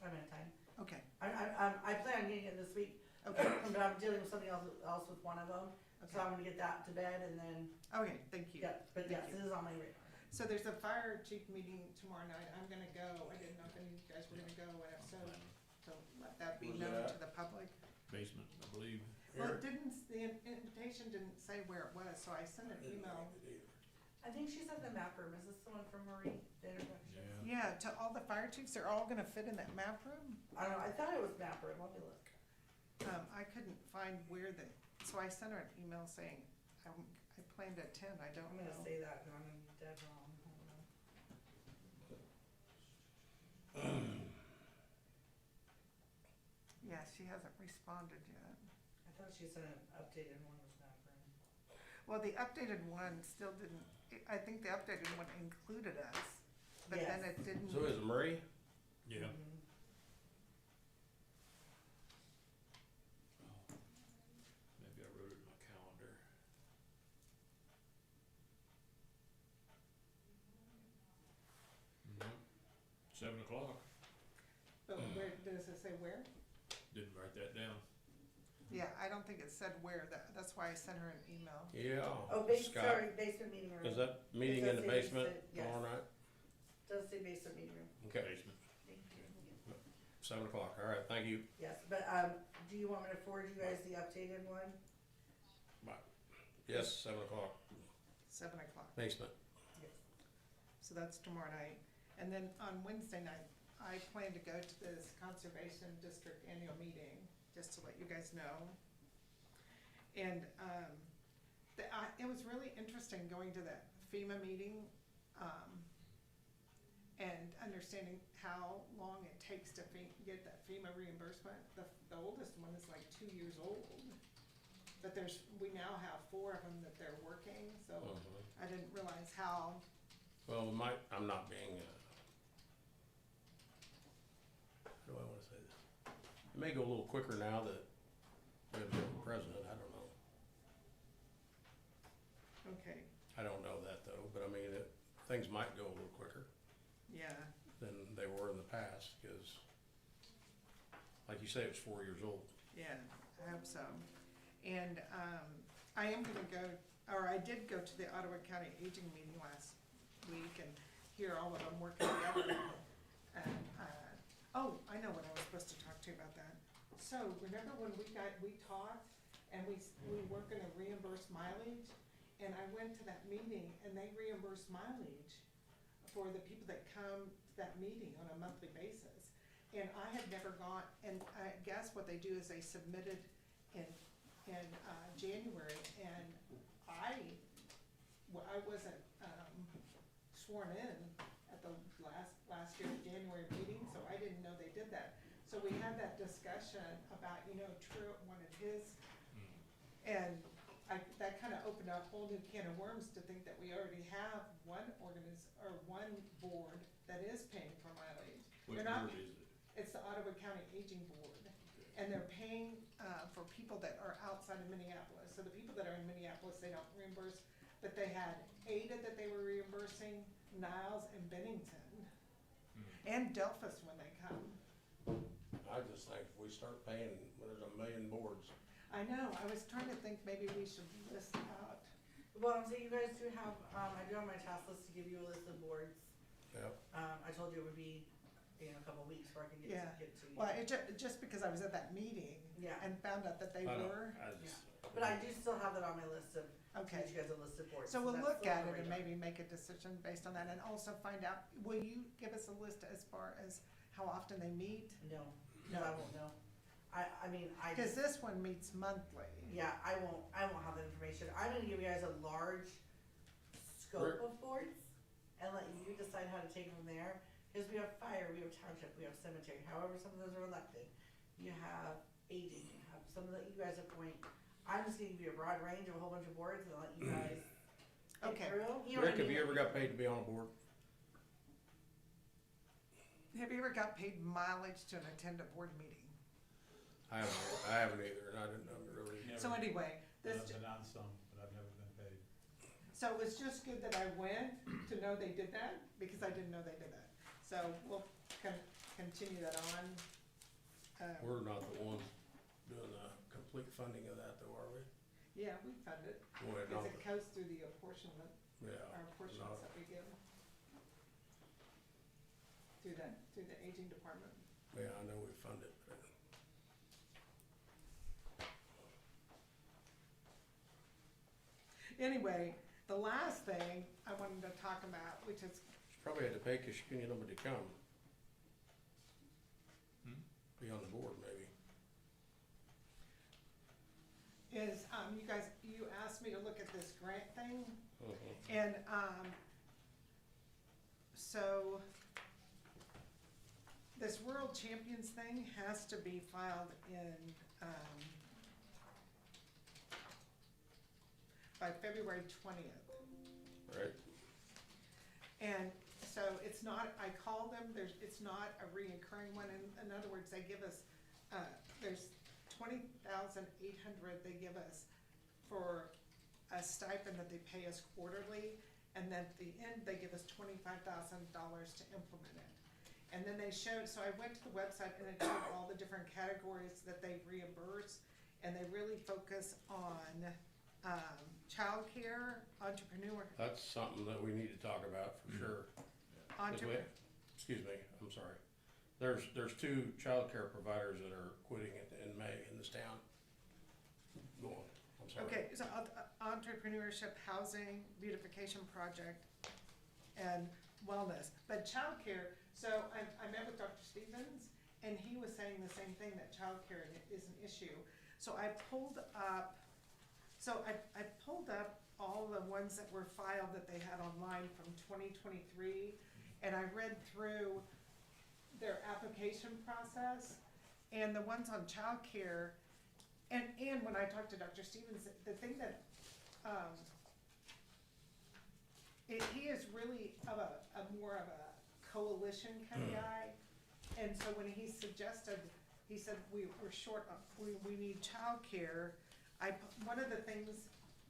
I'm out of time. okay, I plan on getting it this week, okay, but I'm dealing with something else with one of them, so okay, I'm gonna get that to bed and then, okay, thank you. yeah, but yes, Thank this is on my radar. So there's a fire chief meeting tomorrow night. I'm gonna go. I didn't know if any of you guys were gonna go, and if so, let that be Where's known that to the public. Basement, I believe. Well, it didn't, the invitation didn't say where it was, so I sent an email. I think she said the map room, is this the one from Marie, the introduction? Yeah. Yeah, to all the fire chiefs, they're all gonna fit in that map room. I don't know, I thought it was map room, let me look. I couldn't find where so I sent her an email saying, I plan to attend, I don't I'm know. gonna say that, and I'm gonna be dead wrong, hold on. Yeah, she hasn't responded yet. I thought she said an updated one was map room. Well, the updated one still didn't, I think the updated one included us, but then Yes. it didn't. So is it Murray? Yeah. Mhm. Maybe I wrote it in my calendar. Nope. 7 o'clock, But where, does it say where? didn't write that down. Yeah, I don't think it said where, that's why I sent her an email. Yeah. Oh, Scott. sorry, basement meeting room. Is that meeting in the does say basement yes. tomorrow night? Does say basement meeting room. Okay, Basement. Thank you. 7 o'clock, all right, thank you. Yes, but, do you want me to forward you guys the updated one? Yes, 7 o'clock, 7 o'clock. basement. Yes. So that's tomorrow night. And then on Wednesday night, I plan to go to this Conservation District annual meeting, just to let you guys know. And, it was really interesting going to that FEMA meeting, and understanding how long it takes to get that FEMA reimbursement. The oldest one is like 2 years old. But we now have 4 of them that they're working, so I didn't realize how. Well, I'm not being, how do I wanna say this? It may go a little quicker now that we have a different president, I don't know. Okay, I don't know that though, but I mean, things might go a little quicker yeah, than they were in the past, cause like you say, it was 4 years old. yeah, I hope so. And, I am gonna go, or I did go to the Ottawa County Aging meeting last week and hear all of them working together. And, oh, I know what I was supposed to talk to you about that. So, remember when we talked and we weren't gonna reimburse mileage? And I went to that meeting and they reimbursed mileage for the people that come to that meeting on a monthly basis. And I had never gone, and I guess what they do is they submitted in January, and I wasn't, sworn in at the last year's January meeting, so I didn't know they did that. So we had that discussion about, Truett wanted his, and that kinda opened a whole new can of worms to think that we already have one board that is paying for mileage. What They're not- board is it? It's the Ottawa County Aging Board, and they're paying, for people that are outside of Minneapolis. So the people that are in Minneapolis, they don't reimburse, but they had Ada that they were reimbursing, Niles and Bennington, and Delphus when they come. I just think if we start paying, there's a million boards. I know, I was trying to think maybe we should list out. Well, so you guys do have, I do have my task list to give you a list of boards. Yep. I told you it would be, a couple of weeks before I can Yeah. get to you. Well, just because I was at that meeting Yeah, and found out that they I don't- were, I just- but I do still have that on my list of, to okay. get you guys a list of boards. So we'll that's look still on at the it and radar. maybe make a decision based on that, and also find out, will you give us a list as far as how often they meet? No, I won't know. I mean, Cause this one meets monthly. yeah, I won't have that information. I'm gonna give you guys a large scope Rick. of boards and let you decide how to take it from there. Cause we have fire, we have township, we have cemetery, however some of those are elected. You have aging, you have some that you guys appoint. I'm just gonna give you a broad range of a whole bunch of boards and let you guys pick Okay. through. You know what I Rick, have mean? you ever got paid to be on a board? Have you ever got paid mileage to attend a board meeting? I haven't either, and I didn't really. Never. So anyway, this, I've been on some, but I've never been paid. so it was just good that I went to know they did that, because I didn't know they did that. So we'll continue that on. We're not the ones doing the complete funding of that though, are we? Yeah, we fund it, Well, because not it goes through the apportionment, the- Yeah. our portions not- that we give. Through the aging department. Yeah, I know we fund it, but Anyway, the last thing I wanted to talk about, which is, she probably had to pay because she couldn't get nobody to come. Be on the board maybe. you guys, you asked me to look at this grant thing, Mhm. and, so this World Champions thing has to be filed in, by February 20th. Right? And so it's not, I called them, it's not a reoccurring one, in other words, they give us, there's 20,800 they give us for a stipend that they pay us quarterly, and then at the end, they give us $25,000 to implement it. And then they showed, so I went to the website and it showed all the different categories that they reimburse, and they really focus on, childcare, entrepreneur, That's something that we need to talk about for sure. 'Cause we- Excuse me, I'm sorry. There's two childcare providers that are quitting in May in this town. Go on, I'm sorry. Okay, so entrepreneurship, housing, beautification project, and wellness. But childcare, so I met with Dr. Stevens, and he was saying the same thing, that childcare is an issue. So I pulled up all the ones that were filed that they had online from 2023, and I read through their application process, and the ones on childcare, and when I talked to Dr. Stevens, the thing that, he is really a more of a coalition kind of guy. And so when he suggested, he said, we're short, we need childcare. One of the things,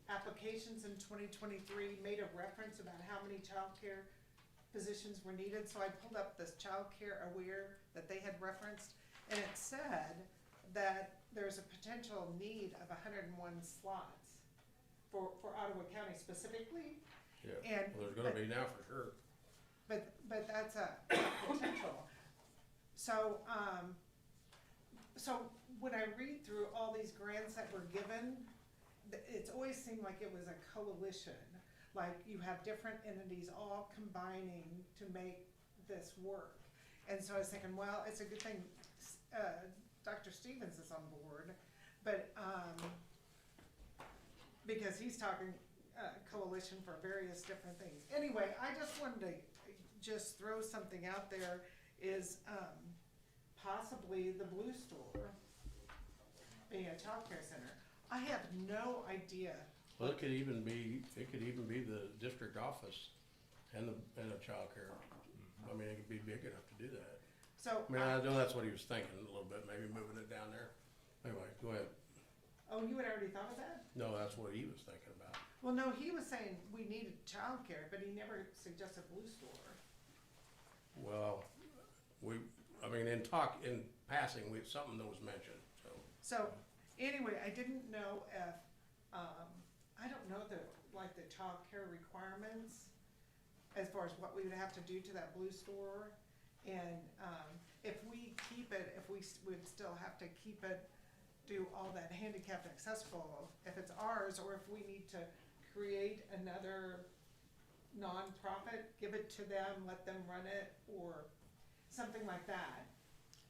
applications in 2023 made a reference about how many childcare positions were needed. So I pulled up this childcare aware that they had referenced, and it said that there's a potential need of 101 slots for Ottawa County specifically. Yeah, And, well, there's gonna be now for sure. but that's a potential. So, so when I read through all these grants that were given, it's always seemed like it was a coalition. Like you have different entities all combining to make this work. And so I was thinking, well, it's a good thing, Dr. Stevens is on board, but, because he's talking, coalition for various different things. Anyway, I just wanted to just throw something out there, is, possibly the Blue Store being a childcare center. I have no idea. Well, it could even be the district office and a childcare. I mean, it could be big enough to do that. So, I mean, I know that's what he was thinking a little bit, maybe moving it down there. Anyway, go ahead. oh, you had already thought of that? No, that's what he was thinking about. Well, no, he was saying we needed childcare, but he never suggested Blue Store. Well, in passing, something that was mentioned, so. So, anyway, I didn't know if, I don't know the childcare requirements as far as what we would have to do to that Blue Store. And, if we keep it, if we would still have to keep it, do all that handicapped accessible, if it's ours, or if we need to create another nonprofit, give it to them, let them run it, or something like that.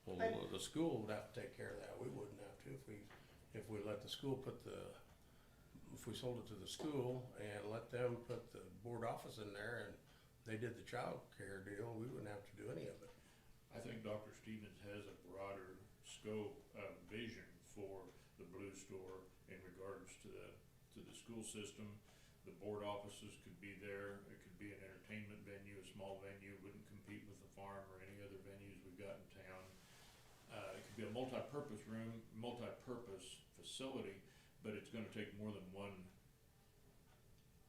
Well, But- the school would have to take care of that. We wouldn't have to if we let the school if we sold it to the school and let them put the board office in there and they did the child care deal, we wouldn't have to do any of it. I think Dr. Stevens has a broader scope of vision for the Blue Store in regards to the school system. The board offices could be there, it could be an entertainment venue, a small venue, wouldn't compete with the farm or any other venues we've got in town. It could be a multi-purpose room, multi-purpose facility, but it's gonna take more than one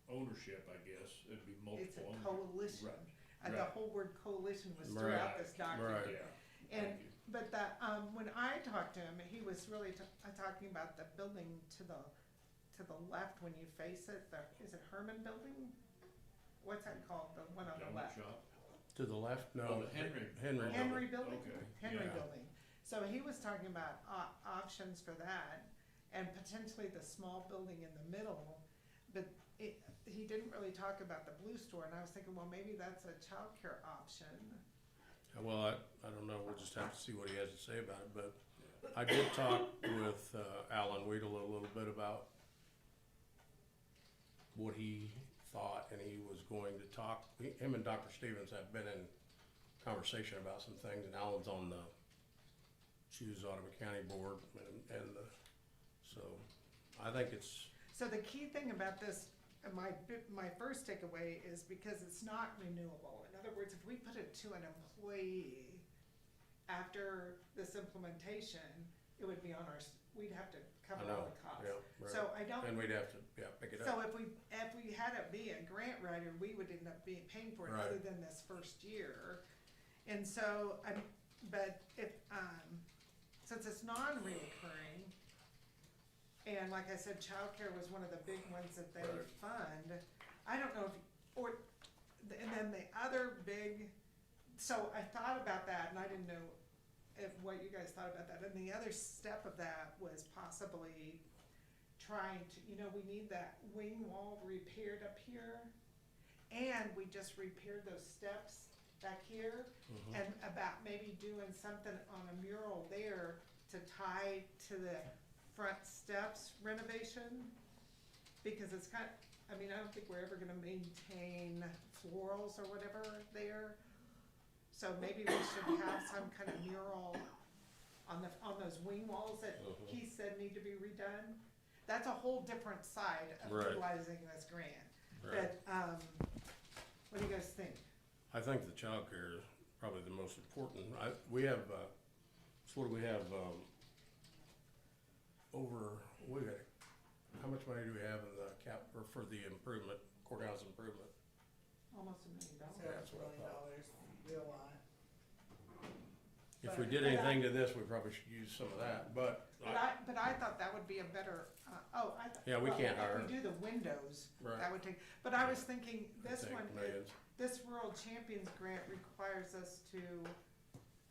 ownership, I guess, it'd be It's a multiple ownership. coalition. Right, The right. whole word coalition was Right, throughout this document. right. Yeah, And, thank you. but the, when I talked to him, he was really talking about the building to the left when you face it, is it Herman Building? What's that called, the one on the Donut left? shop, To the left, Oh, no. the Henry. Henry Building? Okay, Henry yeah. Building. So he was talking about options for that, and potentially the small building in the middle, but he didn't really talk about the blue store, and I was thinking, well, maybe that's a childcare option. Well, I don't know, we'll just have to see what he has to say about it, but I did talk with Alan Weedle a little bit about what he thought, and he was going to talk, him and Dr. Stevens have been in conversation about some things, and Alan's on the Ottawa County Board, and so I think it's, So the key thing about this, my first takeaway is because it's not renewable. In other words, if we put it to an employee after this implementation, it would be on we'd have to I cover all know, the costs. yeah, right. So I don't. And we'd have to, pick it So up. if we had it be a grant writer, we would end up paying for it Right. other than this first year. And so, but if, since it's non-reoccurring, and like I said, childcare was one of the big ones that they Right. fund, I don't know and then the other big, so I thought about that and I didn't know what you guys thought about that. And the other step of that was possibly trying to, we need that wing wall repaired up here. And we just repaired those steps back here. Mhm. And about maybe doing something on a mural there to tie to the front steps renovation. Because it's I don't think we're ever gonna maintain florals or whatever there. So maybe we should have some kind of mural on those wing walls that he said need to be redone. That's a whole different side of Right. utilizing this grant. Right. But, what do you guys think? I think the childcare is probably the most important. We have, so what do we have, how much money do we have in the cap, or for the improvement, courthouse improvement? Almost $1 million. Yeah, that's what I thought. Real lot. If we did anything to this, we probably should use some of that, but, But I thought that would be a better, Yeah, we can't hire. If we do the windows, Right. that would take, but I was thinking, this take one, millions. this World Champions grant requires us to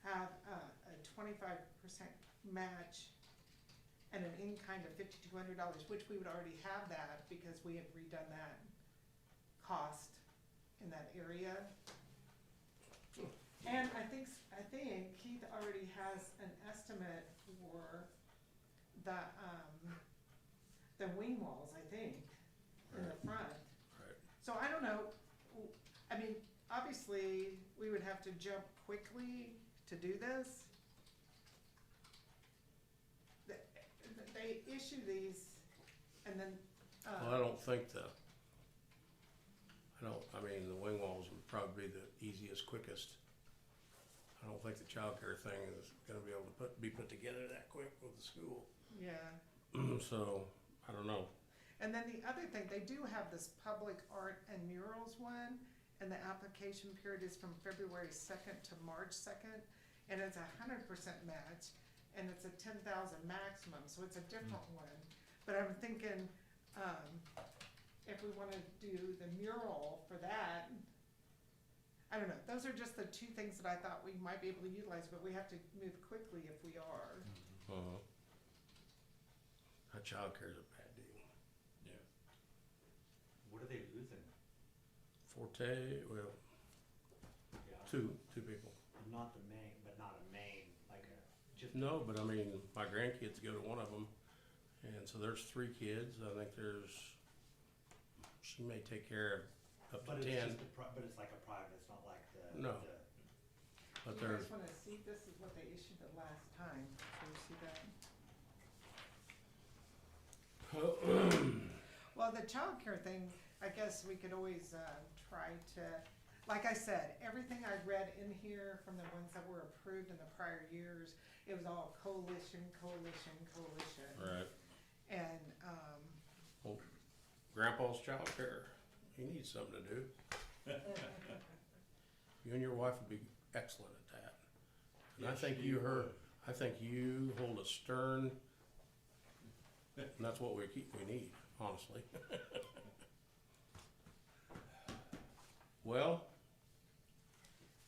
have a 25% match and an in-kind of $5,200, which we would already have that because we had redone that cost in that area. And I think Keith already has an estimate for the wing walls, I think, in the front. Right. So I don't know, obviously, we would have to jump quickly to do this. They issue these and then, Well, I don't think the wing walls would probably be the easiest, quickest. I don't think the childcare thing is gonna be able to be put together that quick with the school. yeah. So, I don't know. And then the other thing, they do have this public art and murals one, and the application period is from February 2nd to March 2nd, and it's 100% match, and it's a 10,000 maximum, so it's a different one. But I'm thinking, if we wanna do the mural for that, I don't know, those are just the two things that I thought we might be able to utilize, but we have to move quickly if we are. That childcare is a bad deal. Yeah. What are they losing? Forte, well, Yeah. two people. Not the main, but not a main, like just. No, but my grandkids go to one of them, and so there's 3 kids. I think she may take care of up But to it's 10. just but it's like a private, it's not like the. No. the- But You there's, guys wanna see, this is what they issued the last time, so you see that? Well, the childcare thing, I guess we could always, try to, like I said, everything I read in here from the ones that were approved in the prior years, it was all coalition. Right. And, Well, Grandpa's childcare, he needs something to do. You and your wife would be excellent at that. And I think you hold a stern, and that's what we need, honestly. Well,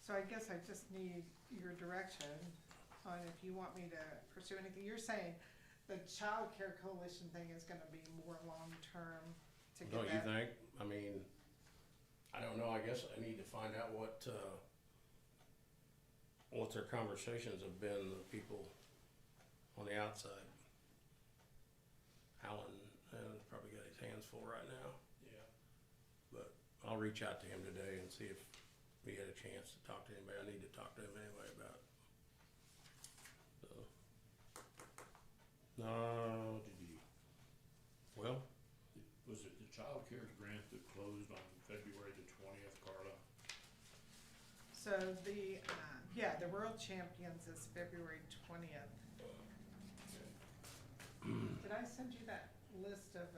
so I guess I just need your direction on if you want me to pursue anything. You're saying the child care coalition thing is gonna be more long-term to get that? don't you think? I mean, I don't know, I guess I need to find out what their conversations have been, the people on the outside. Alan has probably got his hands full right now. Yeah. But I'll reach out to him today and see if we had a chance to talk to anybody. I need to talk to him anyway about it. So. No, well, Was it the child care grant that closed on February the 20th, Carla? So the, the World Champions is February 20th. Did I send you that list of,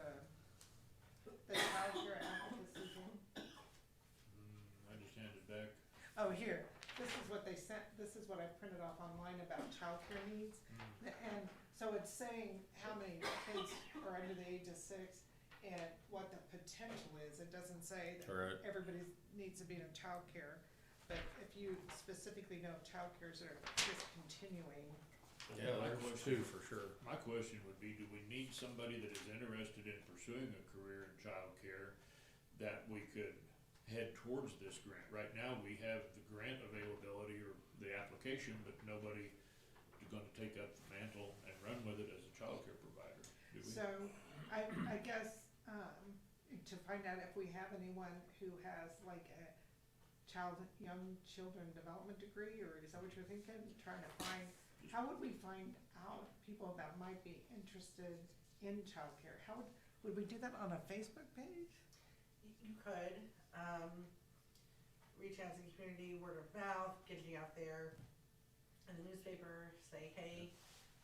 the child care advocacy thing? I just handed back. Oh, here, this is what they sent, this is what I printed off online about childcare needs. And so it's saying how many kids are under the age of 6 and what the potential is. It doesn't say that Right. everybody needs to be in childcare. But if you specifically know childcares are discontinuing, yeah, My there's question- 2 for sure. My question would be, do we need somebody that is interested in pursuing a career in childcare that we could head towards this grant? Right now, we have the grant availability or the application, but nobody is gonna take up the mantle and run with it as a childcare provider, do we? so I guess, to find out if we have anyone who has like a young children development degree, or is that what you're thinking? Trying to find, how would we find out people that might be interested in childcare? How would we do that on a Facebook page? You could, reach out to the community, word of mouth, getting out there in the newspaper, say, hey,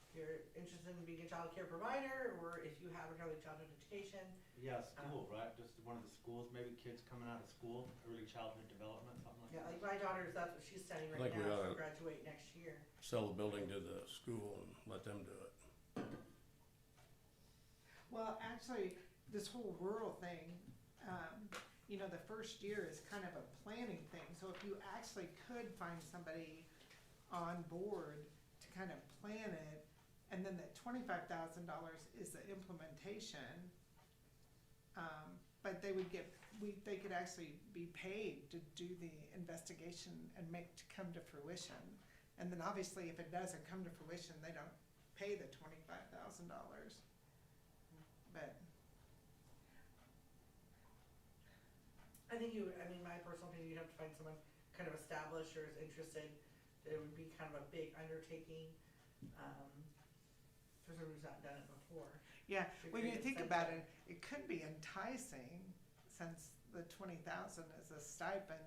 if you're interested in being a child care provider, or if you have an early childhood education. Yeah, school, right? Just one of the schools, maybe kids coming out of school, early childhood development, something like Yeah, that. like my daughter's, that's what she's studying I right think we now, oughta- she'll graduate next year. Sell the building to the school and let them do it. Well, actually, this whole rural thing, the first year is kind of a planning thing. So if you actually could find somebody on board to kind of plan it, and then that $25,000 is the implementation, but they would they could actually be paid to do the investigation and make it come to fruition. And then obviously, if it doesn't come to fruition, they don't pay the $25,000. But I think my personal opinion, you'd have to find someone kind of established or is interested, that it would be kind of a big undertaking, for someone who's not done it before. yeah, To when you create think incentive. about it, it could be enticing, since the 20,000 is a stipend,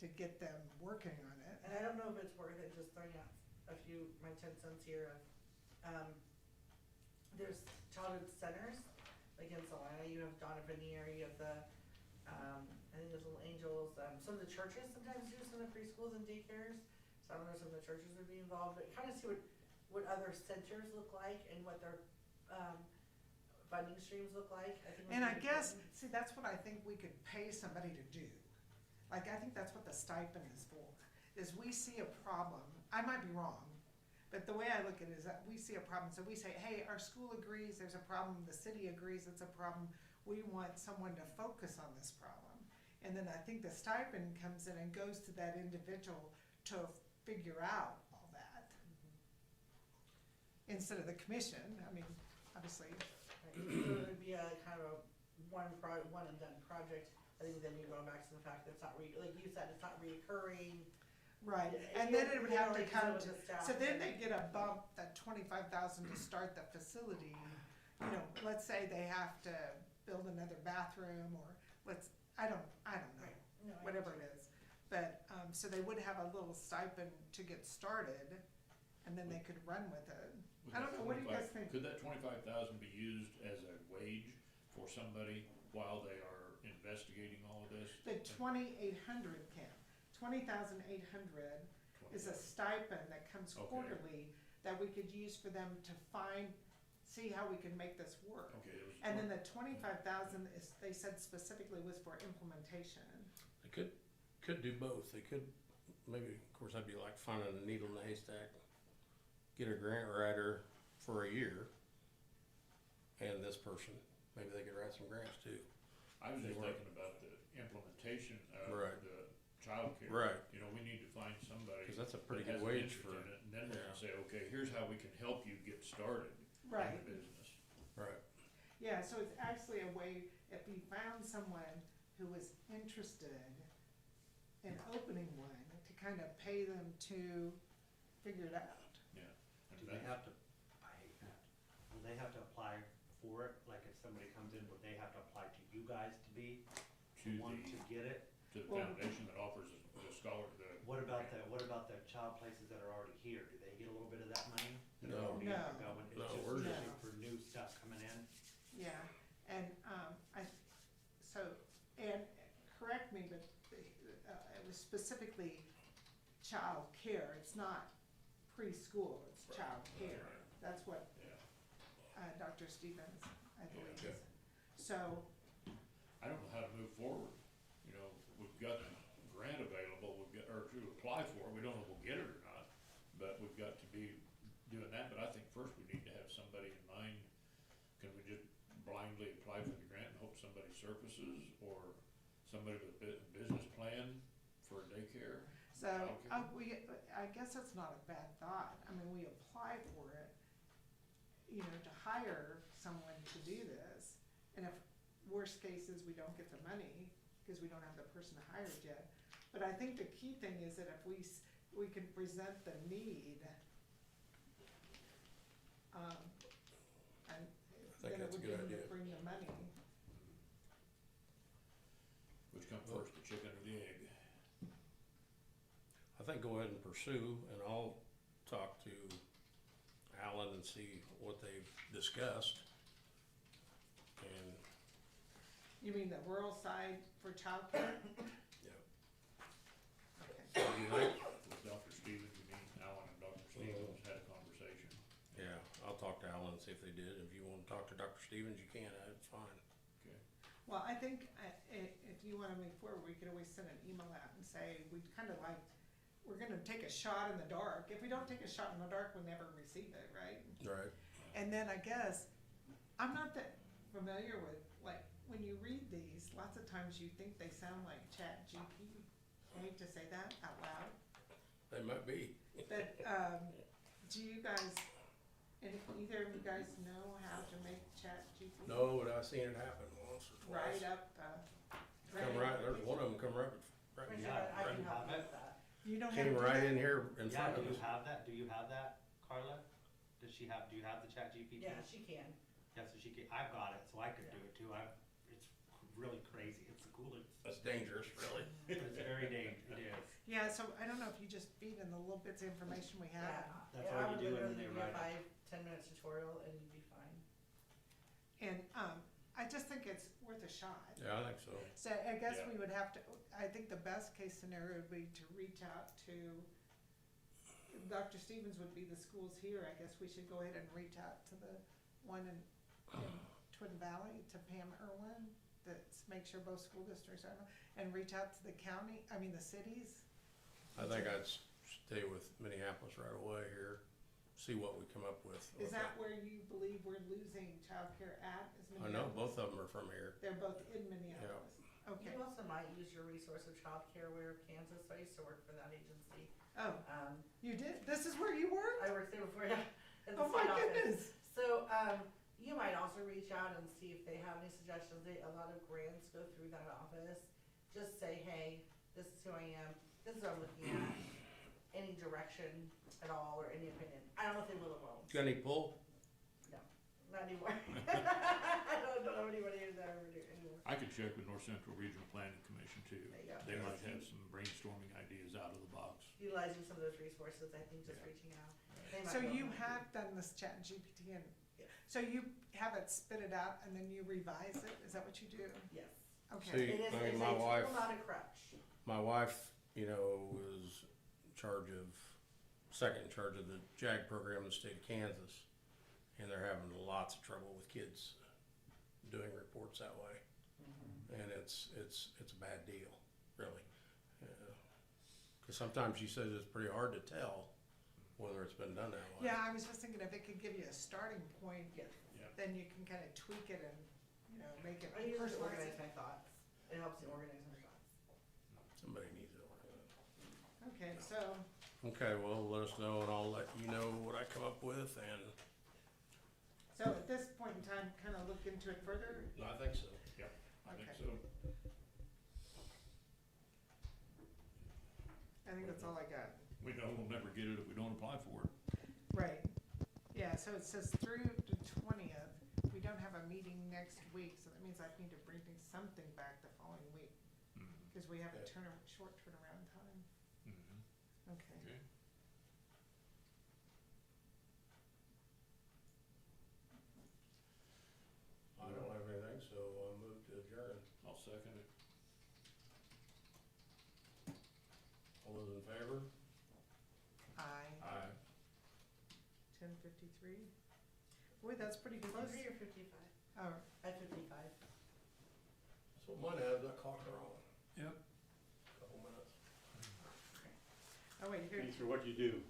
to get them working on it. And I don't know if it's worth it just throwing out my 10 cents here of, there's childhood centers, like in Salina, you have Donna Veneer, you have the, I think there's Little Angels, some of the churches sometimes do some of the preschools and daycares, so I don't know if some of the churches would be involved, but kind of see what other centers look like and what their, funding streams look like, I think. would And be I guess, important. see, that's what I think we could pay somebody to do. Like, I think that's what the stipend is for, is we see a problem, I might be wrong, but the way I look at it is that we see a problem, so we say, hey, our school agrees there's a problem, the city agrees it's a problem, we want someone to focus on this problem. And then I think the stipend comes in and goes to that individual to figure out all that. Instead of the commission, I mean, obviously, Right, so it would be a kind of a one and done project, I think then you go back to the fact that it's not like you said, it's not reoccurring. right, Yeah, and then it would have to like you come said to, with the staff so then and- they get a bump, that 25,000 to start the facility, you know, let's say they have to build another bathroom, or I don't know, Right. No, I whatever it is. But, so they would have a little stipend to get started, and then they could run with it. Would I don't that know, what do you 25 guys think? Could that 25,000 be used as a wage for somebody while they are investigating all of this? The 2,800 can, 20,800 is a stipend that comes Okay. quarterly that we could use for them to see how we can make this work. Okay, it was. And then the 25,000 is, they said specifically was for implementation. They could do both. They could, maybe, of course, that'd be like finding a needle in a haystack. Get a grant writer for a year, and this person, maybe they could write some grants too. I was just Right. thinking about the implementation of Right. the childcare. Right. You know, we need to find somebody. Because that's a pretty that good has an wage interest for, in it, and then we yeah. can say, okay, here's how we can help you get started in Right. the business. right. Yeah, so it's actually a way, if you found someone who was interested in opening one, to kind of pay them to figure it out. Yeah. And Do they that's- have to, I hate that, will they have to apply for it, like if somebody comes in, would they have to apply to you guys to be To the one the- to get it? To the Well- foundation that offers the scholar, What about the child places that are already here, do they get a little bit of that money? That No. already No. are going? It's No, just we're just- strictly for new stuff coming in? Yeah, and, and correct me, but, it was specifically child care, it's not preschool, it's Right. child care. Right. That's what, yeah. Dr. Stevens, I believe, Yeah. is. So, I don't know how to move forward. You know, we've got the grant available, or to apply for it, we don't know if we'll get it or not, but we've got to be doing that, but I think first we need to have somebody in mind. Can we just blindly apply for the grant and hope somebody surfaces, or somebody with a business plan for daycare? so, Childcare? I guess that's not a bad thought. I mean, we apply for it, you know, to hire someone to do this. And if worst case is we don't get the money, because we don't have the person hired yet. But I think the key thing is that if we can present the need, and think then it that's a would good be idea. to bring the money. Which comes first, the chicken or the egg? I think go ahead and pursue, and I'll talk to Alan and see what they've discussed. And, You mean the rural side for childcare? yeah, Okay. so do you think? With Dr. Stevens, you mean Alan and Dr. Stevens had a conversation. Yeah, I'll talk to Alan and see if they did. If you wanna talk to Dr. Stevens, you can, that's fine. Okay. Well, I think, if you wanna move forward, we could always send an email out and say, we'd kinda like, we're gonna take a shot in the dark. If we don't take a shot in the dark, we never receive it, right? Right. And then I guess, I'm not that familiar with, like, when you read these, lots of times you think they sound like ChatGPT. I hate to say that out loud, They might be. but, do you guys, either of you guys know how to make ChatGPT? No, but I've seen it happen once or twice. Right up, Come right, there's one of them come right, Commissioner, Yeah, I can right. help you with that. you don't have to came do right that? in here in Yeah, front do of you us. have that, Carla? Do you have the chat GPT? Yeah, she can. Yeah, so I've got it, so I could do it too, it's really crazy, it's the coolest, That's dangerous, really. it's very dangerous, it is. Yeah, so I don't know if you just feed in the little bits of information we Yeah. have. That's Yeah, all I you would do, and literally then they give you a write 5-10 minute tutorial and you'd be fine. And, I just think it's worth a shot. Yeah, I think so. So I guess Yeah. we would have to, I think the best case scenario would be to reach out to, Dr. Stevens would be the schools here, I guess we should go ahead and reach out to the one in Twin Valley, to Pam Irwin, that's, make sure both school districts are, and reach out to the county, the cities. I think I'd stay with Minneapolis right away here, see what we come up with. Is that where you believe we're losing childcare at, is I know, Minneapolis? both of them are from here. They're both in Minneapolis, okay. You also might use your resource of childcare where Kansas, I used to work for that agency. Oh, you did, this is where you worked? I worked there before, yeah. in the Oh my state office. goodness. So, you might also reach out and see if they have any suggestions. A lot of grants go through that office. Just say, hey, this is who I am, this is what I'm looking at. Any direction at all or any opinion. I don't know if they will or won't. Got any pull? not anymore. I don't know anybody who's ever doing it anymore. I could check with North Central Regional Planning Commission too. There you go. They might have some brainstorming ideas out of the box. Utilizing some of those resources, I think, just Yeah. reaching out. They might So know you what to have done this chat GPT and, Yeah. so you have it spit it out and then you revise it? Is that what you do? do. Yes. Okay. See, It is, I mean, it's my a wife, tool, not a crutch. my wife, you know, was in charge of, second in charge of the JAG program in the state of Kansas. And they're having lots of trouble with kids doing reports that way. And it's a bad deal, really. Cause sometimes she says it's pretty hard to tell whether it's been done that way. Yeah, I was just thinking if it could give you a starting point, Yes. Yeah. then you can kind of tweak it and, you know, make it I use it to personalized. organize my thoughts. It helps me organize my thoughts. Somebody needs to work on it. Okay, so, Okay, well, let us know and I'll let you know what I come up with and at this point in time, kind of look into it further. I think so. I think Okay. so. I think that's all I got. We know we'll never get it if we don't apply for it. Right. Yeah, so it says through the 20th. We don't have a meeting next week, so that means I need to bring something back the following week. Because we have a Okay. short turnaround time. Mhm. Okay. Okay. I don't have anything, so I'll move to adjourn. I'll second it. All those in favor? Aye. Aye. 10:53. Boy, that's pretty close. 53 or 55? Oh, At 55. So mine has that clock wrong. Yep. Couple minutes. oh wait, here. Thanks for what you do.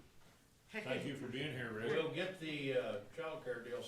Thank you for being here, Rick. We'll get the childcare deal